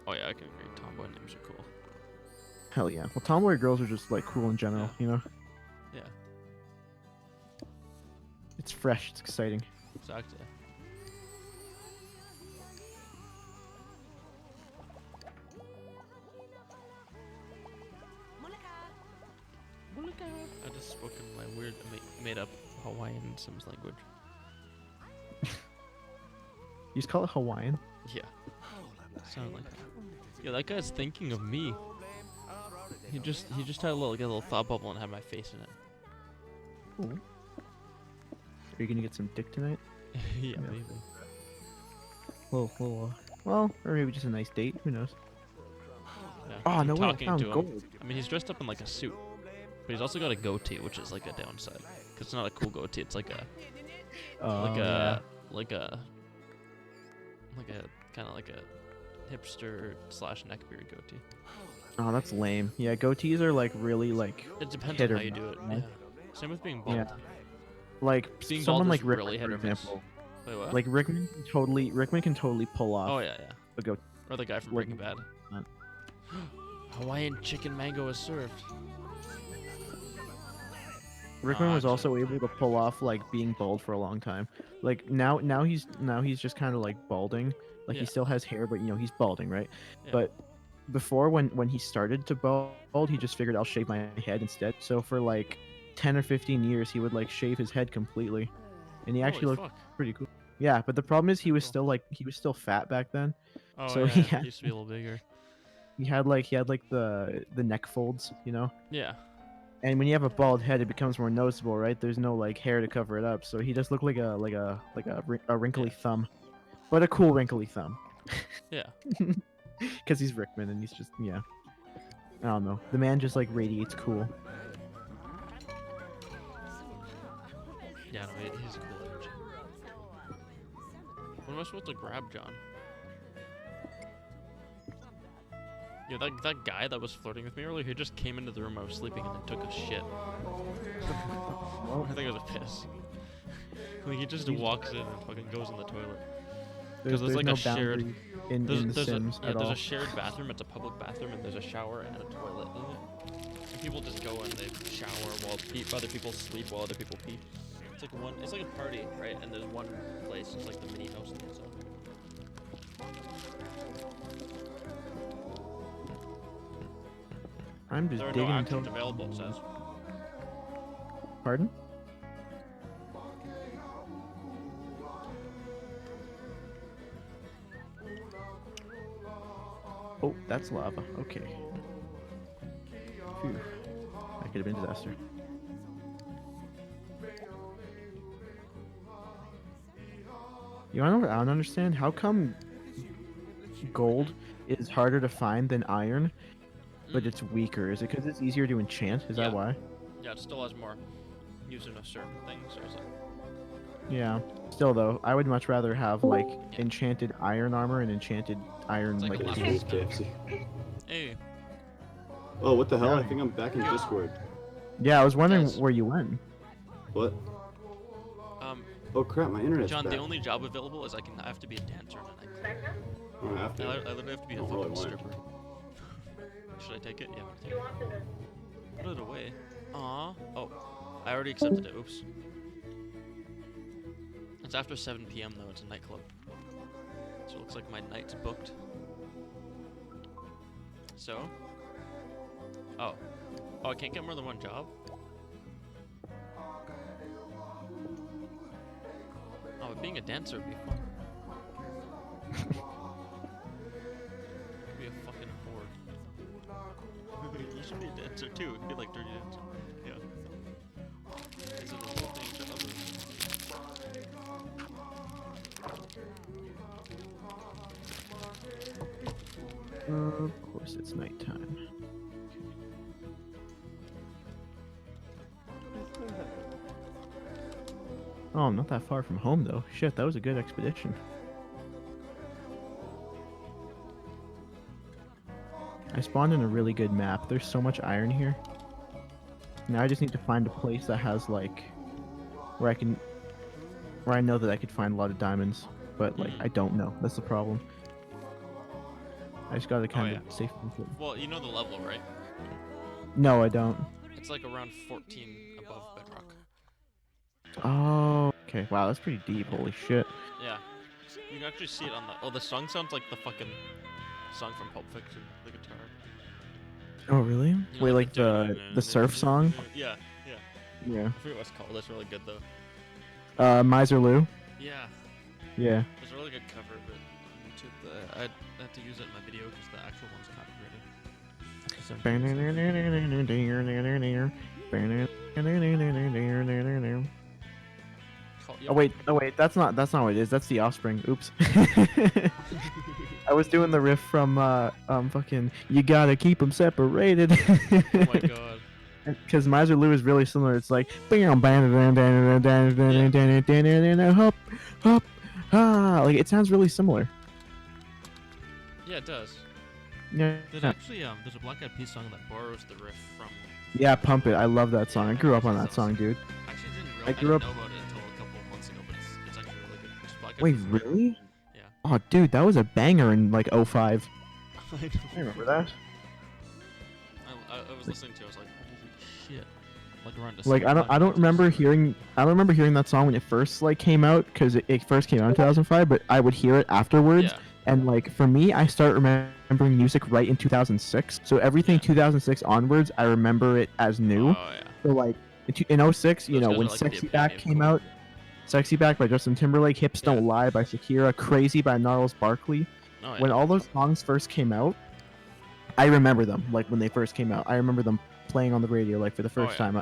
Oh yeah, I can agree. Tomboy names are cool. Hell yeah. Well, tomboy girls are just like cool in general, Yeah. you know. Yeah, It's fresh. It's exciting. exactly. I just spoke in my weird, made up Hawaiian Sims language. You just call it Hawaiian. Yeah. Sound like that. Yeah, that guy's thinking of me. He just had a little thought bubble and had my face in it. Cool. Are you gonna get some dick tonight? Yeah, Yeah. maybe. Well, or maybe just a nice date. Who knows? Yeah, Oh I'm no way! I talking found to him. gold. I mean, he's dressed up in like a suit, but he's also got a goatee, which is like a downside. Cause it's not a cool goatee. It's like a Oh, kind yeah. of like a hipster / neckbeard goatee. Oh, that's lame. Yeah, goatees are like really like It depends hit on or how you do miss, it. right? Yeah. Same with being bald. Yeah. like Being someone bald like is Rickman, really hit for or miss. example. Wait, what? Like Rickman can totally pull off Oh yeah, yeah. a goat. Or the guy from Like- Breaking Bad. uh, Hawaiian chicken mango is served. Rickman was Gotcha. also able to pull off like being bald for a long time. Like now he's just kind of like balding. Like Yeah. he still has hair, but he's balding, right? Yeah. But before, when he started to bald, he just figured I'll shave my head instead. So for like 10 or 15 years, he would like shave his head completely, and he actually Holy looked fuck. pretty cool. Yeah, but the problem is he was Cool. still fat back then. Oh So yeah, he it had used to be a little bigger. he had like the neck folds, Yeah. And when you have a bald head, it becomes more noticeable, right? There's no like hair to cover it up, so he just looked like a wrinkly Yeah. thumb, but a cool wrinkly thumb. Yeah. Because he's Rickman and he's just I don't know. The man just like radiates cool. Yeah, no, he's a cool energy. What am I supposed to grab, John? Yeah, that guy that was flirting with me earlier, he just came into the room I was sleeping and then took a shit. I think it was a piss. Like he just walks in and fucking goes in the toilet. There's there's like no a shared- boundary in The Sims at there's all. a shared bathroom. It's a public bathroom, and there's a shower and a toilet in it. And people just go and they shower while other people sleep while other people pee. It's like a party, right? And there's one place. It's like the mini house and stuff. I'm just There are no digging actions until. available. It says. Pardon? Oh, that's lava. Okay. Phew. That could have been a disaster. You know what I don't understand? How come gold is harder to find than iron, but it's weaker? Is it because it's easier to enchant? Is Yeah. that why? Yeah, it still has more use in a certain things. So it's like, Yeah. Still though, I would much rather have like enchanted iron armor and enchanted iron It's like like a It's level. tools. KFC. hey, Oh, what the hell? I Yeah. think I'm back in Discord. Yeah, I was wondering Yes. where you went. What? um, Oh crap, my internet's John, back. the only job available is I have to be a dancer in a nightclub. I don't have I to. literally have to be a I don't really fucking want it. stripper. Should I take it? Yeah, I'm gonna take it. Put it away. Aw. Oh, I already accepted it. Oops. It's after 7 p.m. though. It's a nightclub. So it looks like my night's booked. So? Oh. Oh, I can't get more than one job? Oh, but being a dancer would be fun. Could be a fucking whore. You should be a dancer too. It'd be like dirty dancer. Yeah. This is a whole thing to others. Of course, it's nighttime. Oh, I'm not that far from home though. Shit, that was a good expedition. I spawned in a really good map. There's so much iron here. Now I just need to find a place that has like where I know that I could find a lot of diamonds, but like I don't know. That's the problem. I just gotta kind of safe. Well, you know the level, right? No, I don't. It's like around 14 above bedrock. Oh, okay. Wow, that's pretty deep. Holy shit. Yeah. You can actually see it on the. Oh, the song sounds like the fucking song from Pulp Fiction, the guitar. Oh, really? You know, Wait, like the surf song? Yeah, yeah. Yeah. I forget what it's called. That's really good though. Miser Lou? Yeah. Yeah. There's a really good cover of it on YouTube. I had to use it in my video because the actual one's copyrighted. Oh wait, that's not what it is. That's The Offspring. Oops. I was doing the riff from fucking You Gotta Keep 'Em Separated. Oh my god. Because Miser Lou is really similar. It's like hop, hop, ah. Like it sounds really similar. Yeah, it does. Yeah. There's actually there's a Black Eyed Peas song that borrows the riff from. Yeah, Pump It. I love that song. I Yeah, grew up on it's that song, dude. Actually, I I grew up- didn't know about it until a couple of months ago, but it's actually really good. It's Black Eyed Wait, Peas. really? Yeah. Oh, dude, that was a banger in like 05. I know. I remember that. I was listening to it. I was like, holy shit. Like around Like December I don't remember hearing that song when it first like came out because it first came out in 2005, but I would hear it afterwards Yeah. And like for me, I start remembering music right in 2006. So everything Yeah. 2006 onwards, I remember it as new. Oh yeah. So like in 06, you Those know, guys when are, like, the Sexy epitome Back of came cool. out, Sexy Back by Justin Timberlake, Hips Yeah. Don't Lie by Shakira, Crazy by Gnarls Barkley. Oh yeah. When all those songs first came out, I remember them like when they first came out. I remember them playing on the radio like for the first yeah. time.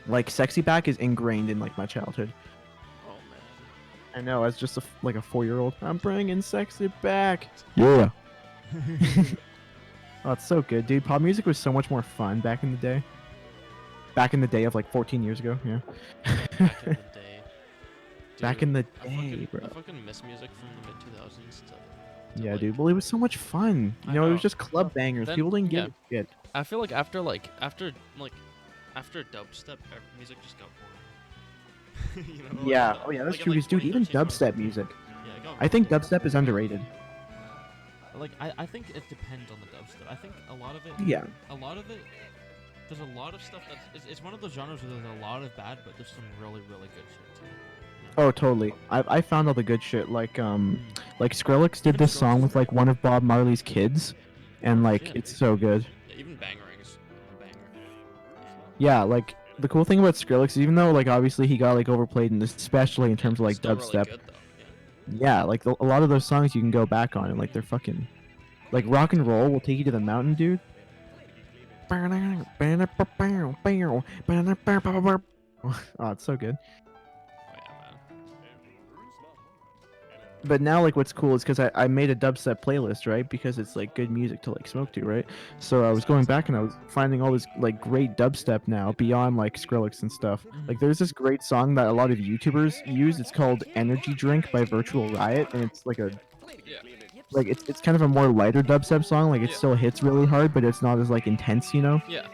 Like Sexy Back is ingrained in like my childhood. Oh man. I know, as just like a 4-year-old, I'm bringing Sexy Back. Yeah. Oh, it's so good, dude. Pop music was so much more fun back in the day. Back in the day of like 14 years ago, yeah. Back in the day. Back in the I day, fucking, bro. I fucking miss music from the mid 2000s. Yeah, like- dude. Well, it was so much fun. You I know, it know. was just club bangers. Then- People didn't yeah. give a shit. I feel like after dubstep, music just got boring. You know, Yeah. like, Oh, yeah. That's like, true. in, Because, dude, even 2013, dubstep music. Yeah, it got I think really- dubstep is underrated. Like I think it depends on the dubstep. I think a lot of it. Yeah. A lot of it. There's a lot of stuff that's. It's one of those genres where there's a lot of bad, but there's some really good shit too. Oh, totally. I found all the good shit. Like Skrillex did Even this Skrillex song is with like one of Bob Marley's kids, and like shit. it's so good. Yeah, even Bangering's a banger. Yeah, like the cool thing about Skrillex is even though like obviously he got like overplayed, and especially in terms of like It's still dubstep. Really good, though. Yeah, like a lot of those songs you can go back on and like they're fucking like rock and roll will take you to the mountain, dude. Oh, it's so good. Oh yeah, man. But now like what's cool is because I made a dubstep playlist, right? Because it's like good music to like smoke to, right? So I was going back and I was finding all this like great dubstep now beyond like Skrillex and stuff. Like there's this great song that a lot of YouTubers use. It's called Energy Drink by Virtual Riot, and it's like it's kind of a more lighter dubstep song. Like it Yeah. still hits really hard, but it's not as like intense, you know? Yeah.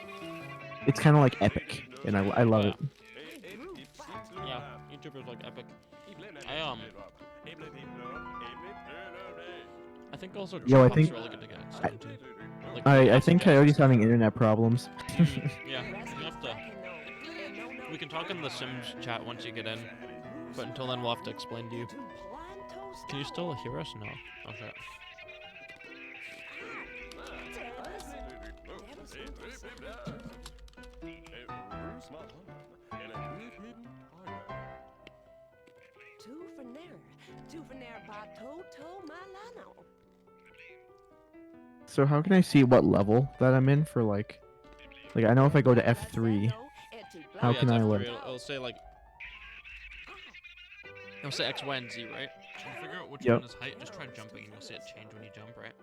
It's kind of like epic, and I love Yeah. it. Yeah. YouTubers like Epic. I think also Yo, I J-pop's think- really good to get into too. Like, I lots of think guys Coyote's stuff. having internet problems. Yeah, we have to. We can talk in the Sims chat once you get in, but until then we'll have to explain to you. Can you still hear us? No. Oh shit. So how can I see what level that I'm in for like I know if I go to F3, how Oh, yeah, can it's I F3, like it'll say like. It'll say X, Y, and Z, right? To figure out which Yep. one is height, just try jumping and you'll see it change when you jump, right?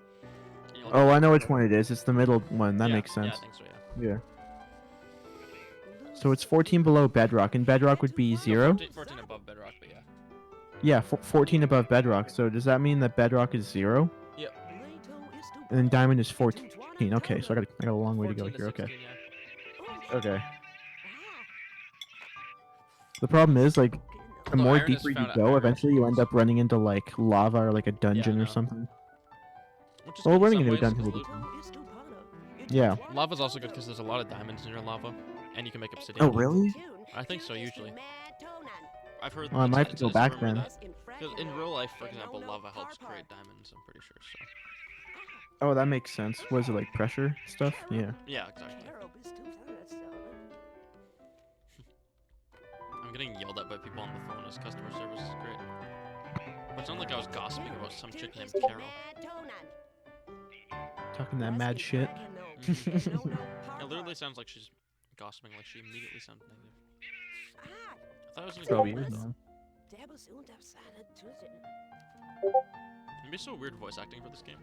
And you'll Oh, get- I know which one it is. It's the middle one. That Yeah, makes sense. Yeah, I think so, yeah. Yeah. So it's 14 below bedrock, and bedrock would be No, 0? 14 above bedrock, but yeah. Yeah, 14 above bedrock. So does that mean that bedrock is 0? Yep. And then diamond is 14. Okay, so I got a long way to go 14 here. Okay. 16, yeah. Okay. The problem is like the Although more iron is deeper you found at go, higher eventually you end up running into like lava or like a I dungeon or know. something. Which is Well, good in running some into a ways, dungeon 'cause will be Yeah. Lava's also good because there's a lot of diamonds in your lava, and you can make obsidian. Oh, really? I think so, usually. I've heard. Well, I might have to go back then. Because in real life, for example, lava helps create diamonds. I'm pretty sure. So. Oh, that makes sense. Was it like pressure stuff? Yeah. Yeah, exactly. I'm getting yelled at by people on the phone as customer service is great. But it's not like I was gossiping about some chick named Carol. Talking that mad shit. It literally sounds like she's gossiping, like she immediately sounds negative. I thought it was an Probably example, is, though. man. It'd be so weird voice acting for this game.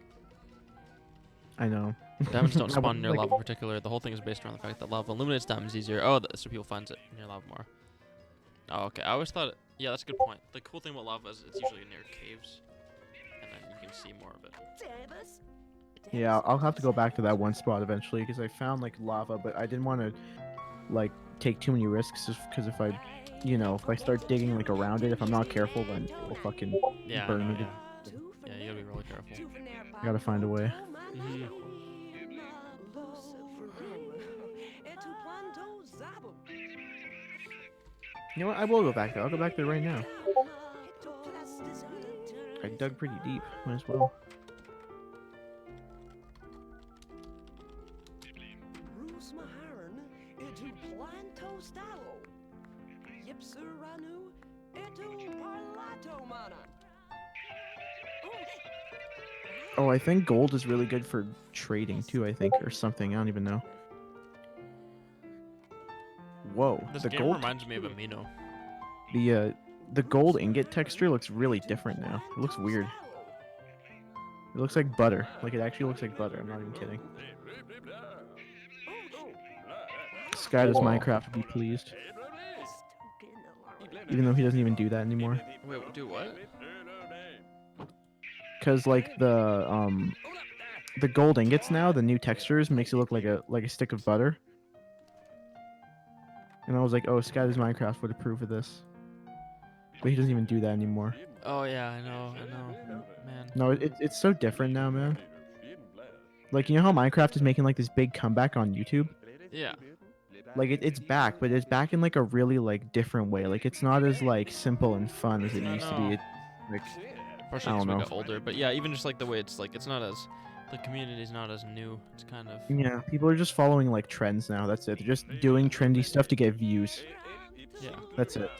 I know. Diamonds don't I spawn want, near like- lava in particular. The whole thing is based around the fact that lava illuminates diamonds easier. Oh, so people find it near lava more. Oh, okay. I always thought. Yeah, that's a good point. The cool thing about lava is it's usually near caves, and then you can see more of it. Yeah, I'll have to go back to that one spot eventually because I found like lava, but I didn't want to like take too many risks just because if I, you know, if I start digging like around it, if I'm not careful, then it will fucking Yeah, I burn know, me. yeah. Yeah, you gotta be really careful. I gotta find a way. Mhm. You know what? I will go back there. I'll go back there right now. I dug pretty deep. Might as well. Bruce Maharan into Planto Stallo. Yipsiranu into Parlato Mana. Oh, I think gold is really good for trading too. I think, or something. I don't even know. Whoa, This the game gold. reminds me of Amino. The gold ingot texture looks really different now. It looks weird. It looks like butter. Like it actually looks like butter. I'm not even kidding. Sky does Minecraft would be pleased, even though he doesn't even do that anymore. Wait, do what? Cause like the gold ingots now, the new textures makes it look like a stick of butter. And I was like, oh, Sky does Minecraft would approve of this, but he doesn't even do that anymore. Oh yeah, I know, man. No, it's so different now, man. Like, you know how Minecraft is making like this big comeback on YouTube? Yeah. Like it's back, but it's back in like a really like different way. Like it's not as like simple and fun as it used to be. It, like Partially I because don't we know. got older, but yeah, even just like the way it's like, it's not as, the community's not as new. It's kind of. Yeah, people are just following like trends now. That's it. They're just doing trendy stuff to get views. Yeah. That's it.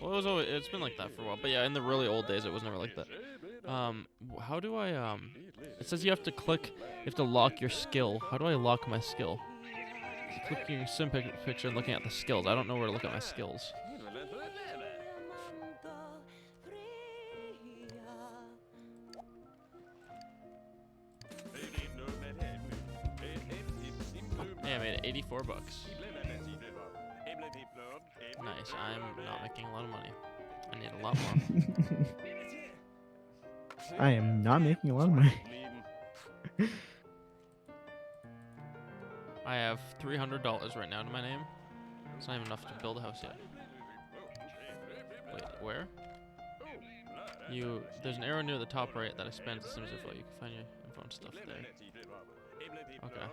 Well, it's been like that for a while, but yeah, in the really old days, it was never like that. How do I It says you have to click, you have to lock your skill. How do I lock my skill? Clicking your sim picture and looking at the skills. I don't know where to look at my skills. Hey, I made it 84 bucks. Nice. I'm not making a lot of money. I need a lot more. I am not making a lot of money. I have $300 right now to my name. It's not even enough to build a house yet. Wait, where? There's an arrow near the top right that expands the Sims info. You can find your info and stuff there. Okay.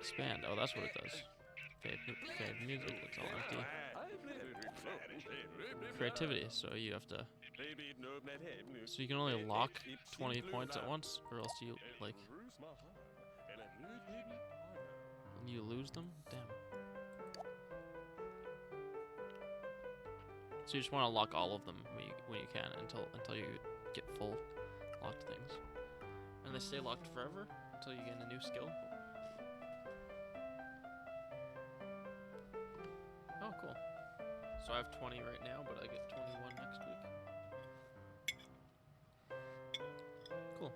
Expand. Oh, that's what it does. Fade music looks all empty. Creativity. So you have to. So you can only lock 20 points at once, or else you like. You lose them? Damn. So you just want to lock all of them when you can until you get full locked things. And they stay locked forever until you get a new skill. Oh, cool. So I have 20 right now, but I get 21 next week. Cool.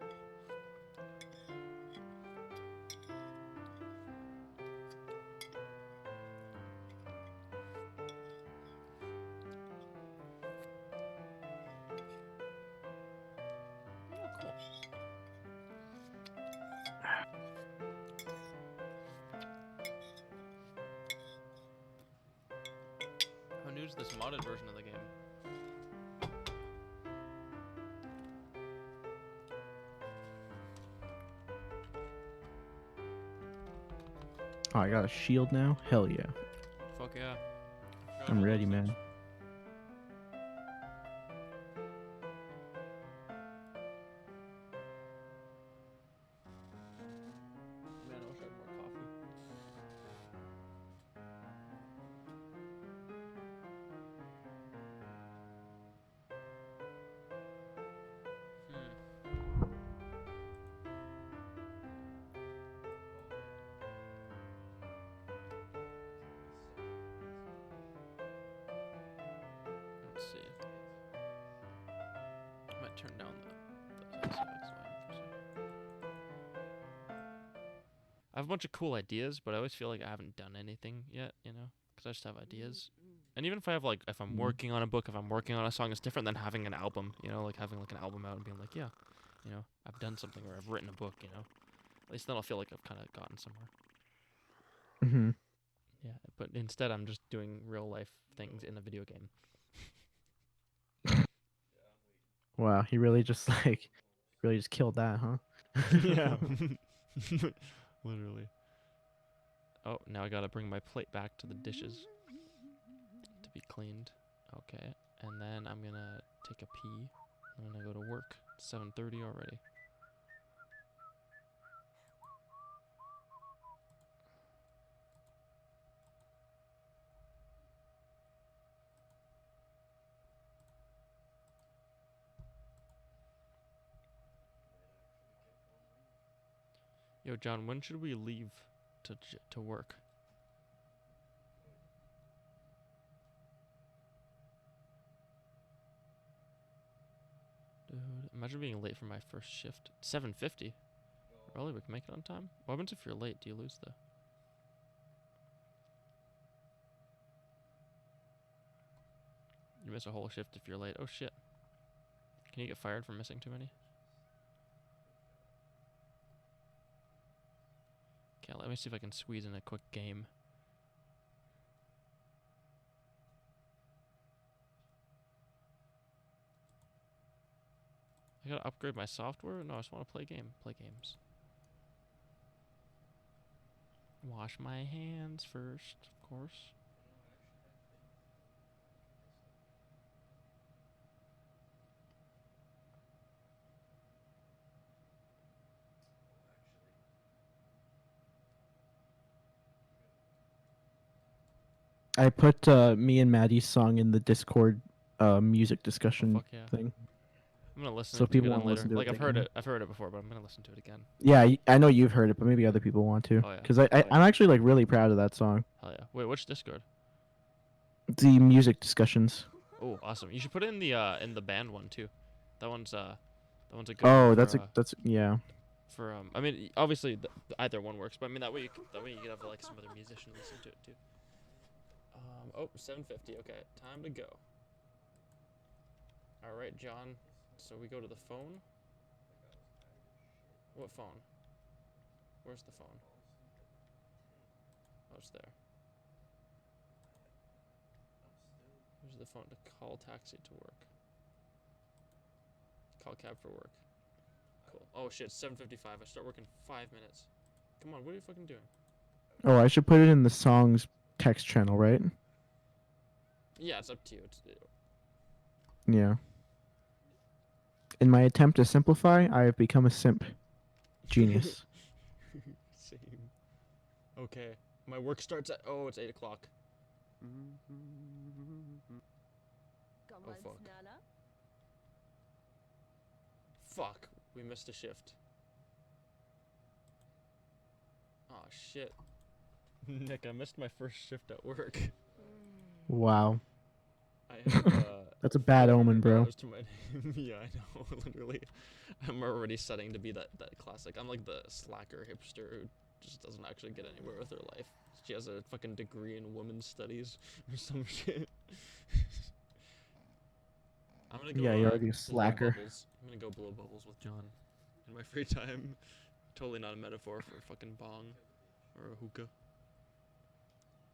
How new is this modded version of the game? Oh, I got a shield now? Hell yeah. Fuck yeah. I'm ready, man. Man, I wish I had more coffee. Let's see. I might turn down the SFX volume for a second. I have a bunch of cool ideas, but I always feel like I haven't done anything yet, you know? Because I just have ideas. And even if I have, like, if I'm working on a book, if I'm working on a song, it's different than having an album, you know? Like, having, like, an album out and being like, yeah, you know, I've done something or I've written a book, you know? At least then I'll feel like I've kind of gotten somewhere. Mm-hmm. Yeah, but instead I'm just doing real life things in a video game. Wow, he really just like really just killed that, huh? Yeah. Literally. Oh, now I gotta bring my plate back to the dishes to be cleaned. Okay. and then I'm gonna take a pee. I'm gonna go to work. It's 7:30 already. Yo, John, when should we leave to work? Dude, imagine being late for my first shift. 7:50. Really, we can make it on time. What happens if you're late? Do you lose though? You miss a whole shift if you're late. Oh shit. Can you get fired for missing too many? Okay, let me see if I can squeeze in a quick game. I gotta upgrade my software? No, I just want to play games. Wash my hands first, of course. I put me and Maddie's song in the Discord music discussion Fuck yeah. thing. I'm gonna listen So to it people again wanna later. listen to it, Like they I've heard can. it. I've heard it before, but I'm gonna listen to it again. Yeah, I know you've heard it, but maybe other people want to. Oh, yeah. Because Hell yeah. I'm actually like really proud of that song. Hell yeah. Wait, which Discord? The music discussions. Oh, awesome. You should put it in the band one too. That one's a good Oh, one that's for, yeah. for I mean obviously either one works, but I mean that way you could have like some other musician listen to it too. Oh, 7:50. Okay, time to go. All right, John. So we go to the phone. What phone? Where's the phone? Oh, it's there. Where's the phone to call taxi to work? Call cab for work. Cool. Oh shit, 7:55. I start working 5 minutes. Come on, what are you fucking doing? Oh, I should put it in the song's text channel, right? Yeah, it's up to you. Yeah. In my attempt to simplify, I have become a simp. Genius. Same. Okay. My work starts at it's 8 o'clock. Oh fuck. Fuck. We missed a shift. Oh shit. Nick, I missed my first shift at work. Wow. I have That's a bad omen, bro. $400 to my name. Yeah, I know. Literally. I'm already setting to be that classic. I'm like the slacker hipster who just doesn't actually get anywhere with her life. She has a fucking degree in women's studies or some shit. I'm gonna go. Yeah, you're already a blow slacker. bubbles. I'm gonna go blow bubbles with John in my free time. Totally not a metaphor for a fucking bong or a hookah.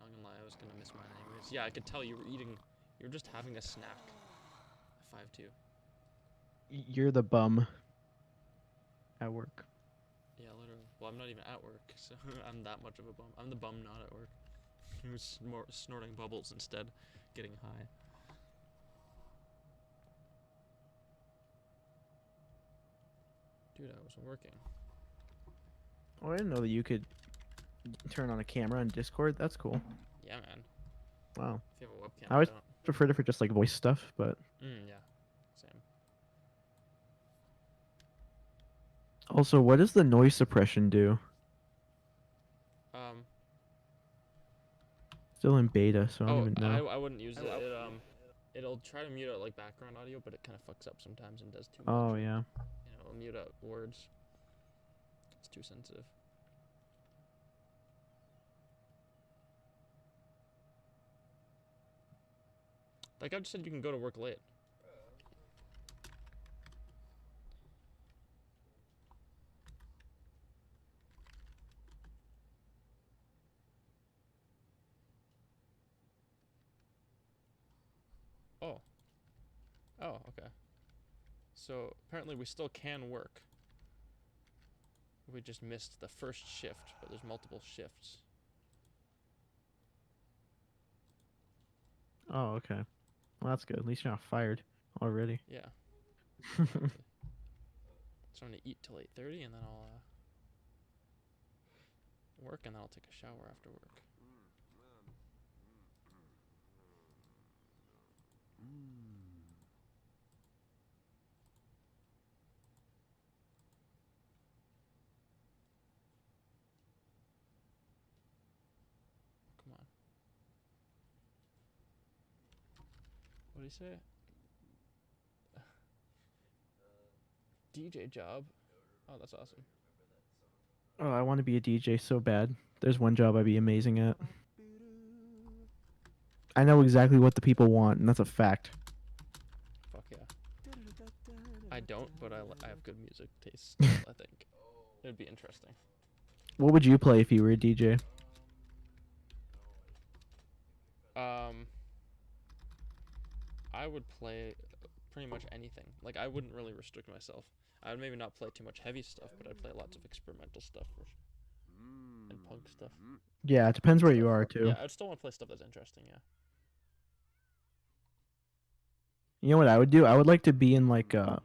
Not gonna lie, I was gonna miss mine anyways. Yeah, I could tell you were eating. You were just having a snack. 5-2. You're the bum at work. Yeah, literally. Well, I'm not even at work, so I'm that much of a bum. I'm the bum not at work. Who's snorting bubbles instead, getting high. Dude, I wasn't working. Oh, I didn't know that you could turn on a camera on Discord. That's cool. Yeah, man. Wow. If you have a webcam, I always don't. preferred it for just like voice stuff, but Yeah. Same. also, what does the noise suppression do? Still in beta, so I don't even know. I wouldn't use it. It'll try to mute out like background audio, but it kind of fucks up sometimes and does too much. Oh yeah. You know, it'll mute out words. It's too sensitive. Like I just said, you can go to work late. Oh. Oh, okay. So apparently we still can work. We just missed the first shift, but there's multiple shifts. Oh, okay. Well, that's good. At least you're not fired already. Yeah. Exactly. So I'm gonna eat till 8:30, and then I'll work, and then I'll take a shower after work. Come on. What do you say? DJ job. Oh, that's awesome. Oh, I want to be a DJ so bad. There's one job I'd be amazing at. I know exactly what the people want, and that's a fact. Fuck yeah. I don't, but I have good music taste still, I think. It'd be interesting. What would you play if you were a DJ? I would play pretty much anything. Like, I wouldn't really restrict myself. I would maybe not play too much heavy stuff, but I'd play lots of experimental stuff and punk stuff. Yeah, it depends where you Stuff. are too. Yeah, I'd still want to play stuff that's interesting, yeah. You know what I would do? I would like to be in like a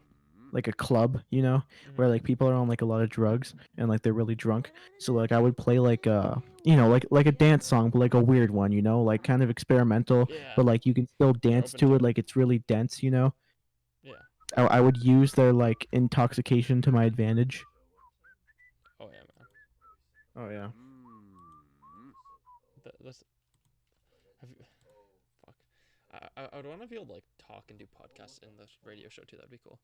club, you know, where like people are on like a lot of drugs and like they're really drunk. So like I would play like you know, like a dance song, but like a weird one, you know, like kind of experimental, Yeah. but like you can still dance open to to it, it. like it's really dense, you know. Yeah. I would use their like intoxication to my advantage. Oh, yeah, man. Oh yeah. That's... Have you... Fuck. I would want to be able to, like, talk and do podcasts in the radio show, too. That'd be cool.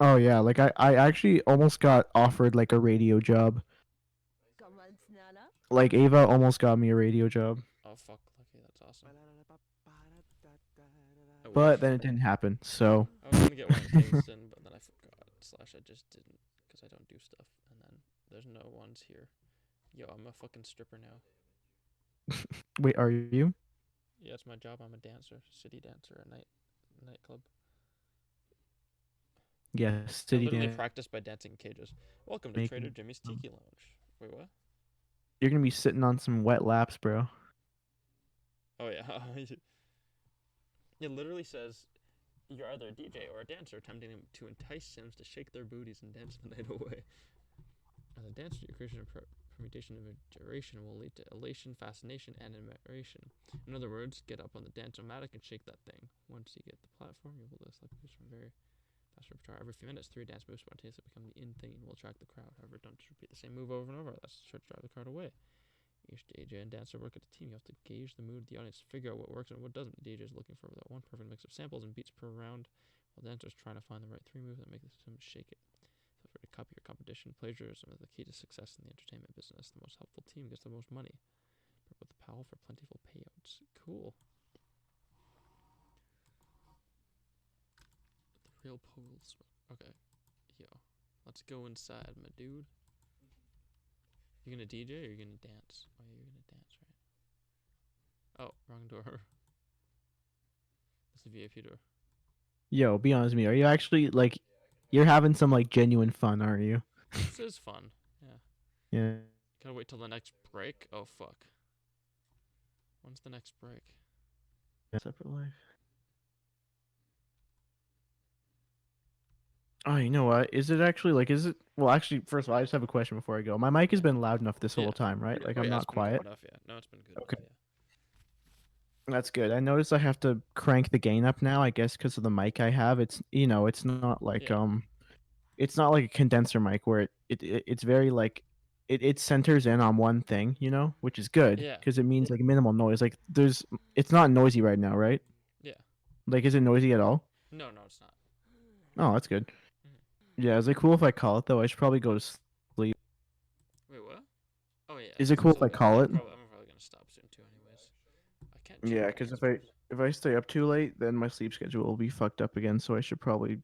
Oh yeah, like I actually almost got offered like a radio job. Come on, Snana. Like Ava almost got me a radio job, Oh, fuck. Lucky. That's awesome. I but wish. then it didn't happen. So I was gonna get one in Kingston, but then I forgot. Slash, I just didn't, because I don't do stuff. And then there's no ones here. Yo, I'm a fucking stripper now. wait, are you? Yeah, it's my job. I'm a dancer, city dancer at nightclub. Yes, I city literally dance. practice by dancing in cages. Welcome to Making Trader Jimmy's Tiki Lounge. Wait, what? You're gonna be sitting on some wet laps, bro. Oh yeah. It literally says you're either a DJ or a dancer, attempting to entice Sims to shake their booties and dance the night away. As a dancer, your creation and permutation of a duration will lead to elation, fascination, and admiration. In other words, get up on the dance-o-matic and shake that thing. Once you get the platform, you'll be able to select moves from very fast repertoire. Every few minutes, 3 dance moves spontaneously become the in thing and will attract the crowd. However, don't just repeat the same move over and over. That's sure to drive the crowd away. Each DJ and dancer work as a team. You have to gauge the mood of the audience, figure out what works and what doesn't. The DJ is looking for that one perfect mix of samples and beats per round, while dancers trying to find the right 3 moves that make the system shake it. Feel free to copy your competition. Plagiarism is the key to success in the entertainment business. The most helpful team gets the most money. Prep with the pal for plentiful payouts. Cool. The real pole smoke. Okay. Yo. Let's go inside, my dude. You gonna DJ or you gonna dance? Oh, yeah, you're gonna dance, right? Oh, wrong door. That's the VIP door. Yo, be honest with me. Are you actually like, you're having some like genuine fun, aren't you? This is fun. Yeah. Yeah. Gotta wait till the next break? Oh, fuck. When's the next break? Separate life. Oh, you know what? Is it actually like? Is it? Well, actually, first of all, I just have a question before I go. My mic has been loud enough this Yeah. whole time, right? Yeah. Like Oh, I'm yeah, not it's been quiet. good enough, yeah. No, it's been good. Okay. Yeah. That's good. I noticed I have to crank the gain up now. I guess because of the mic I have. It's it's not like Yeah. it's not like a condenser mic where it's very like it centers in on one thing, which is good Yeah. because it means like minimal noise. Like it's not noisy right now, right? Yeah. Like is it noisy at all? No, it's not. Oh, that's good. Yeah, is it cool if I call it though? I should probably go to sleep. Wait, what? Oh, yeah. Is it cool if I call it? I'm probably gonna stop soon, too, anyways. I can't Yeah, check because my if I stay up too late, then my sleep schedule will be fucked up again. So I should probably